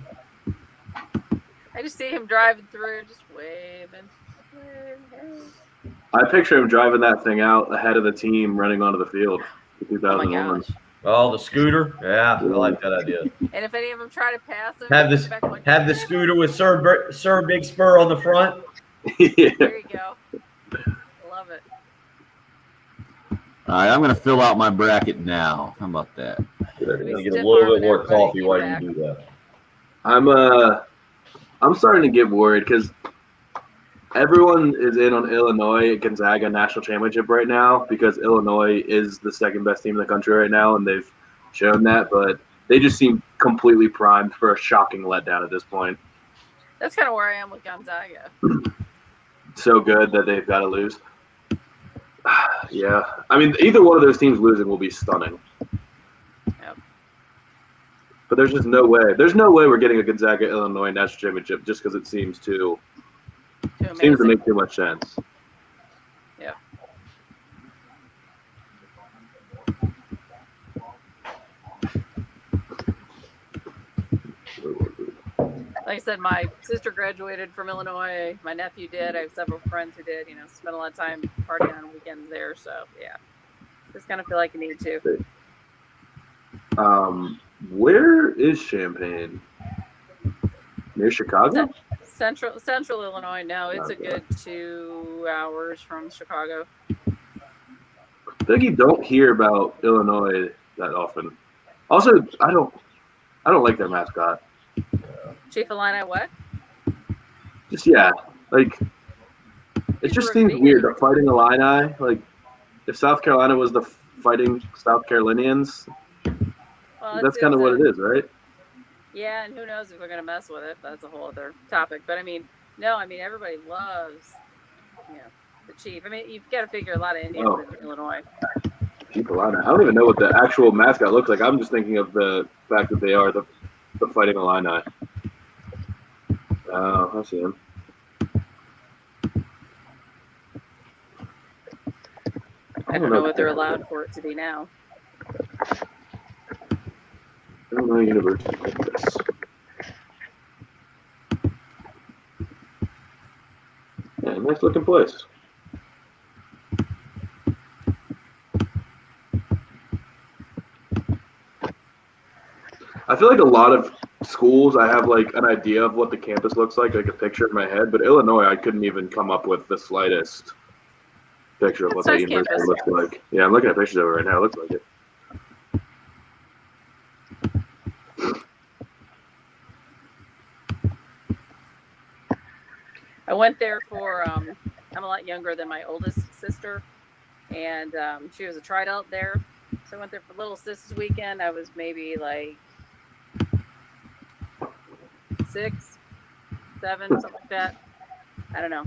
I just see him driving through, just waving. I picture him driving that thing out ahead of the team running onto the field in Oh my 2001. gosh. Oh, the scooter? Yeah, I like that idea. And if any of them try to pass him, Have he's this back like, have the scooter with Sir Big Spur on the front. Yeah. There you go. Love it. All right, I'm going to fill out my bracket now. How about that? Get We a stiff little arming bit more everybody coffee to while get you do that. I'm starting to get worried because everyone is in on Illinois at Gonzaga national championship right now because Illinois is the second best team in the country right now, and they've shown that. But they just seem completely primed for a shocking letdown at this point. That's kind of where I am with Gonzaga. So good that they've got to lose. Yeah, I mean, either one of those teams losing will be stunning. Yep. But there's just no way. There's no way we're getting a Gonzaga Illinois national championship just because it seems Too to amazing. make too much sense. Yeah. Like I said, my sister graduated from Illinois. My nephew did. I have several friends who did. Spent a lot of time partying on weekends there. So yeah, just kind of feel like you need to. Where is Champaign? Near Chicago? Central Illinois. No, it's a good 2 hours from Chicago. I think you don't hear about Illinois that often. Also, I don't like their mascot. Chief Illini, what? Just like it just seems weird. The Fighting Illini, like if South Carolina was the Fighting South Carolinians, that's kind of what it is, right? Yeah, and who knows if we're gonna mess with it? That's a whole other topic. But everybody loves, the Chief. You've got to figure a lot of Indians in Illinois. Chief Illini. I don't even know what the actual mascot looks like. I'm just thinking of the fact that they are the Fighting Illini. Oh, I see him. I don't know what they're allowed for it to be now. Illinois University campus. Yeah, nice looking place. I feel like a lot of schools, I have like an idea of what the campus looks like a picture in my head, but Illinois, I couldn't even come up with the slightest picture of what that university looks like. Yeah, I'm looking at pictures of it right now. It looks like it. I went there for, I'm a lot younger than my oldest sister, and she was a tri-adult there. So I went there for Little Sisters Weekend. I was maybe like 6, 7, something like that. I don't know.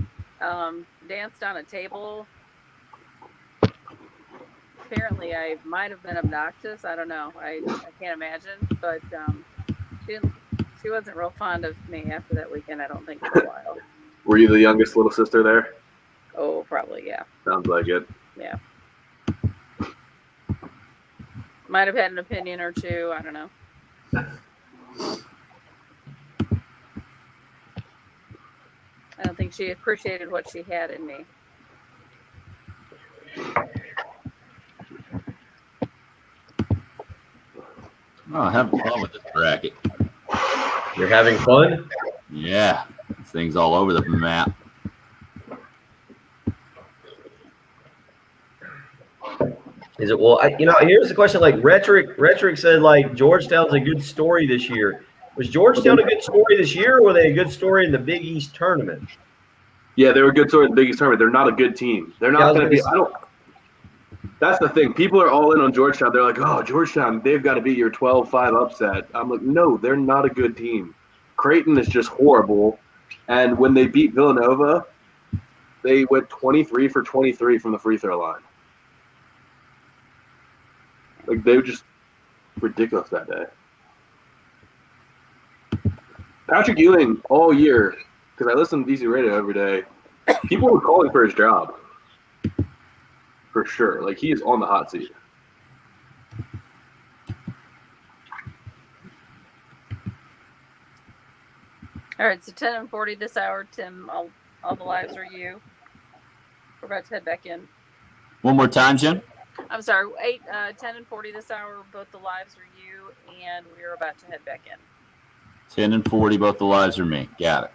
Danced on a table. Apparently, I might have been obnoxious. I don't know. I can't imagine. But she wasn't real fond of me after that weekend, I don't think, for a while. Were you the youngest little sister there? Oh, probably, yeah. Sounds like it. Yeah. Might have had an opinion or two. I don't know. I don't think she appreciated what she had in me. Oh, having fun with this bracket. You're having fun? Yeah. This thing's all over the map. Is it? Well, here's the question. Like Rhetoric said, like Georgetown's a good story this year. Was Georgetown a good story this year, or were they a good story in the Big East tournament? Yeah, they were a good story in the Big East tournament. They're not a good team. They're not going to be. That's the thing. People are all in on Georgetown. They're like, oh, Georgetown, they've got to be your 12-5 upset. I'm like, no, they're not a good team. Creighton is just horrible. And when they beat Villanova, they went 23 for 23 from the free throw line. Like, they were just ridiculous that day. Patrick Ewing all year, because I listen to DC Radio every day, people were calling for his job. For sure. Like, he is on the hot seat. All right, so 10:40 this hour, Tim. All the lives are you. We're about to head back in. One more time, Jim. I'm sorry, 10:40 this hour. Both the lives are you, and we're about to head back in. 10:40, both the lives are me. Got it.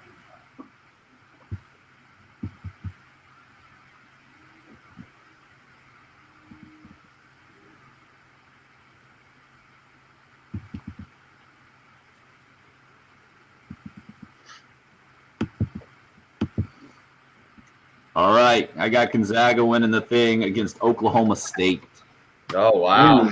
All right, I got Gonzaga winning the thing against Oklahoma State. Oh, wow.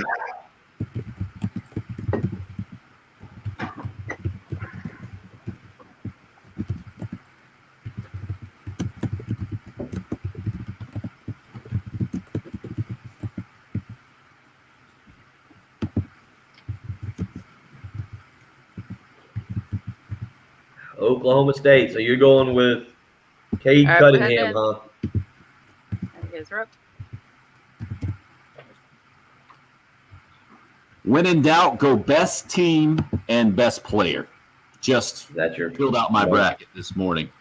Oklahoma State. So you're going with Cade Cunningham, huh? When in doubt, go best team and best player. just That's your filled out my bracket this morning.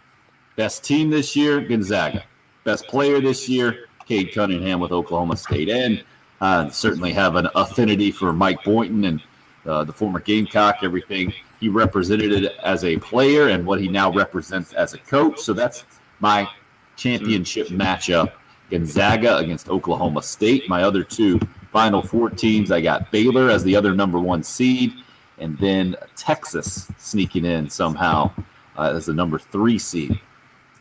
Best team this year, Gonzaga. Best player this year, Cade Cunningham with Oklahoma State. And certainly have an affinity for Mike Boynton and the former Gamecock, everything he represented as a player and what he now represents as a coach. So that's my championship matchup, Gonzaga against Oklahoma State. My other two Final Four teams, I got Baylor as the other number 1 seed, and then Texas sneaking in somehow as the number 3 seed.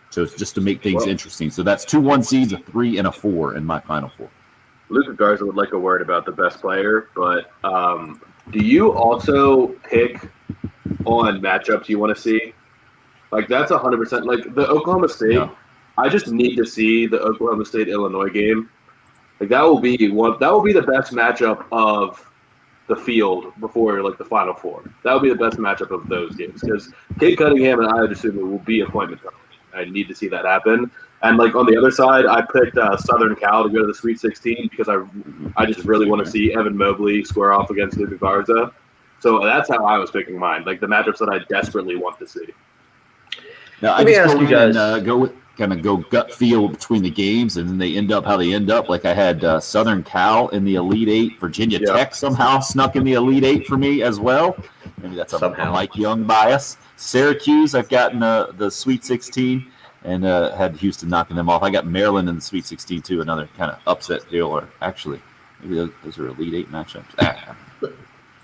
So it's just to make things interesting. So that's 2 1 seeds, a 3 and a 4 in my Final Four. Luka Garza would like a word about the best player, but do you also pick on matchups you want to see? Like, that's 100%. Like, the Oklahoma State, Yeah. I just need to see the Oklahoma State-Illinois game. Like, that will be the best matchup of the field before, like, the Final Four. That would be the best matchup of those games because Cade Cunningham and Aya DeSumo will be appointment time. I need to see that happen. And, like, on the other side, I picked Southern Cal to go to the Sweet 16 because I just really want to see Evan Mobley square off against Luka Garza. So that's how I was picking mine, like the matchups that I desperately want to see. Now, Let me ask you guys. Go gut feel between the games, and then they end up how they end up. Like I had Southern Cal in the Elite Eight. Virginia Tech somehow snuck in the Elite Eight for me as well. Maybe that's a Mike Young bias. Syracuse, I've gotten the Sweet 16 and had Houston knocking them off. I got Maryland in the Sweet 16 too, another kind of upset deal. Or actually, maybe those are Elite Eight matchups.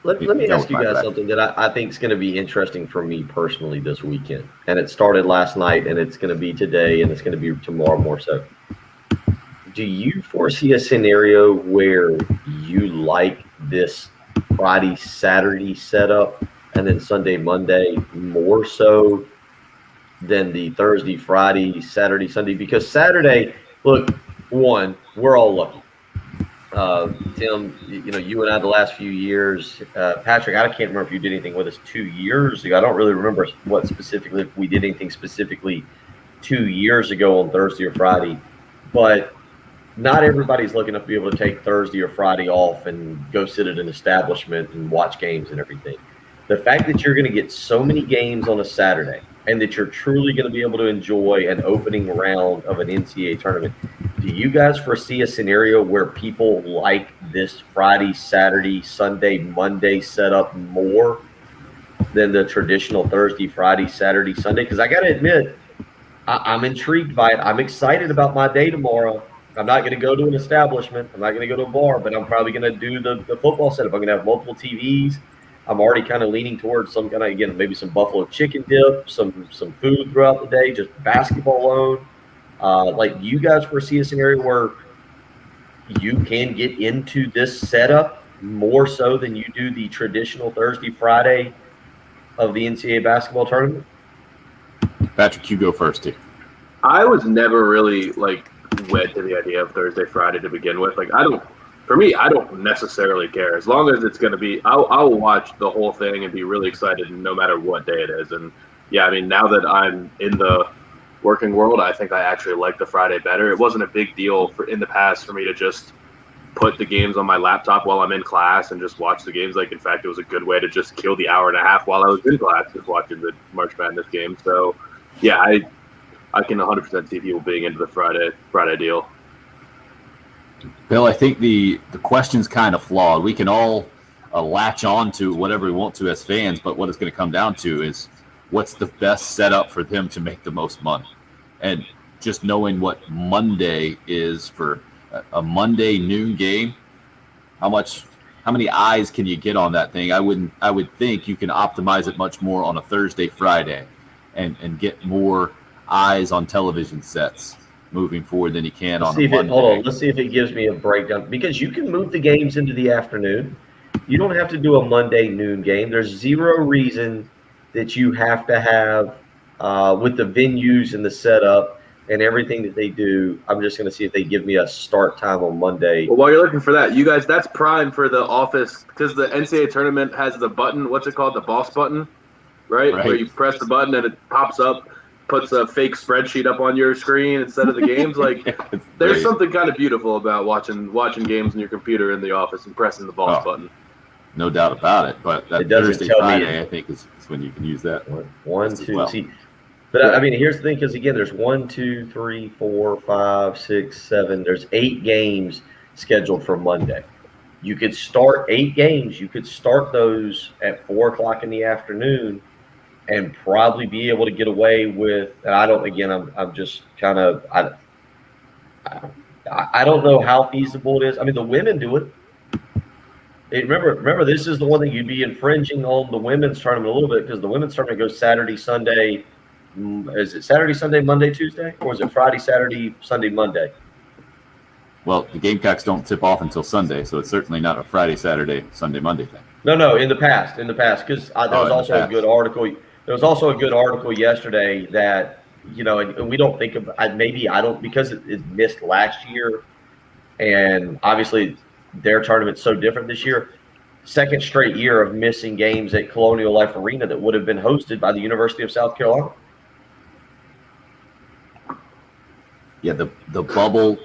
Let me ask you guys something that I think is going to be interesting for me personally this weekend. And it started last night, and it's going to be today, and it's going to be tomorrow more so. Do you foresee a scenario where you like this Friday, Saturday setup, and then Sunday, Monday more so than the Thursday, Friday, Saturday, Sunday? Because Saturday, look, one, we're all lucky. Tim, you and I the last few years, Patrick, I can't remember if you did anything with us 2 years ago. I don't really remember what specifically, if we did anything specifically 2 years ago on Thursday or Friday, but not everybody's looking to be able to take Thursday or Friday off and go sit at an establishment and watch games and everything. The fact that you're going to get so many games on a Saturday and that you're truly going to be able to enjoy an opening round of an NCAA tournament, do you guys foresee a scenario where people like this Friday, Saturday, Sunday, Monday setup more than the traditional Thursday, Friday, Saturday, Sunday? Because I got to admit, I'm intrigued by it. I'm excited about my day tomorrow. I'm not going to go to an establishment. I'm not going to go to a bar, but I'm probably going to do the football setup. I'm going to have multiple TVs. I'm already kind of leaning towards some kind of, again, maybe some buffalo chicken dip, some food throughout the day, just basketball alone. Like, do you guys foresee a scenario where you can get into this setup more so than you do the traditional Thursday, Friday of the NCAA basketball tournament? Patrick, you go first, too. I was never really wed to the idea of Thursday, Friday to begin with. I don't necessarily care. As long as it's going to be, I'll watch the whole thing and be really excited no matter what day it is. And yeah, I mean, now that I'm in the working world, I think I actually like the Friday better. It wasn't a big deal in the past for me to just put the games on my laptop while I'm in class and just watch the games. In fact, it was a good way to just kill the hour and a half while I was in class just watching the March Madness game. So yeah, I can 100% see people being into the Friday deal. Bill, I think the question's kind of flawed. We can all latch on to whatever we want to as fans, but what it's going to come down to is what's the best setup for them to make the most money. And just knowing what Monday is for a Monday noon game, how many eyes can you get on that thing? I would think you can optimize it much more on a Thursday, Friday and get more eyes on television sets moving forward than you can on a Monday. Hold on. Let's see if it gives me a breakdown, because you can move the games into the afternoon. You don't have to do a Monday noon game. There's zero reason that you have to have with the venues and the setup and everything that they do. I'm just going to see if they give me a start time on Monday. Well, while you're looking for that, you guys, that's prime for the office, because the NCAA tournament has the button. What's it called? The boss button, right? Where you press the button and it pops up, puts a fake spreadsheet up on your screen instead of the games. There's something kind of beautiful about watching games on your computer in the office and pressing the boss button. no doubt about it. But that It doesn't Thursday, tell me Friday, I think is when you can use that. One, Just as two, well. see. But I mean, here's the thing, because again, there's 1, 2, 3, 4, 5, 6, 7. There's 8 games scheduled for Monday. You could start 8 games. You could start those at 4 o'clock in the afternoon, and probably be able to get away with. And I don't. Again, I'm just kind of. I don't know how feasible it is. I mean, the women do it. Remember, this is the one that you'd be infringing on the women's tournament a little bit, because the women's tournament goes Saturday, Sunday. Is it Saturday, Sunday, Monday, Tuesday, or is it Friday, Saturday, Sunday, Monday? Well, the Gamecocks don't tip off until Sunday, so it's certainly not a Friday, Saturday, Sunday, Monday thing. No, in the past, because there was also a good article. There was also a good article yesterday that, and we don't think of, maybe I don't, because it missed last year, and obviously their tournament's so different this year. Second straight year of missing games at Colonial Life Arena that would have been hosted by the University of South Carolina. Yeah, the bubble,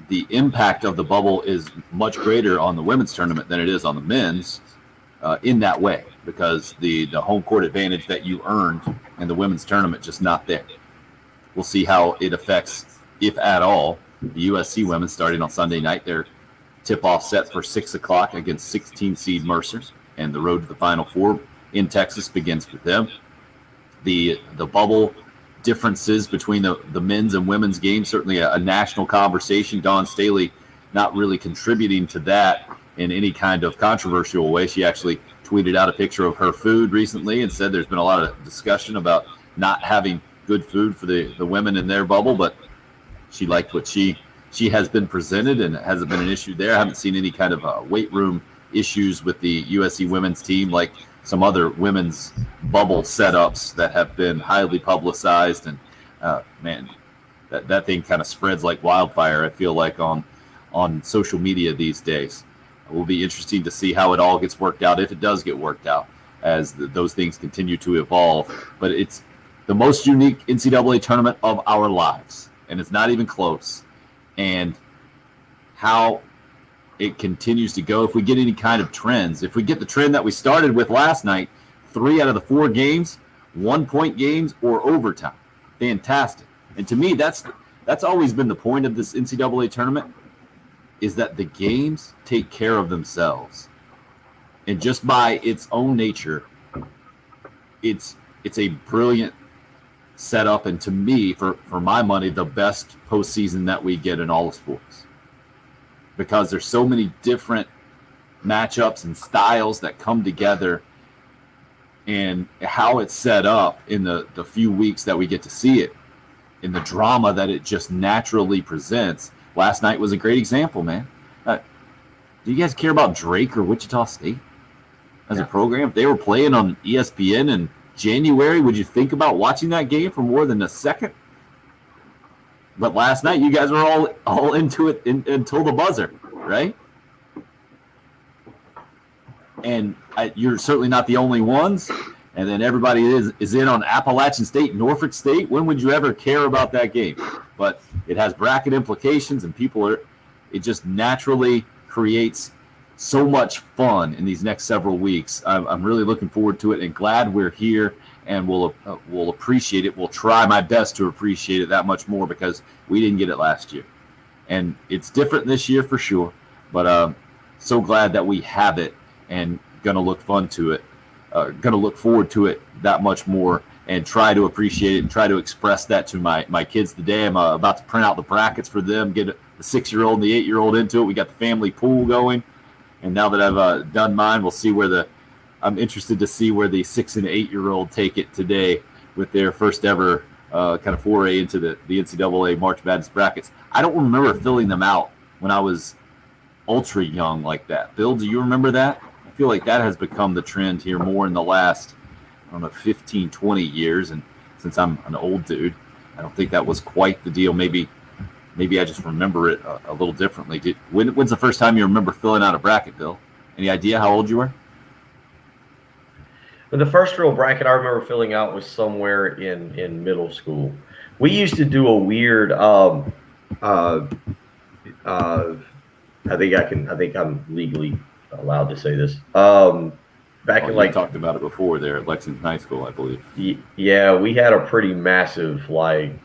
the impact of the bubble is much greater on the women's tournament than it is on the men's in that way, because the home court advantage that you earned in the women's tournament just not there. We'll see how it affects, if at all, the USC women starting on Sunday night. Their tip-off set for 6 o'clock against 16 seed Mercer, and the road to the Final Four in Texas begins for them. The bubble differences between the men's and women's games, certainly a national conversation. Dawn Staley not really contributing to that in any kind of controversial way. She actually tweeted out a picture of her food recently and said there's been a lot of discussion about not having good food for the women in their bubble, but she liked what she has been presented, and it hasn't been an issue there. I haven't seen any kind of weight room issues with the USC women's team like some other women's bubble setups that have been highly publicized. And man, that thing kind of spreads like wildfire, I feel like, on social media these days. It will be interesting to see how it all gets worked out, if it does get worked out, as those things continue to evolve. But it's the most unique NCAA tournament of our lives, and it's not even close. And how it continues to go, if we get any kind of trends, if we get the trend that we started with last night, 3 out of the 4 games, 1-point games or overtime, fantastic. And to me, that's always been the point of this NCAA tournament, is that the games take care of themselves. And just by its own nature, it's a brilliant setup, and to me, for my money, the best postseason that we get in all of sports, because there's so many different matchups and styles that come together, and how it's set up in the few weeks that we get to see it, in the drama that it just naturally presents. Last night was a great example, man. Do you guys care about Drake or Wichita State as a program? If they were playing on ESPN in January, would you think about watching that game for more than a second? But last night, you guys were all into it until the buzzer, right? And you're certainly not the only ones. And then everybody is in on Appalachian State, Norfolk State. When would you ever care about that game? But it has bracket implications, and it just naturally creates so much fun in these next several weeks. I'm really looking forward to it, and glad we're here, and we'll appreciate it. We'll try my best to appreciate it that much more, because we didn't get it last year. And it's different this year for sure, but so glad that we have it, and going to look forward to it that much more, and try to appreciate it and try to express that to my kids today. I'm about to print out the brackets for them, get the 6-year-old and the 8-year-old into it. We got the family pool going. And now that I've done mine, we'll see I'm interested to see where the 6 and 8-year-old take it today with their first ever kind of foray into the NCAA March Madness brackets. I don't remember filling them out when I was ultra young like that. Bill, do you remember that? I feel like that has become the trend here more in the last, 15, 20 years. And since I'm an old dude, I don't think that was quite the deal. Maybe I just remember it a little differently. When's the first time you remember filling out a bracket, Bill? Any idea how old you were? But the first real bracket I remember filling out was somewhere in middle school. We used to do a weird I think I'm legally allowed to say this. Back in We like talked about it before there at Lexington High School, I believe. Yeah, we had a pretty massive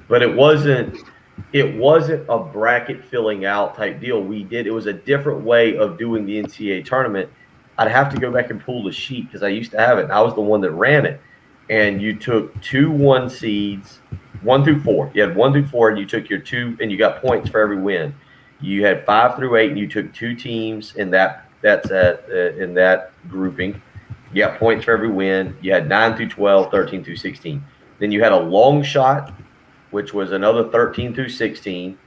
but it wasn't a bracket filling out type deal. It was a different way of doing the NCAA tournament. I'd have to go back and pull the sheet because I used to have it. And I was the one that ran it. And you took 2 1 seeds, 1 through 4. You had 1 through 4, and you took your 2, and you got points for every win. You had 5 through 8, and you took 2 teams in that grouping. You got points for every win. You had 9 through 12, 13 through 16. Then you had a long shot, which was another 13 through 16.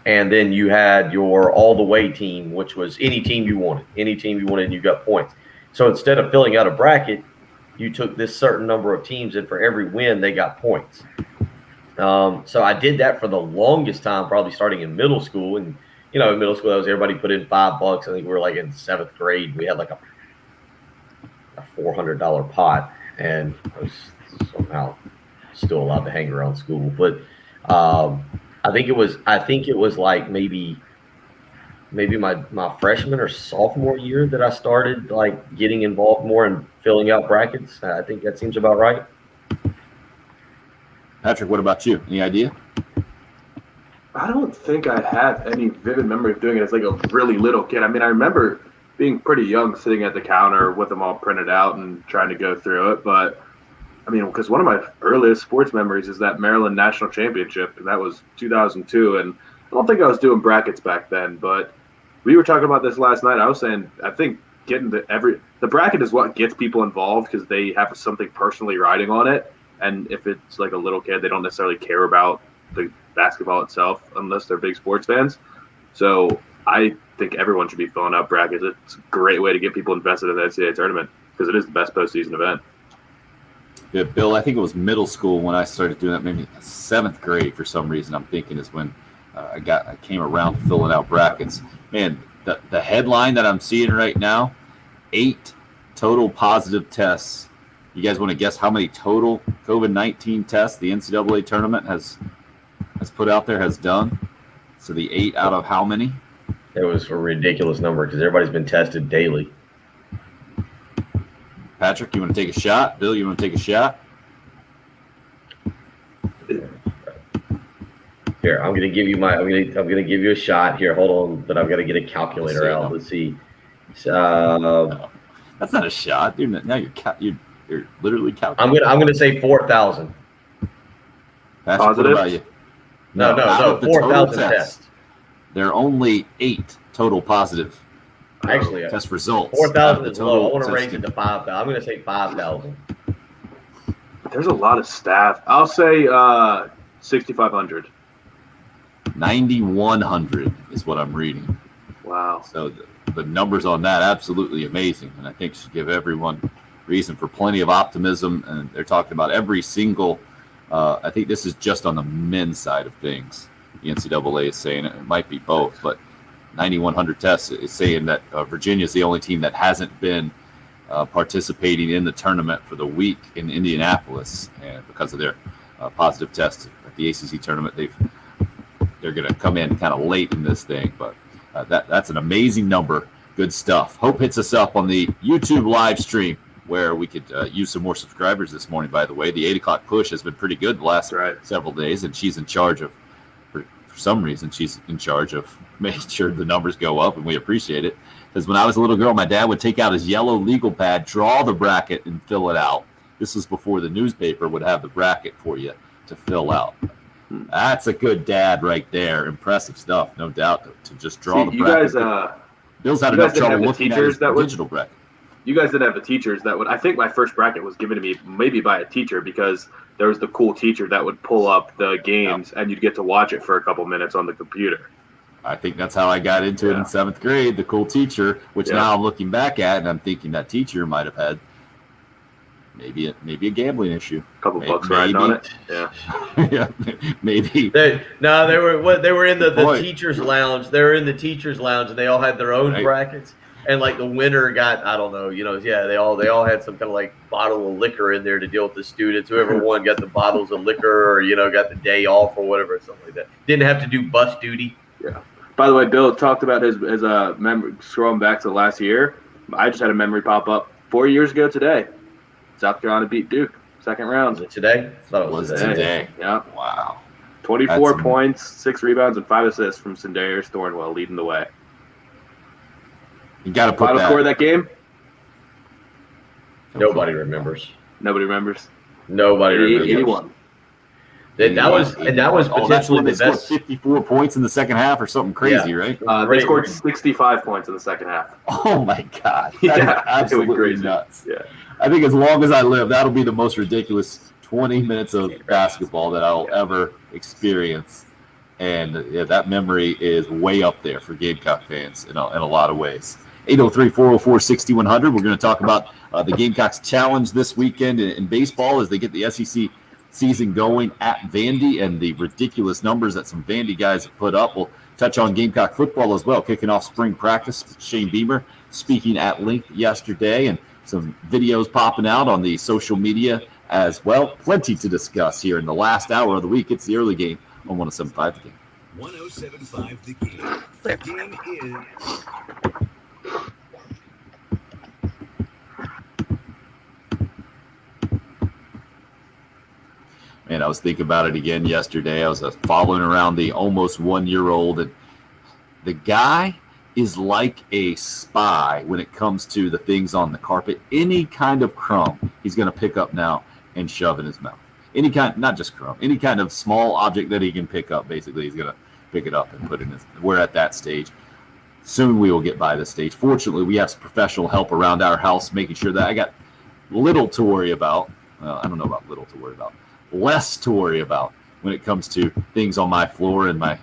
And then you had your all-the-way team, which was any team you wanted. Any team you wanted, and you got points. So instead of filling out a bracket, you took this certain number of teams, and for every win, they got points. So I did that for the longest time, probably starting in middle school. And, in middle school, everybody put in $5. I think we were like in 7th grade. We had like a $400 pot, and I was somehow still allowed to hang around school. But I think it was like maybe my freshman or sophomore year that I started like getting involved more in filling out brackets. I think that seems about right. Patrick, what about you? Any idea? I don't think I have any vivid memory of doing it as like a really little kid. I mean, I remember being pretty young, sitting at the counter with them all printed out and trying to go through it. But I mean, because one of my earliest sports memories is that Maryland National Championship, and that was 2002. And I don't think I was doing brackets back then, but we were talking about this last night. I was saying, I think getting the bracket is what gets people involved because they have something personally riding on it. And if it's like a little kid, they don't necessarily care about the basketball itself unless they're big sports fans. So I think everyone should be filling out brackets. It's a great way to get people invested in the NCAA tournament because it is the best postseason event. Yeah, Bill, I think it was middle school when I started doing that, maybe 7th grade for some reason. I'm thinking is when I came around to filling out brackets. Man, the headline that I'm seeing right now, 8 total positive tests. You guys want to guess how many total COVID-19 tests the NCAA tournament has put out there, has done? So the 8 out of how many? It was a ridiculous number because everybody's been tested daily. Patrick, you want to take a shot? Bill, you want to take a shot? Here, I'm gonna give you a shot. Here, hold on, but I've got to get a calculator out. Let's see. That's not a shot, dude. Now you're literally calculating. I'm gonna say 4,000. Patrick, what about you? No, 4,000 tests. There are only 8 total positive Actually, test results. 4,000 is low. I want to raise it to 5,000. I'm going to say 5,000. There's a lot of staff. I'll say 6,500. 9,100 is what I'm reading. Wow. So the numbers on that, absolutely amazing. And I think should give everyone reason for plenty of optimism. And they're talking about every single, I think this is just on the men's side of things. The NCAA is saying it might be both, but 9,100 tests is saying that Virginia is the only team that hasn't been participating in the tournament for the week in Indianapolis, and because of their positive tests at the ACC tournament, they're going to come in kind of late in this thing. But that's an amazing number. Good stuff. Hope hits us up on the YouTube live stream where we could use some more subscribers this morning. By the way, the 8 o'clock push has been pretty good the last several days, and she's in charge of. For some reason, she's in charge of making sure the numbers go up, and we appreciate it. Because when I was a little girl, my dad would take out his yellow legal pad, draw the bracket, and fill it out. This was before the newspaper would have the bracket for you to fill out. That's a good dad right there. Impressive stuff, no doubt, to just draw the bracket. Bill's had enough trouble looking at his digital bracket. You guys didn't have the teachers that would. I think my first bracket was given to me maybe by a teacher because there was the cool teacher that would pull up the games and you'd get to watch it for a couple minutes on the computer. I think that's how I got into it in 7th grade, the cool teacher, which now I'm looking back at and I'm thinking that teacher might have had maybe a gambling issue. A couple bucks riding on it. Yeah. Yeah, maybe. They were in the teachers' lounge. They were in the teachers' lounge and they all had their own brackets. And like the winner got, I don't know, they all had some kind of like bottle of liquor in there to deal with the students. Whoever won got the bottles of liquor or, got the day off or whatever, something like that. Didn't have to do bus duty. Yeah. By the way, Bill talked about his memory, scrolling back to last year. I just had a memory pop up 4 years ago today. South Carolina beat Duke, second Was round. it today? I thought it Was was today. Yeah. Wow. 24 That's- points, 6 rebounds, and 5 assists from Sindarius Thornwell leading the way. You got to put Final that. score of that game? Nobody remembers. Nobody remembers. Nobody remembers. 81. That was Oh, that's potentially when they the scored best. 54 points in the second half or something crazy, right? They Great. scored 65 points in the second half. Oh my God. That's Yeah, it was absolutely crazy. nuts. Yeah. I think as long as I live, that'll be the most ridiculous 20 minutes of basketball that I'll ever experience. And yeah, that memory is way up there for Gamecock fans in a lot of ways. 803-404-6100. We're going to talk about the Gamecocks challenge this weekend in baseball as they get the SEC season going at Vandy and the ridiculous numbers that some Vandy guys have put up. We'll touch on Gamecock football as well, kicking off spring practice. Shane Beamer speaking at length yesterday and some videos popping out on the social media as well. Plenty to discuss here in the last hour of the week. It's the early game on 107.5 The Game. 107.5 The Game. The game is Man, I was thinking about it again yesterday. I was following around the almost 1-year-old, and the guy is like a spy when it comes to the things on the carpet. Any kind of crumb, he's going to pick up now and shove in his mouth. Any kind, not just crumb, any kind of small object that he can pick up, basically, he's going to pick it up and put it in his. We're at that stage. Soon we will get by this stage. Fortunately, we have some professional help around our house, making sure that I got little to worry about. I don't know about little to worry about. Less to worry about when it comes to things on my floor and my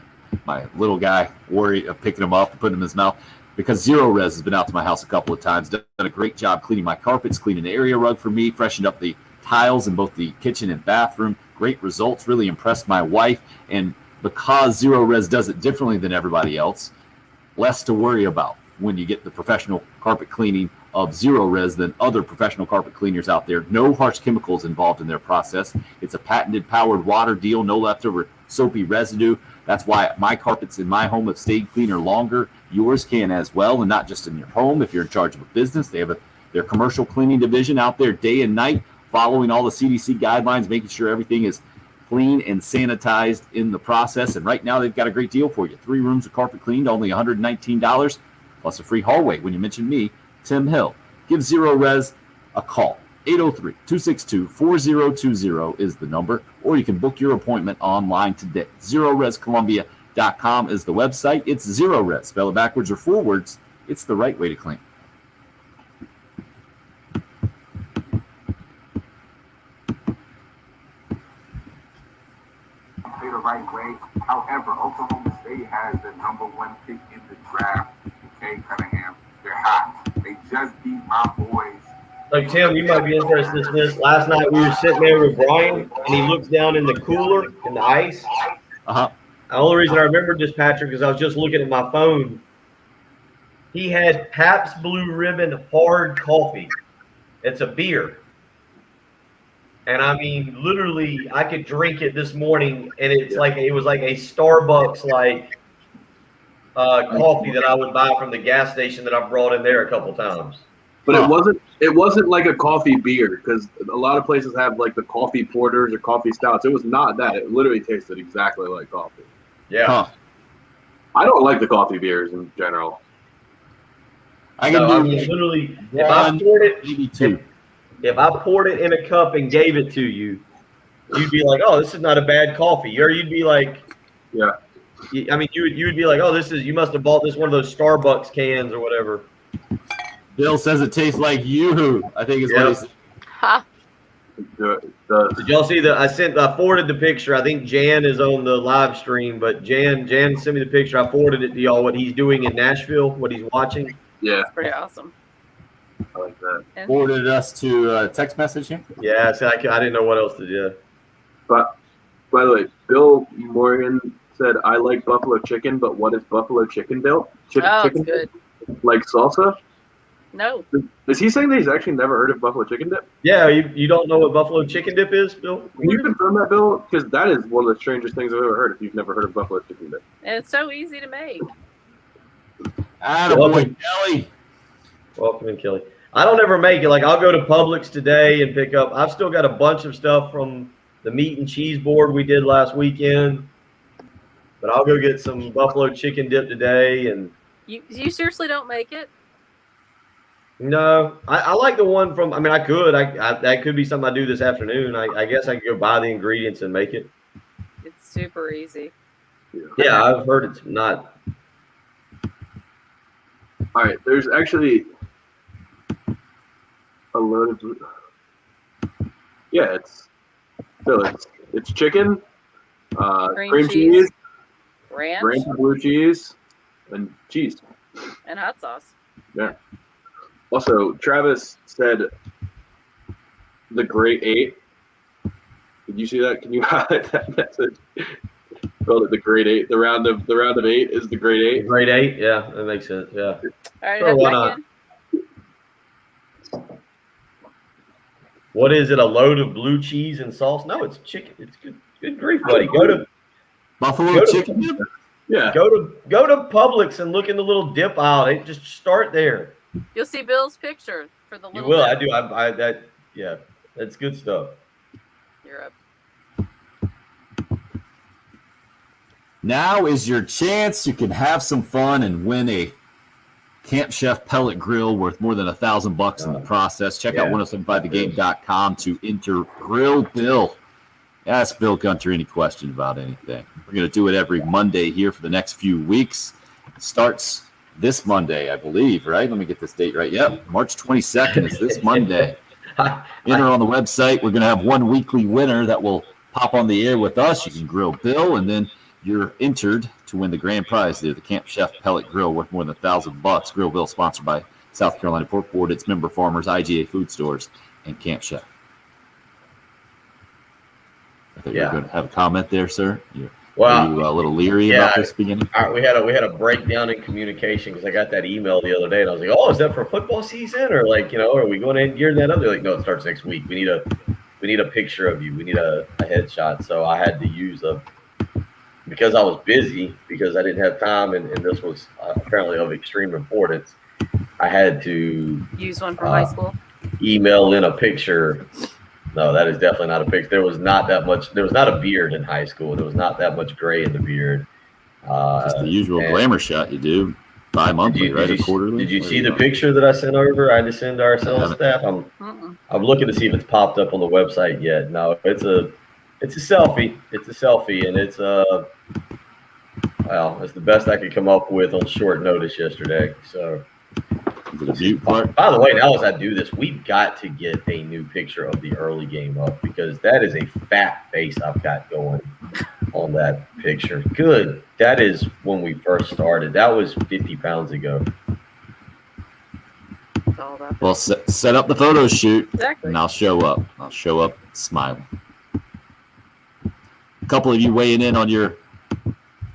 little guy worry of picking them up and putting them in his mouth, because Zero Res has been out to my house a couple of times, done a great job cleaning my carpets, cleaning the area rug for me, freshened up the tiles in both the kitchen and bathroom. Great results, really impressed my wife. And because Zero Res does it differently than everybody else, less to worry about when you get the professional carpet cleaning of Zero Res than other professional carpet cleaners out there. No harsh chemicals involved in their process. It's a patented powered water deal, no leftover soapy residue. That's why my carpets in my home have stayed cleaner longer. Yours can as well, and not just in your home. If you're in charge of a business, they have their commercial cleaning division out there day and night, following all the CDC guidelines, making sure everything is clean and sanitized in the process. And right now they've got a great deal for you. 3 rooms of carpet cleaned, only $119, plus a free hallway when you mention me, Tim Hill. Give Zero Res a call. 803-262-4020 is the number, or you can book your appointment online today. ZeroResColumbia.com is the website. It's Zero Res. Spell it backwards or forwards. It's the right way to clean. The right way. However, Oklahoma State has the #1 pick in the draft. Kay Cunningham. They're hot. They just beat my boys. Like, Tim, you might be interested in this. Last night we were sitting there with Brian, and he looks down in the cooler in the ice. Uh-huh. The only reason I remembered this, Patrick, is I was just looking at my phone. He had Pabst Blue Ribbon hard coffee. It's a beer. And I mean, literally, I could drink it this morning, and it was like a Starbucks coffee that I would buy from the gas station that I brought in there a couple times. But it wasn't like a coffee beer, because a lot of places have like the coffee porters or coffee stouts. It was not that. It literally tasted exactly like coffee. Yeah. Huh. I don't like the coffee beers in general. I can No, I do mean, literally, one, maybe 2. if I poured it in a cup and gave it to you, you'd be like, "Oh, this is not a bad coffee," or you'd be like, Yeah. I mean, you would be like, "Oh, you must have bought this one of those Starbucks cans or whatever." Bill says it tastes like you, I think is what he said. Ha! Did y'all see I forwarded the picture. I think Jan is on the live stream, but Jan sent me the picture. I forwarded it to y'all, what he's doing in Nashville, what he's watching. Yeah, That's pretty awesome. I like that. And Forwarded us to a text message here. Yeah, so I didn't know what else to do. But by the way, Bill Morgan said, "I like buffalo chicken, but what is buffalo chicken, Bill? oh, Chicken it's good. like salsa?" No, Is he saying that he's actually never heard of buffalo chicken dip? Yeah, you don't know what buffalo chicken dip is, Bill? Can you confirm that, Bill? Because that is one of the strangest things I've ever heard. If you've never heard of buffalo chicken dip, and it's so easy to make. Attaboy, Kelly. Welcome in, Kelly. I don't ever make it. Like, I'll go to Publix today and pick up. I've still got a bunch of stuff from the meat and cheese board we did last weekend. But I'll go get some buffalo chicken dip today. And You seriously don't make it? no, I like the one from. I mean, I could. That could be something I do this afternoon. I guess I could go buy the ingredients and make it. It's super easy. Yeah, I've heard it's not. All right, there's actually a load of. Yeah, it's chicken, cream cheese, ranch, blue cheese, and cheese. and hot sauce. Yeah. Also, Travis said the Great Eight. Did you see that? Can you highlight that message? Called it the Great Eight. The round of 8 is the Great Eight. Grade 8, yeah, that makes sense. Yeah. All right, Sure, head why back not? in. What is it? A load of blue cheese and sauce? No, it's chicken. It's good. Good grief, buddy. Go to Buffalo chicken dip? Yeah. go to Publix and look in the little dip aisle. Just start there. You'll see Bill's picture for the You little. will. dip. I do. That. Yeah, that's good stuff. You're up. Now is your chance. You can have some fun and win a Camp Chef pellet grill worth more than $1,000 in the process. Check out 1075thegame.com to enter Grill Bill. Ask Bill Gunter any question about anything. We're going to do it every Monday here for the next few weeks. It starts this Monday, I believe, right? Let me get this date right. Yep, March 22nd is this Monday. Enter on the website. We're going to have one weekly winner that will pop on the air with us. You can grill Bill, and then you're entered to win the grand prize there, the Camp Chef pellet grill worth more than $1,000. Grill Bill sponsored by South Carolina Pork Board, its member farmers, IGA Food Stores, and Camp Chef. I think you're going to have a comment there, sir. Are you a little leery about this beginning? We had a breakdown in communication because I got that email the other day and I was like, "Oh, is that for football season or are we going in gearing that up?" They're like, "No, it starts next week. We need a picture of you. We need a headshot." So I had to use because I was busy because I didn't have time and this was apparently of extreme importance. I had to use one from high school. Email in a picture. No, that is definitely not a picture. There was not a beard in high school. There was not that much gray in the beard. Just the usual glamour shot you do bi-monthly, right? Or quarterly. Did you see the picture that I sent over? I had to send our sales staff. I'm looking to see if it's popped up on the website yet. No, it's a selfie. It's a selfie, and it's the best I could come up with on short notice yesterday. So. By the way, now as I do this, we've got to get a new picture of the early game up because that is a fat face I've got going on that picture. Good. That is when we first started. That was 50 pounds ago. It's all about well, set up the photo shoot, exactly. And I'll show up. I'll show up smiling. A couple of you weighing in on your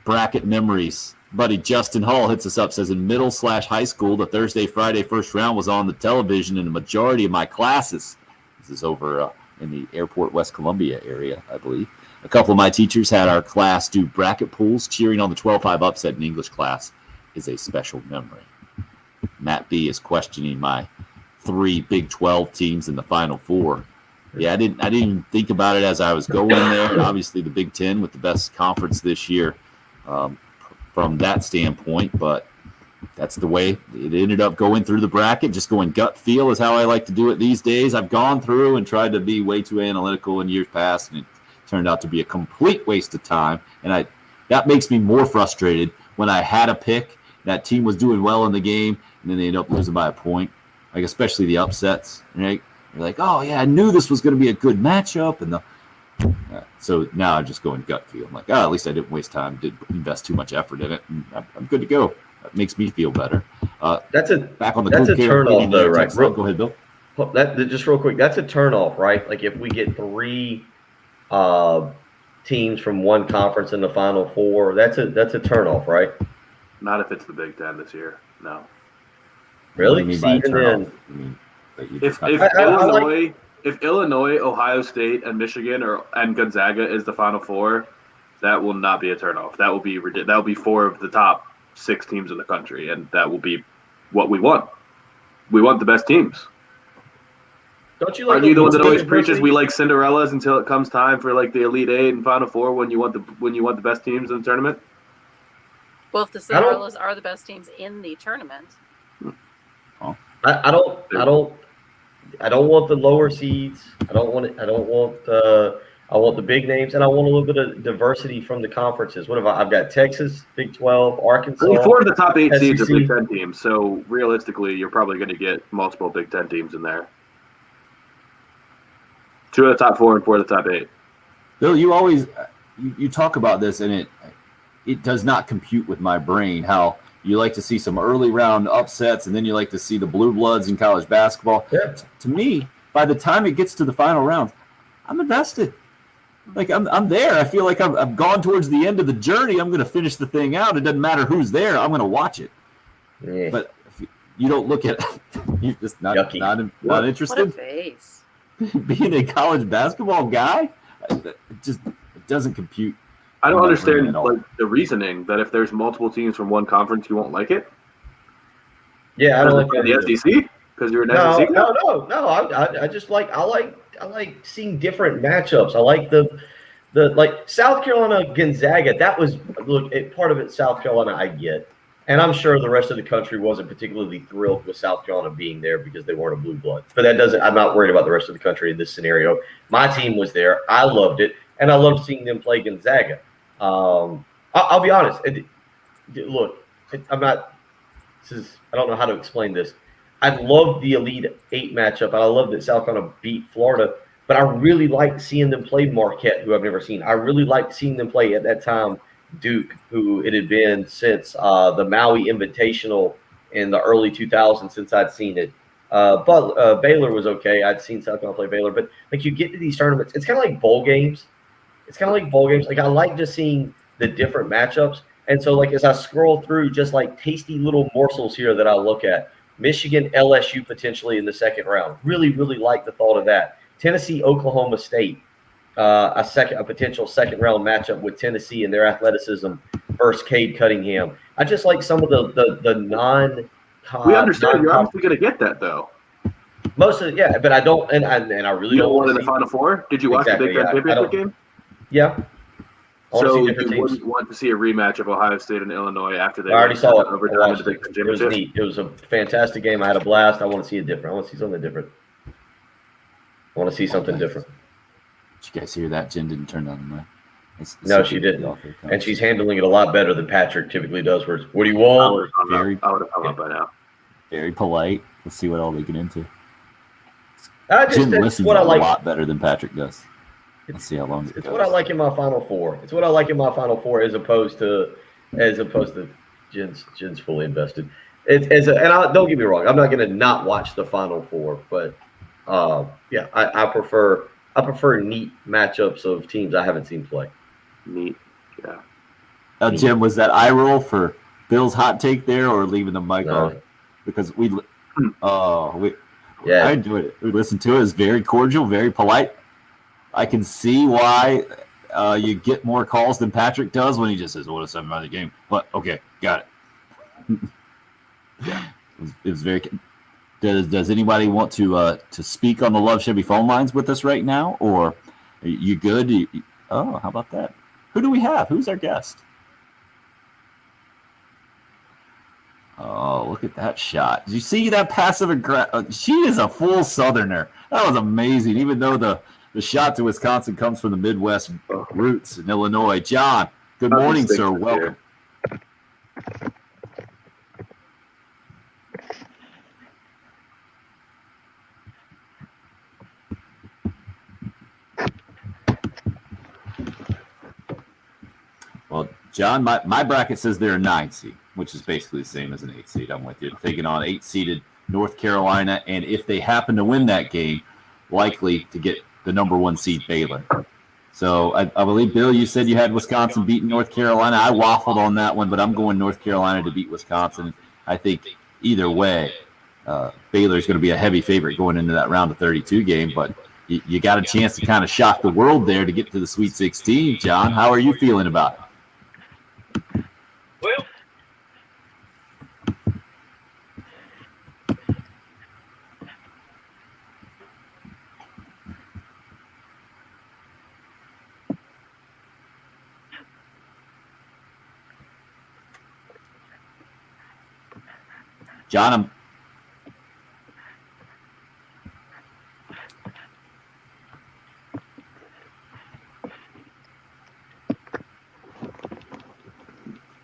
bracket memories. Buddy Justin Hall hits us up, says in middle/high school, the Thursday-Friday first round was on the television in the majority of my classes. This is over in the Airport, West Columbia area, I believe. A couple of my teachers had our class do bracket pools. Cheering on the 12-5 upset in English class is a special memory. Matt B is questioning my 3 Big 12 teams in the Final Four. Yeah, I didn't even think about it as I was going there. And obviously, the Big Ten with the best conference this year. From that standpoint, but that's the way it ended up going through the bracket. Just going gut feel is how I like to do it these days. I've gone through and tried to be way too analytical in years past, and it turned out to be a complete waste of time. And that makes me more frustrated when I had a pick, that team was doing well in the game, and then they end up losing by a point, like especially the upsets. Right? You're like, oh, yeah, I knew this was going to be a good matchup, and so now I'm just going gut feel. I'm like, at least I didn't waste time, didn't invest too much effort in it, and I'm good to go. That makes me feel better. That's a turnoff, though, right? Go ahead, Bill. Just real quick, that's a turnoff, right? Like if we get 3 teams from one conference in the Final Four, that's a turnoff, right? Not if it's the Big Ten this year. No. Really? If Illinois, Ohio State, and Michigan and Gonzaga is the Final Four, that will not be a turnoff. That will be 4 of the top 6 teams in the country, and that will be what we want. we want the best teams. Don't you like? Aren't you the one that always diversity? preaches we like Cinderellas until it comes time for like the Elite Eight and Final Four when you want the best teams in the tournament? Well, if the Cinderellas are the best teams in the tournament, I don't want the lower seeds. I want the big names, and I want a little bit of diversity from the conferences. What have I've got Texas, Big 12, Arkansas. Only 4 of the top 8 seeds are SEC. Big Ten teams, so realistically, you're probably going to get multiple Big Ten teams in there. 2 of the top 4 and 4 of the top 8. Bill, you always you talk about this, and it does not compute with my brain how you like to see some early round upsets, and then you like to see the blue bloods in college basketball. Yeah. To me, by the time it gets to the final round, I'm invested. Like I'm there. I feel like I've gone towards the end of the journey. I'm going to finish the thing out. It doesn't matter who's there. I'm going to watch it. Yeah. But if you don't look at you're just not Yucky. not what a interested. face. Being a college basketball guy, it doesn't compute. I don't Not understand really at all. like the reasoning that if there's multiple teams from one conference, you won't like it. Yeah, I don't like that either. the SEC because you're an No. SEC. I just like I like seeing different matchups. I like the like South Carolina Gonzaga. That was part of it. South Carolina, I get, and I'm sure the rest of the country wasn't particularly thrilled with South Carolina being there because they weren't a blue blood. But that doesn't. I'm not worried about the rest of the country in this scenario. My team was there. I loved it, and I loved seeing them play Gonzaga. I'll be honest. I'm not. I don't know how to explain this. I love the Elite 8 matchup. I love that South Carolina beat Florida, but I really liked seeing them play Marquette, who I've never seen. I really liked seeing them play at that time Duke, who it had been since the Maui Invitational in the early 2000s since I'd seen it. But Baylor was okay. I'd seen South Carolina play Baylor, but like you get to these tournaments, it's kind of like bowl games. Like I like just seeing the different matchups. And so like as I scroll through just like tasty little morsels here that I look at, Michigan, LSU potentially in the second round. Really, really like the thought of that. Tennessee, Oklahoma State, a potential second round matchup with Tennessee and their athleticism versus Cade Cunningham. I just like some of the non. We understand you're obviously going to get that though. Most of it, yeah, but I don't, and I really You don't don't want want in the Final Four. Did you watch Exactly, the Big Ten yeah. championship game? Yeah. I wanna So see you different teams. wouldn't want to see a rematch of Ohio State and Illinois after they I already saw it. overtime I in watched the it. Big Ten It was championship. neat. It was a fantastic game. I had a blast. I want to see it different. I want to see something different. I want to see something different. Did you guys hear that? Jen didn't turn on the mic. No, she didn't. And she's handling it a lot better than Patrick typically does. Where it's, what do you I want? would have hung up by now. very polite. Let's see what all they get into. That's Listens what I a like. lot better than Patrick does. Let's see how long it It's goes. what I like in my Final Four. It's what I like in my Final Four as opposed to Jen's fully invested. Don't get me wrong. I'm not going to not watch the Final Four, but yeah, I prefer neat matchups of teams I haven't seen play. Neat. Yeah. Now, Jim, was that eye roll for Bill's hot take there, or leaving the mic No. on? Because I Yeah, enjoyed it. We listened to it. It's very cordial, very polite. I can see why you get more calls than Patrick does when he just says, "What a 7 minute game." But okay, got it. It was very. Does anybody want to speak on the Love Chevy phone lines with us right now, or are you good? How about that? Who do we have? Who's our guest? Oh, look at that shot. Did you see that passive aggressive? She is a full Southerner. That was amazing, even though the shot to Wisconsin comes from the Midwest roots in Illinois. John, good morning, sir. Welcome. Well, John, my bracket says they're a 9 seed, which is basically the same as an 8 seed. I'm with you. Taking on 8-seeded North Carolina, and if they happen to win that game, likely to get the number 1 seed Baylor. So I believe, Bill, you said you had Wisconsin beating North Carolina. I waffled on that one, but I'm going North Carolina to beat Wisconsin. I think either way, Baylor is going to be a heavy favorite going into that round of 32 game, but you got a chance to kind of shock the world there to get to the Sweet 16. John, how are you feeling about it? Well, John,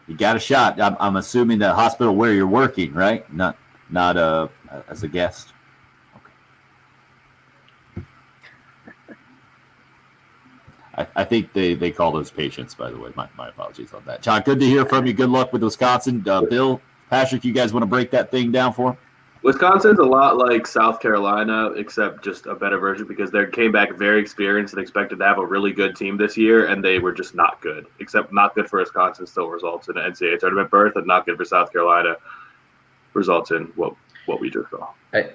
you got a shot. I'm assuming the hospital where you're working, right? Not as a guest. I think they call those patients, by the way. My apologies on that. John, good to hear from you. Good luck with Wisconsin. Bill, Patrick, you guys want to break that thing down for him? Wisconsin's a lot like South Carolina, except just a better version because they came back very experienced and expected to have a really good team this year, and they were just not good. Except not good for Wisconsin still results in an NCAA tournament berth, and not good for South Carolina results in what we just saw.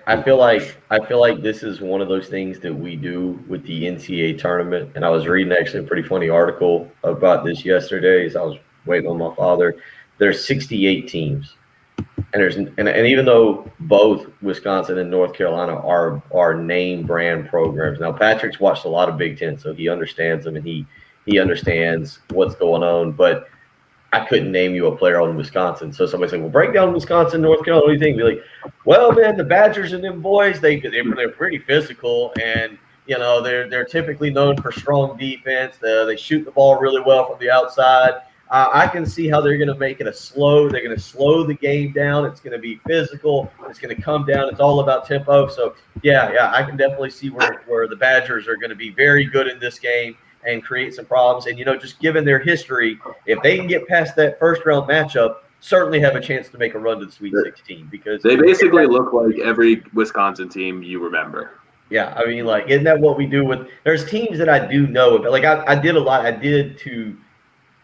I feel like this is one of those things that we do with the NCAA tournament. And I was reading actually a pretty funny article about this yesterday as I was waiting on my father. There's 68 teams. And even though both Wisconsin and North Carolina are name brand programs. Now Patrick's watched a lot of Big Ten, so he understands them and he understands what's going on. But I couldn't name you a player on Wisconsin. So somebody's like, well, break down Wisconsin, North Carolina. What do you think? Be like, well, man, the Badgers and them boys, they're pretty physical, and they're typically known for strong defense. They shoot the ball really well from the outside. I can see how they're going to make it they're going to slow the game down. It's going to be physical. It's going to come down. It's all about tempo. So yeah, I can definitely see where the Badgers are going to be very good in this game and create some problems. And, just given their history, if they can get past that first round matchup, certainly have a chance to make a run to the Sweet 16 because they basically look like every Wisconsin team you remember. Yeah. I mean, like, isn't that what we do there's teams that I do know, but like I did a lot. I did to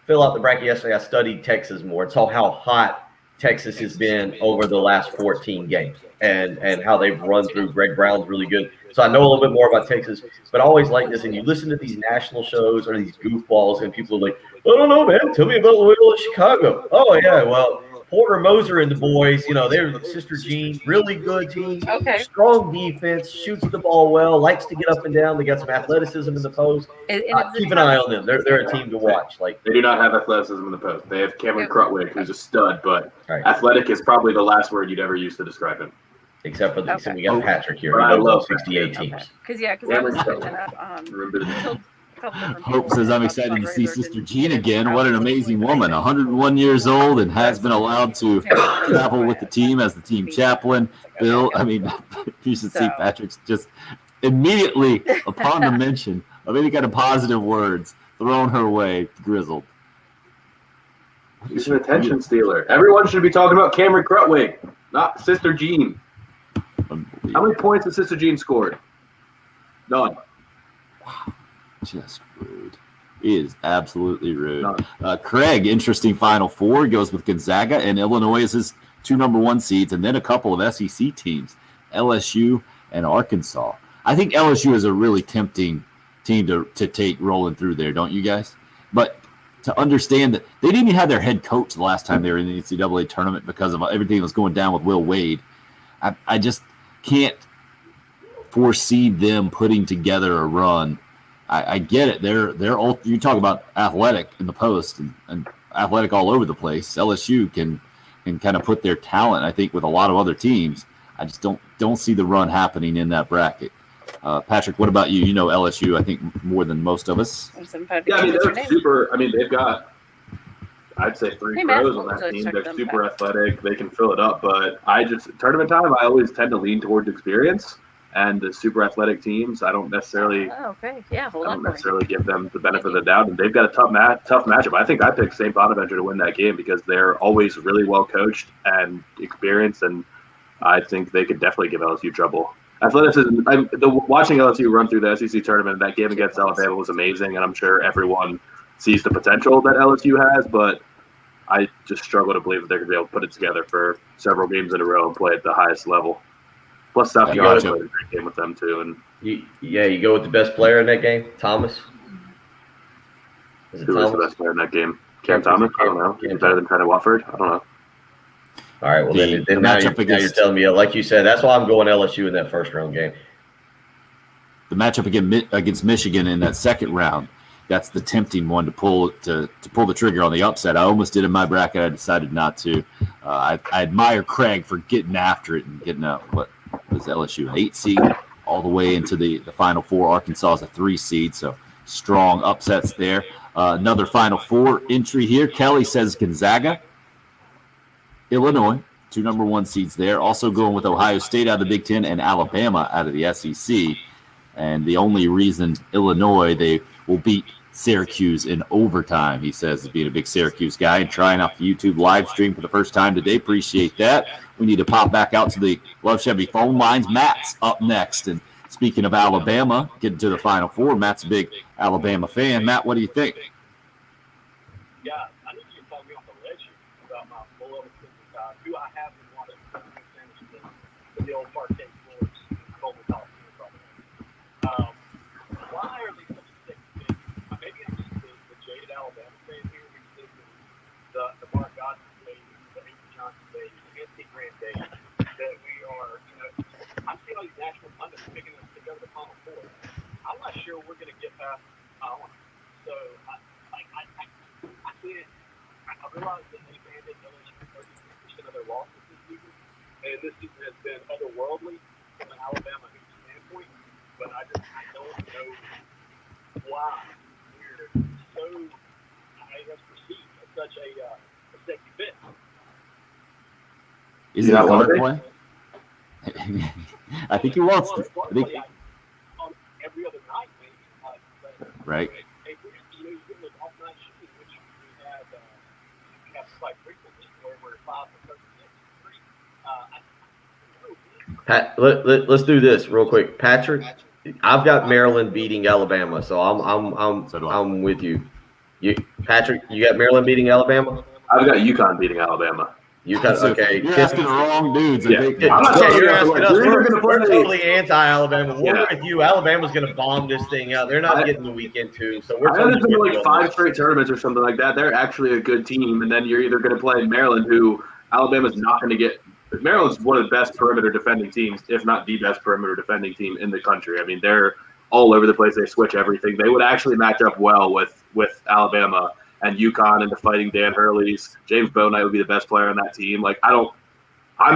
fill out the bracket yesterday. I studied Texas more. It's how hot Texas has been over the last 14 games and how they've run through. Greg Brown's really good. So I know a little bit more about Texas, but I always like this. And you listen to these national shows or these goofballs, and people are like, I don't know, man. Tell me about Loyola Chicago. Oh, yeah. Well, Porter Moser and the boys, they're the Sister Jean, really good team. Okay. Strong defense, shoots the ball well, likes to get up and down. They got some athleticism in the post. Keep an eye on them. They're a team to watch. Like they do not have athleticism in the post. They have Cameron Crutwig, who's a stud, but athletic is probably the last word you'd ever use to describe him. Except for we got Patrick here. I love 68 teams. Because I was looking up. Hope says, I'm excited to see Sister Jean again. What an amazing woman. 101 years old and has been allowed to travel with the team as the team chaplain. Bill, I mean, you should see Patrick's just immediately upon the mention of any kind of positive words thrown her way, grizzled. She's an attention stealer. Everyone should be talking about Cameron Crutwig, not Sister Jean. How many points has Sister Jean scored? None. Wow. Just rude. He is absolutely rude. Craig, interesting Final Four, goes with Gonzaga and Illinois as his 2 number 1 seeds, and then a couple of SEC teams, LSU and Arkansas. I think LSU is a really tempting team to take rolling through there, don't you guys? But to understand that they didn't even have their head coach the last time they were in the NCAA tournament because of everything that was going down with Will Wade. I just can't foresee them putting together a run. I get it. They're you talk about athletic in the post and athletic all over the place. LSU can kind of put their talent, I think, with a lot of other teams. I just don't see the run happening in that bracket. Patrick, what about you? You know LSU, I think, more than most of us. Yeah, I mean, they're super. I mean, they've got, I'd say, 3 pros on that team. They're super athletic. They can fill it up. But tournament time, I always tend to lean towards experience. And the super athletic teams, I don't necessarily give them the benefit of the doubt. And they've got a tough matchup. I think I picked St. Bonaventure to win that game because they're always really well coached and experienced, and I think they could definitely give LSU trouble. Athleticism. Watching LSU run through the SEC tournament, that game against Alabama was amazing, and I'm sure everyone sees the potential that LSU has. But I just struggle to believe that they're going to be able to put it together for several games in a row and play at the highest level. Plus, South Carolina played a great game with them too. And you go with the best player in that game, Thomas. Who was the best player in that game? Cam Thomas? I don't know. He's better than Trent Watford? I don't know. All right. Well, then now you're telling me, like you said, that's why I'm going LSU in that first round game. The matchup against Michigan in that second round that's the tempting one to pull the trigger on the upset. I almost did in my bracket. I decided not to. I admire Craig for getting after it and getting what was LSU, an 8 seed all the way into the Final Four. Arkansas is a 3 seed, so strong upsets there. Another Final Four entry here. Kelly says Gonzaga, Illinois, 2 number 1 seeds there. Also going with Ohio State out of the Big Ten and Alabama out of the SEC. And the only reason Illinois, they will beat Syracuse in overtime, he says, being a big Syracuse guy and trying out the YouTube live stream for the first time today. Appreciate that. We need to pop back out to the Love Chevy phone lines. Matt's up next. And speaking of Alabama, getting to the Final Four, Matt's a big Alabama fan. Matt, what do you think? Yeah, I need you to talk me off the ledge here about my beloved Clemson. Who I have been wanting to sandwich in the old parquet floors in Coleman Coliseum. Why are they such a thick team? Maybe it's just the jaded Alabama fan here who's thinking the Mark Godwin days, the Avery Johnson days, the Anthony Grant days, that we are, I'm seeing all these national pundits picking us to go to the Final Four. I'm not sure we're going to get past Iowa. So I realize that they banded LSU 33% of their losses this season, and this season has been otherworldly from an Alabama standpoint. But I don't know why we're so, I guess, perceived as such a safety fit. Is he a color play? I think he wants to. On every other night, maybe. Right. You get those off-night shootings, which we have quite frequently, where we're 5 for 36. Pat, let's do this real quick. Patrick, I've got Maryland beating Alabama, so I'm with you. Patrick, you got Maryland beating Alabama? I've got UConn beating Alabama. Okay. You're asking the wrong dudes. Yeah. I'm not saying you're asking us. We're play. totally anti-Alabama. We're Yeah. with you. Alabama's going to bomb this thing out. They're not getting the weekend two, so we're I know there's been totally like 5 straight tournaments or something like that. They're actually a good team, and then you're either going to play Maryland, who Alabama's not going to get. Maryland's one of the best perimeter defending teams, if not the best perimeter defending team in the country. I mean, they're all over the place. They switch everything. They would actually match up well with Alabama and UConn and the Fighting Dan Hurleys. James Bouknight would be the best player on that team. Like I'm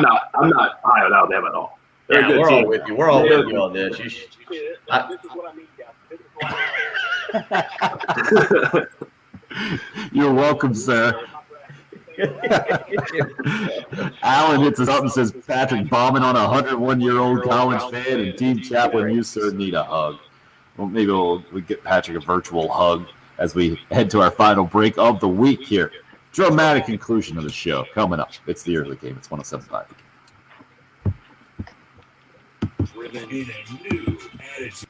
not high on Alabama at all. They're a good we're team. all with you. We're all with you on this. This is what I mean, guys. This is what I mean. You're welcome, sir. Alan hits us up and says, Patrick bombing on a 101-year-old college fan and Team Chaplain, you sir need a hug. Well, maybe we'll get Patrick a virtual hug as we head to our final break of the week here. Dramatic conclusion of the show coming up. It's the early game. It's 107.5. Driven in a new attitude.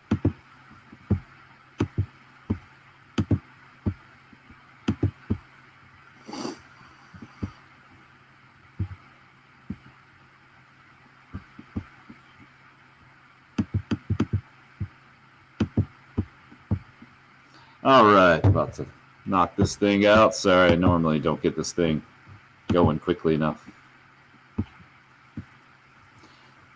All right, about to knock this thing out. Sorry, I normally don't get this thing going quickly enough.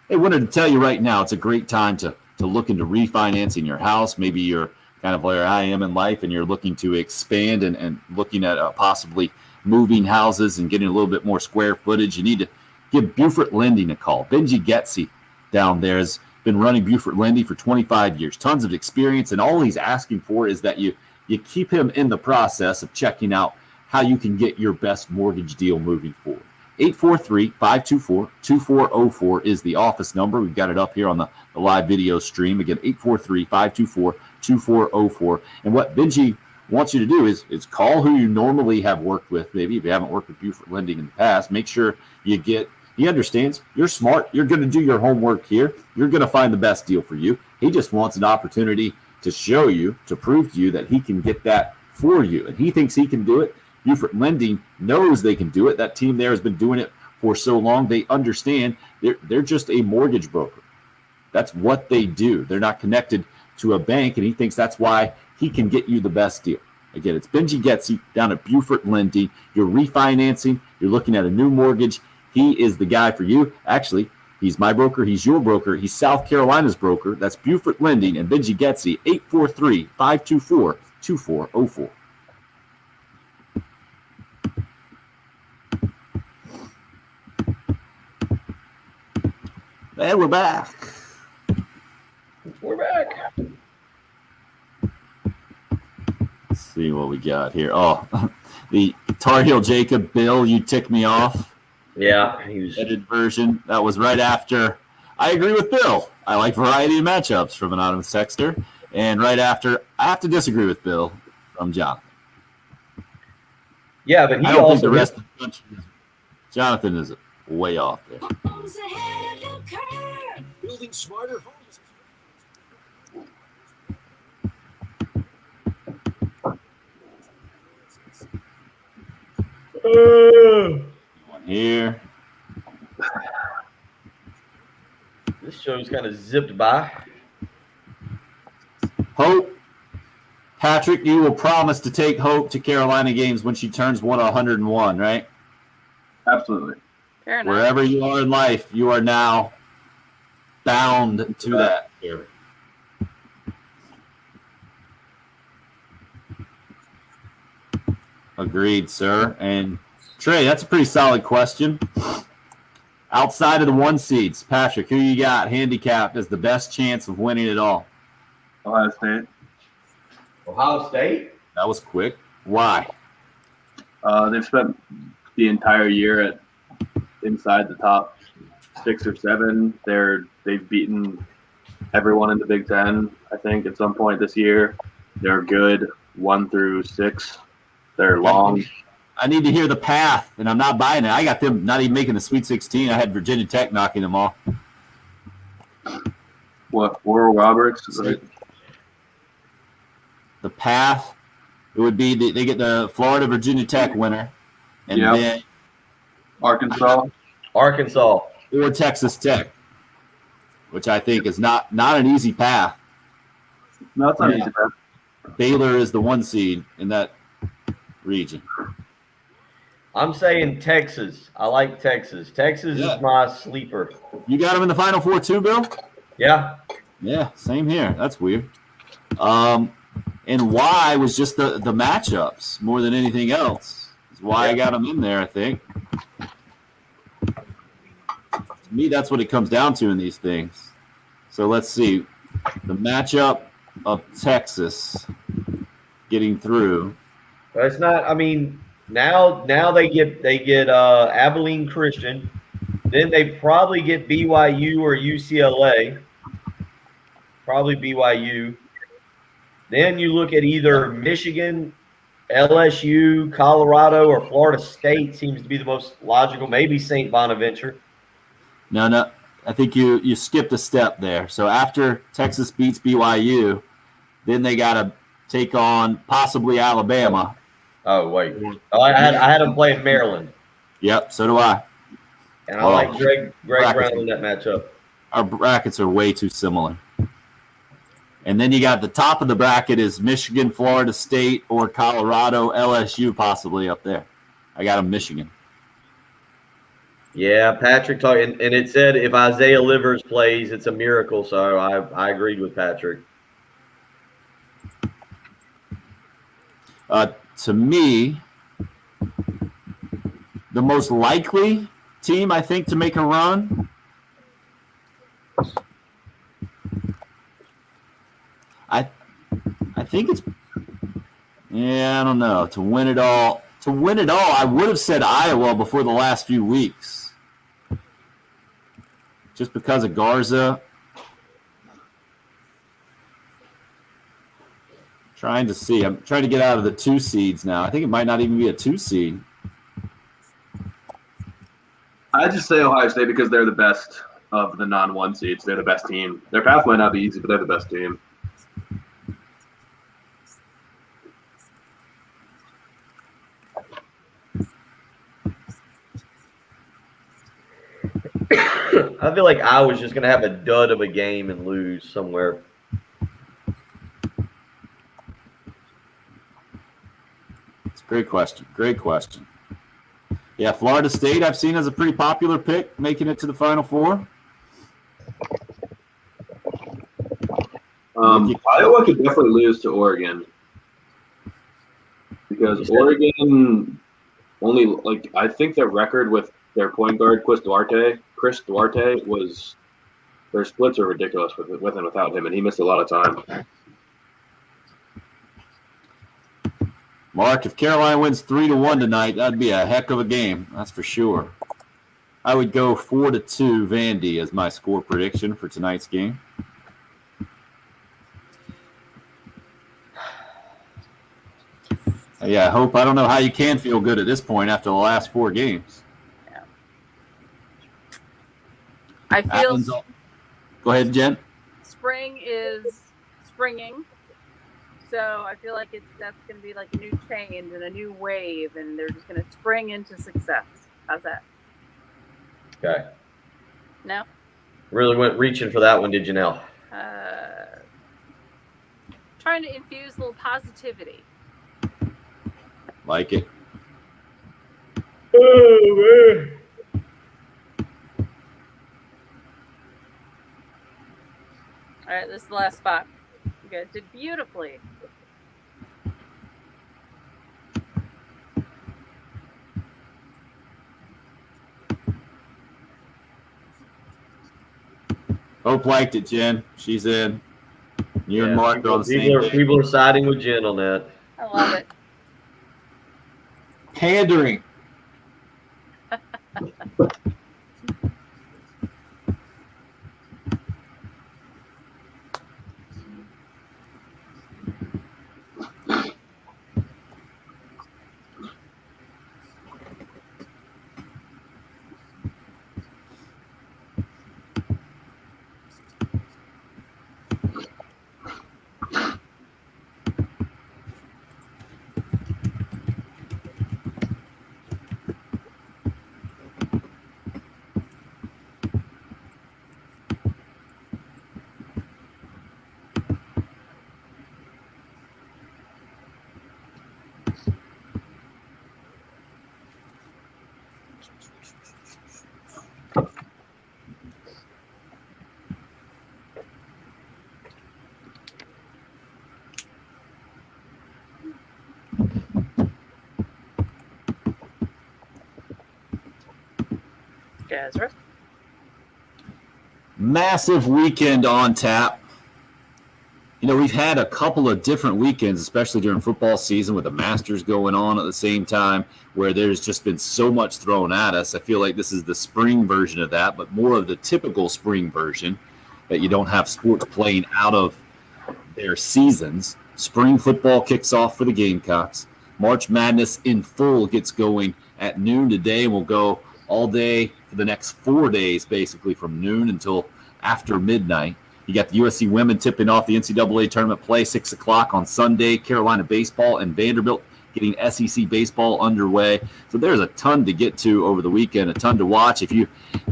Hey, wanted to tell you right now, it's a great time to look into refinancing your house. Maybe you're kind of where I am in life and you're looking to expand and looking at possibly moving houses and getting a little bit more square footage. You need to give Buford Lending a call. Benji Getzi down there has been running Buford Lending for 25 years, tons of experience, and all he's asking for is that you keep him in the process of checking out how you can get your best mortgage deal moving forward. 843-524-2404 is the office number. We've got it up here on the live video stream. Again, 843-524-2404. And what Benji wants you to do is call who you normally have worked with. Maybe if you haven't worked with Buford Lending in the past, make sure he understands you're smart. You're going to do your homework here. You're going to find the best deal for you. He just wants an opportunity to show you, to prove to you that he can get that for you. And he thinks he can do it. Buford Lending knows they can do it. That team there has been doing it for so long. They understand they're just a mortgage broker. That's what they do. They're not connected to a bank, and he thinks that's why he can get you the best deal. Again, it's Benji Getzi down at Buford Lending. You're refinancing. You're looking at a new mortgage. He is the guy for you. Actually, he's my broker. He's your broker. He's South Carolina's broker. That's Buford Lending and Benji Getzi, 2404. And we're back. We're back. Let's see what we got here. Oh, the Tar Heel Jacob, Bill, you tick me off. Yeah, he was. Edited version. That was right after. I agree with Bill. I like variety of matchups from Anonymous Texter. And right after, I have to disagree with Bill from Jonathan. Yeah, but he I don't also think the rest of the country is. Jonathan is way off there. Building smarter homes. One here. This show's kind of zipped by. Hope. Patrick, you will promise to take Hope to Carolina games when she turns 101, right? Absolutely. Fair enough. Wherever you are in life, you are now bound to that. Agreed, sir. And Trey, that's a pretty solid question. Outside of the 1 seeds, Patrick, who you got handicapped as the best chance of winning it all? Ohio State. Ohio State? That was quick. Why? They've spent the entire year at inside the top 6 or 7. They've beaten everyone in the Big Ten, I think, at some point this year. They're good 1 through 6. They're long. I need to hear the path, and I'm not buying it. I got them not even making the Sweet 16. I had Virginia Tech knocking them off. What? Oral Roberts? The path, it would be they get the Florida Virginia Tech winner, and Yep. then Arkansas. Arkansas. or Texas Tech, which I think is not an easy path. No, it's not Yeah. easy, man. Baylor is the 1 seed in that region. I'm saying Texas. I like Texas. Texas Yeah. is my sleeper. You got them in the Final Four too, Bill? Yeah. Yeah, same here. That's weird. And why was just the matchups more than anything else. Is why I got them in there, I think. To me, that's what it comes down to in these things. So let's see. The matchup of Texas getting through. But it's not. I mean, now they get Abilene Christian, then they probably get BYU or UCLA. Probably BYU. Then you look at either Michigan, LSU, Colorado, or Florida State seems to be the most logical. Maybe St. Bonaventure. No. I think you skipped a step there. So after Texas beats BYU, then they got to take on possibly Alabama. Oh wait, I had them playing Maryland, Yep, so do I. and I like Greg Brown in that matchup. Our brackets are way too similar. And then you got the top of the bracket is Michigan, Florida State, or Colorado, LSU possibly up there. I got a Michigan. Yeah, Patrick talked, and it said if Isaiah Livers plays, it's a miracle. So I agreed with Patrick. To me, the most likely team, I think, to make a run I think it's I don't know. To win it all, I would have said Iowa before the last few weeks. Just because of Garza. Trying to see. I'm trying to get out of the 2 seeds now. I think it might not even be a 2 seed. I just say Ohio State because they're the best of the non-1 seeds. They're the best team. Their path might not be easy, but they're the best team. I feel like I was just going to have a dud of a game and lose somewhere. It's a great question. Great question. Yeah, Florida State I've seen as a pretty popular pick, making it to the Final Four. Iowa could definitely lose to Oregon. because Oregon only I think their record with their point guard Chris Duarte was their splits are ridiculous with and without him, and he missed a lot of time. Mark, if Carolina wins 3-1 tonight, that'd be a heck of a game. That's for sure. I would go 4-2 Vandy as my score prediction for tonight's game. Yeah, I don't know how you can feel good at this point after the last 4 games. Yeah. I feel Go ahead, Jen. spring is springing. So I feel like that's going to be like a new change and a new wave, and they're just going to spring into success. How's that? Okay. No? Really went reaching for that one, did you now? Trying to infuse a little positivity. Like it. Oh, man. All right, this is the last spot. You guys did beautifully. Hope liked it, Jen. She's in. You and Mark are on the same page. People are siding with Jen on that. I love it. Pandering. Ezra. Massive weekend on tap. You know, we've had a couple of different weekends, especially during football season with the Masters going on at the same time, where there's just been so much thrown at us. I feel like this is the spring version of that, but more of the typical spring version that you don't have sports playing out of their seasons. Spring football kicks off for the Gamecocks. March Madness in full gets going at noon today and will go all day for the next 4 days, basically from noon until after midnight. You got the USC women tipping off the NCAA tournament play 6 o'clock on Sunday. Carolina baseball and Vanderbilt getting SEC baseball underway. So there's a ton to get to over the weekend, a ton to watch. If you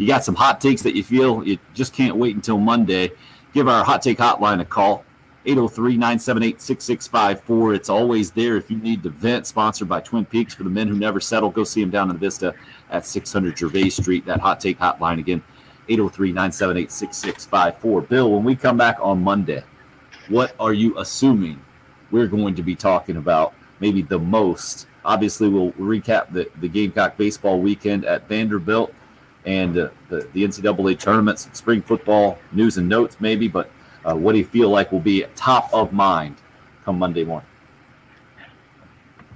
got some hot takes that you feel you just can't wait until Monday, give our hot take hotline a call. 803-978-6654. It's always there if you need to vent. Sponsored by Twin Peaks. For the men who never settle, go see them down in the Vista at 600 Gervais Street. That hot take hotline again, 803-978-6654. Bill, when we come back on Monday, what are you assuming we're going to be talking about maybe the most? Obviously, we'll recap the Gamecock baseball weekend at Vanderbilt and the NCAA tournaments, spring football news and notes maybe, but what do you feel like will be top of mind come Monday morning?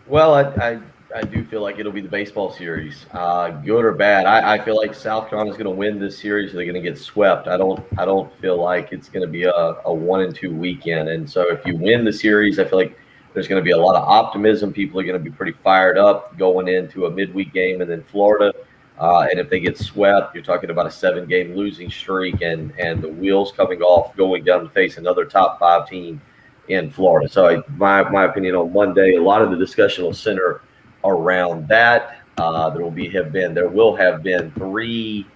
Well, I do feel like it'll be the baseball series, good or bad. I feel like South Carolina is going to win this series. Or they're going to get swept. I don't feel like it's going to be a 1-2 weekend. And so if you win the series, I feel like there's going to be a lot of optimism. People are going to be pretty fired up going into a midweek game and then Florida. And if they get swept, you're talking about a 7-game losing streak and the wheels coming off, going down to face another top 5 team in Florida. So my opinion on Monday, a lot of the discussion will center around that. There will have been 3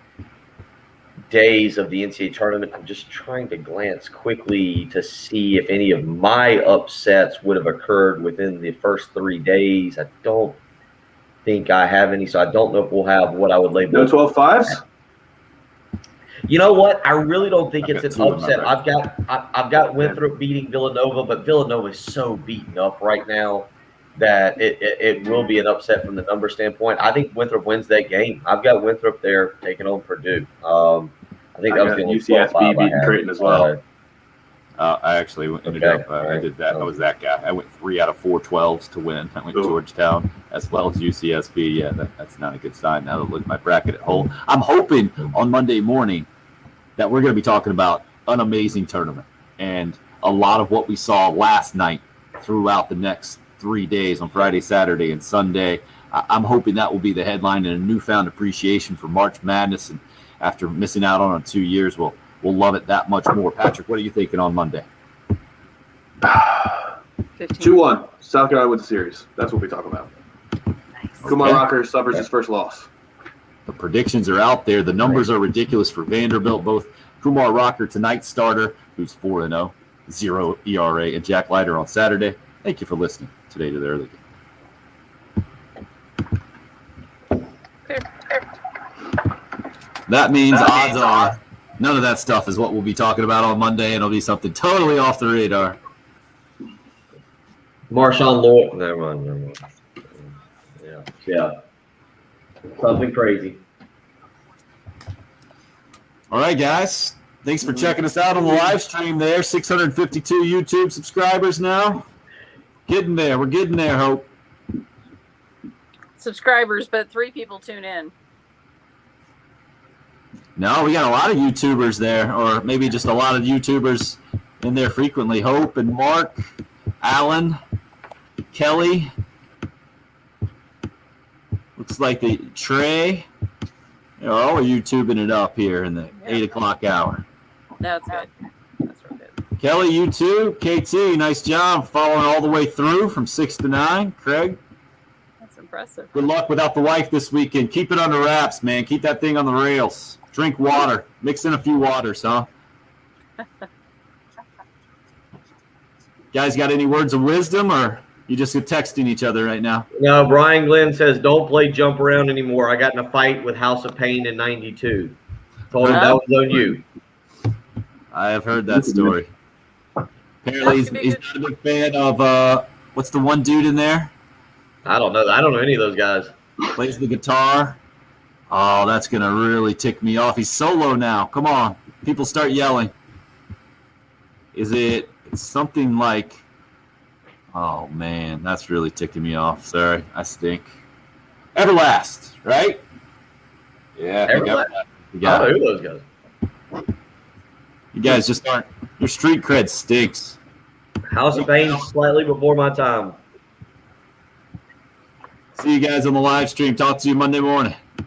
days of the NCAA tournament. I'm just trying to glance quickly to see if any of my upsets would have occurred within the first 3 days. I don't think I have any, so I don't know if we'll have what I would label. No 12-5s? You know what? I really don't think it's an 2 of upset. them. I've got Winthrop beating Villanova, but Villanova is so beaten up right now that it will be an upset from the number standpoint. I think Winthrop wins that game. I've got Winthrop there taking on Purdue. I think that was the only UCSB 12-5 I beating had. Creighton as well. I actually ended Okay. up. I did that. I was that guy. I went 3 out of 4 12s to win. I went Ooh. Georgetown as well as UCSB. Yeah, that's not a good sign. Now that look at my bracket at home, I'm hoping on Monday morning that we're going to be talking about an amazing tournament and a lot of what we saw last night throughout the next 3 days on Friday, Saturday, and Sunday. I'm hoping that will be the headline and a newfound appreciation for March Madness. And after missing out on it 2 years, we'll love it that much more. Patrick, what are you thinking on Monday? 2-1. South Carolina wins the series. That's what we talk about. Nice. Kumar Okay. Rocker suffers his first loss. The predictions are out there. The numbers are ridiculous for Vanderbilt. Both Kumar Rocker, tonight's starter, who's 4-0, 0 ERA, and Jack Leiter on Saturday. Thank you for listening today to the early game. That means odds are none of that stuff is what we'll be talking about on Monday. It'll be something totally off the radar. Marshawn Lloyd. Never mind. Yeah. Something crazy. All right, guys. Thanks for checking us out on the live stream there. 652 YouTube subscribers now. Getting there. We're getting there, Hope. Subscribers, but 3 people tune in. No, we got a lot of YouTubers there, or maybe just a lot of YouTubers in there frequently. Hope and Mark, Alan, Kelly. Looks like the Trey. They're all YouTubing it up here in the 8 o'clock hour. That's good. That's real good. Kelly, you too. KT, nice job following all the way through from 6 to 9. Craig, That's impressive. good luck without the wife this weekend. Keep it under wraps, man. Keep that thing on the rails. Drink water. Mix in a few waters, huh? Guys, got any words of wisdom, or you just texting each other right now? No, Brian Glenn says, don't play jump around anymore. I got in a fight with House of Pain in 92. Told him that was on you. I have heard that story. Apparently, he's not a big fan of what's the one dude in there? I don't know. I don't know any of those guys. Plays the guitar. Oh, that's gonna really tick me off. He's solo now. Come on, people start yelling. Is it something like? Oh man, that's really ticking me off. Sorry, I stink. Everlast, right? Yeah, I think Everlast? You I got don't it. know who those guys. You guys just aren't. Your street cred stinks. House of Pain slightly before my time. See you guys on the live stream. Talk to you Monday morning.